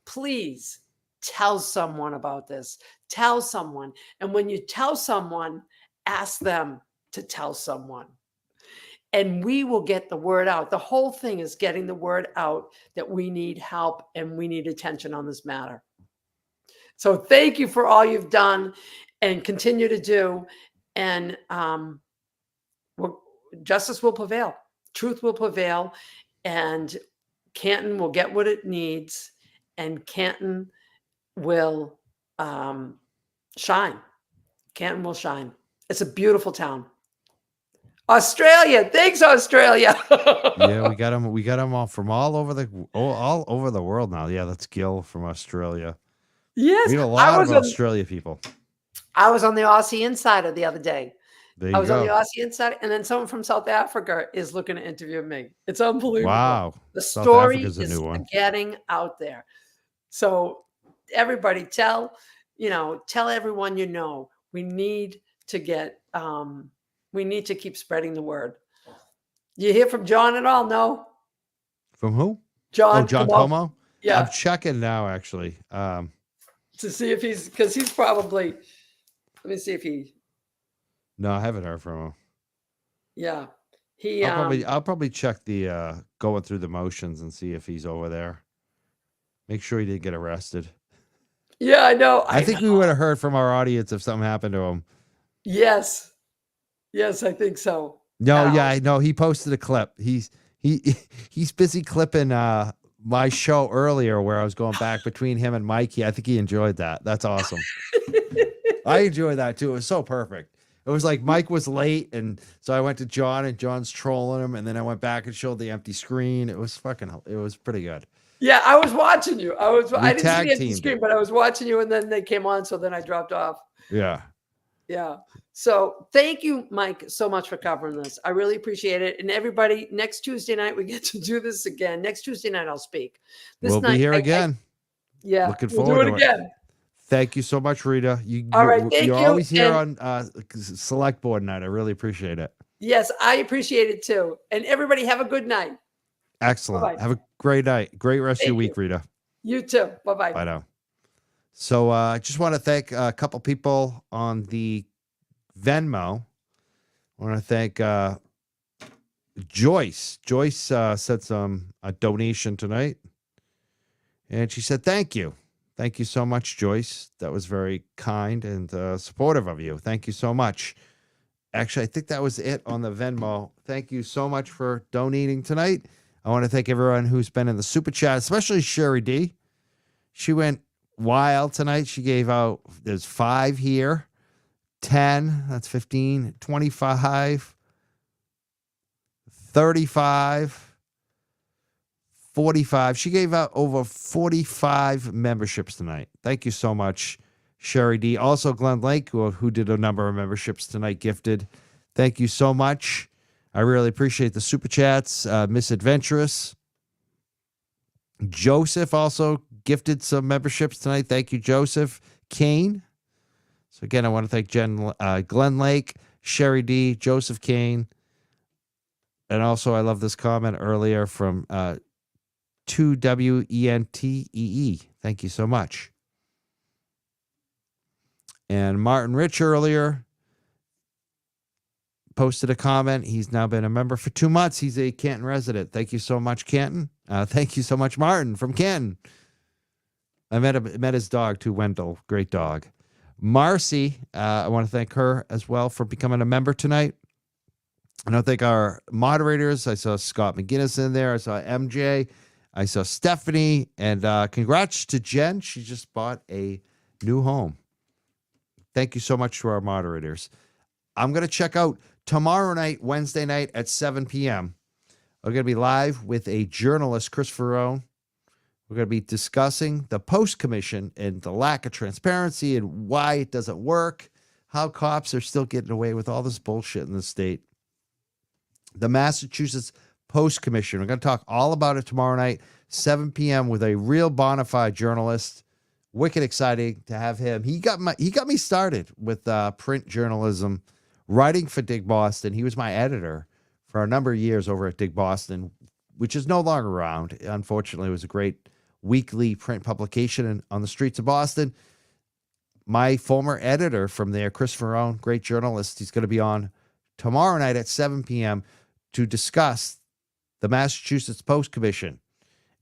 please tell someone about this. Tell someone. And when you tell someone, ask them to tell someone. and we will get the word out. The whole thing is getting the word out that we need help and we need attention on this matter. So thank you for all you've done and continue to do. And justice will prevail. Truth will prevail. And Canton will get what it needs. And Canton will shine. Canton will shine. It's a beautiful town. Australia. Thanks, Australia. Yeah, we got them. We got them all from all over the world now. Yeah, that's Gil from Australia. Yes, We have a lot of Australia people. I was on the Aussie Insider the other day. There I you was on the go. Aussie Insider, and then someone from South Africa is looking to interview me. It's unbelievable. Wow. The South story Africa's a is new one. getting out there. So everybody tell everyone you know, we need to get, we need to keep spreading the word. You hear from John at all? No? From who? John. Oh, John Como? Como? Yeah. I'm checking now, actually. To see if because he's probably, let me see if he, No, I haven't heard from him. yeah. He, I'll probably check the going through the motions and see if he's over there. Make sure he didn't get arrested. yeah, I know. I think we would have heard from our audience if something happened to him. Yes. Yes, I think so. No, yeah, I know. He posted a clip. He's busy clipping my show earlier where I was going back between him and Mikey. I think he enjoyed that. That's awesome. I enjoyed that too. It was so perfect. It was like Mike was late, and so I went to John, and John's trolling him, and then I went back and showed the empty screen. It was pretty good. Yeah, I was watching you. I didn't see the empty tag-teamed screen, it. but I was watching you, and then they came on, so then I dropped off. Yeah. Yeah. So thank you, Mike, so much for covering this. I really appreciate it. And everybody, next Tuesday night, we get to do this again. Next Tuesday night, I'll speak. We'll be here again. Yeah. Looking we'll forward do it to again. it. Thank you so much, Rita. All right, thank you're you, always here and- on Select Board Night. I really appreciate it. Yes, I appreciate it too. And everybody have a good night. Excellent. Bye-bye. Have a great night. Great rest of your Thank week, Rita. You too. Bye-bye. Bye now. So I just want to thank a couple people on the Venmo. I want to thank Joyce. Joyce sent a donation tonight. And she said, thank you. Thank you so much, Joyce. That was very kind and supportive of you. Thank you so much. Actually, I think that was it on the Venmo. Thank you so much for donating tonight. I want to thank everyone who's been in the Super Chat, especially Sherry D. She went wild tonight. She gave out, there's 5 here, 10, that's 15, 25, 35, 45. She gave out over 45 memberships tonight. Thank you so much, Sherry D. Also, Glenn Lake, who did a number of memberships tonight, gifted. Thank you so much. I really appreciate the Super Chats. Miss Adventurous. Joseph also gifted some memberships tonight. Thank you, Joseph. Kane. So again, I want to thank Glenn Lake, Sherry D, Joseph Kane. And also, I love this comment earlier from 2WENTEE. Thank you so much. And Martin Rich earlier posted a comment. He's now been a member for 2 months. He's a Canton resident. Thank you so much, Canton. Thank you so much, Martin from Canton. I met his dog too, Wendell. Great dog. Marcy, I want to thank her as well for becoming a member tonight. And I thank our moderators. I saw Scott McGinnis in there. I saw MJ. I saw Stephanie. And congrats to Jen. She just bought a new home. Thank you so much to our moderators. I'm going to check out tomorrow night, Wednesday night at 7 p.m. I'm going to be live with a journalist, Christopher Rohn. We're going to be discussing the Post Commission and the lack of transparency and why it doesn't work, how cops are still getting away with all this bullshit in the state. The Massachusetts Post Commission. We're going to talk all about it tomorrow night, 7 p.m. with a real bona fide journalist. Wicked exciting to have him. He got me started with print journalism, writing for Dig Boston. He was my editor for a number of years over at Dig Boston, which is no longer around. Unfortunately, it was a great weekly print publication on the streets of Boston. My former editor from there, Chris Ferrone, great journalist. He's going to be on tomorrow night at 7 p.m. to discuss the Massachusetts Post Commission.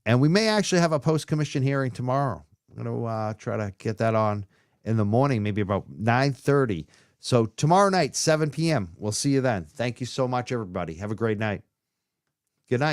And we may actually have a post commission hearing tomorrow. I'm going to try to get that on in the morning, maybe about 9:30. So tomorrow night, 7 p.m. We'll see you then. Thank you so much, everybody. Have a great night. Good night.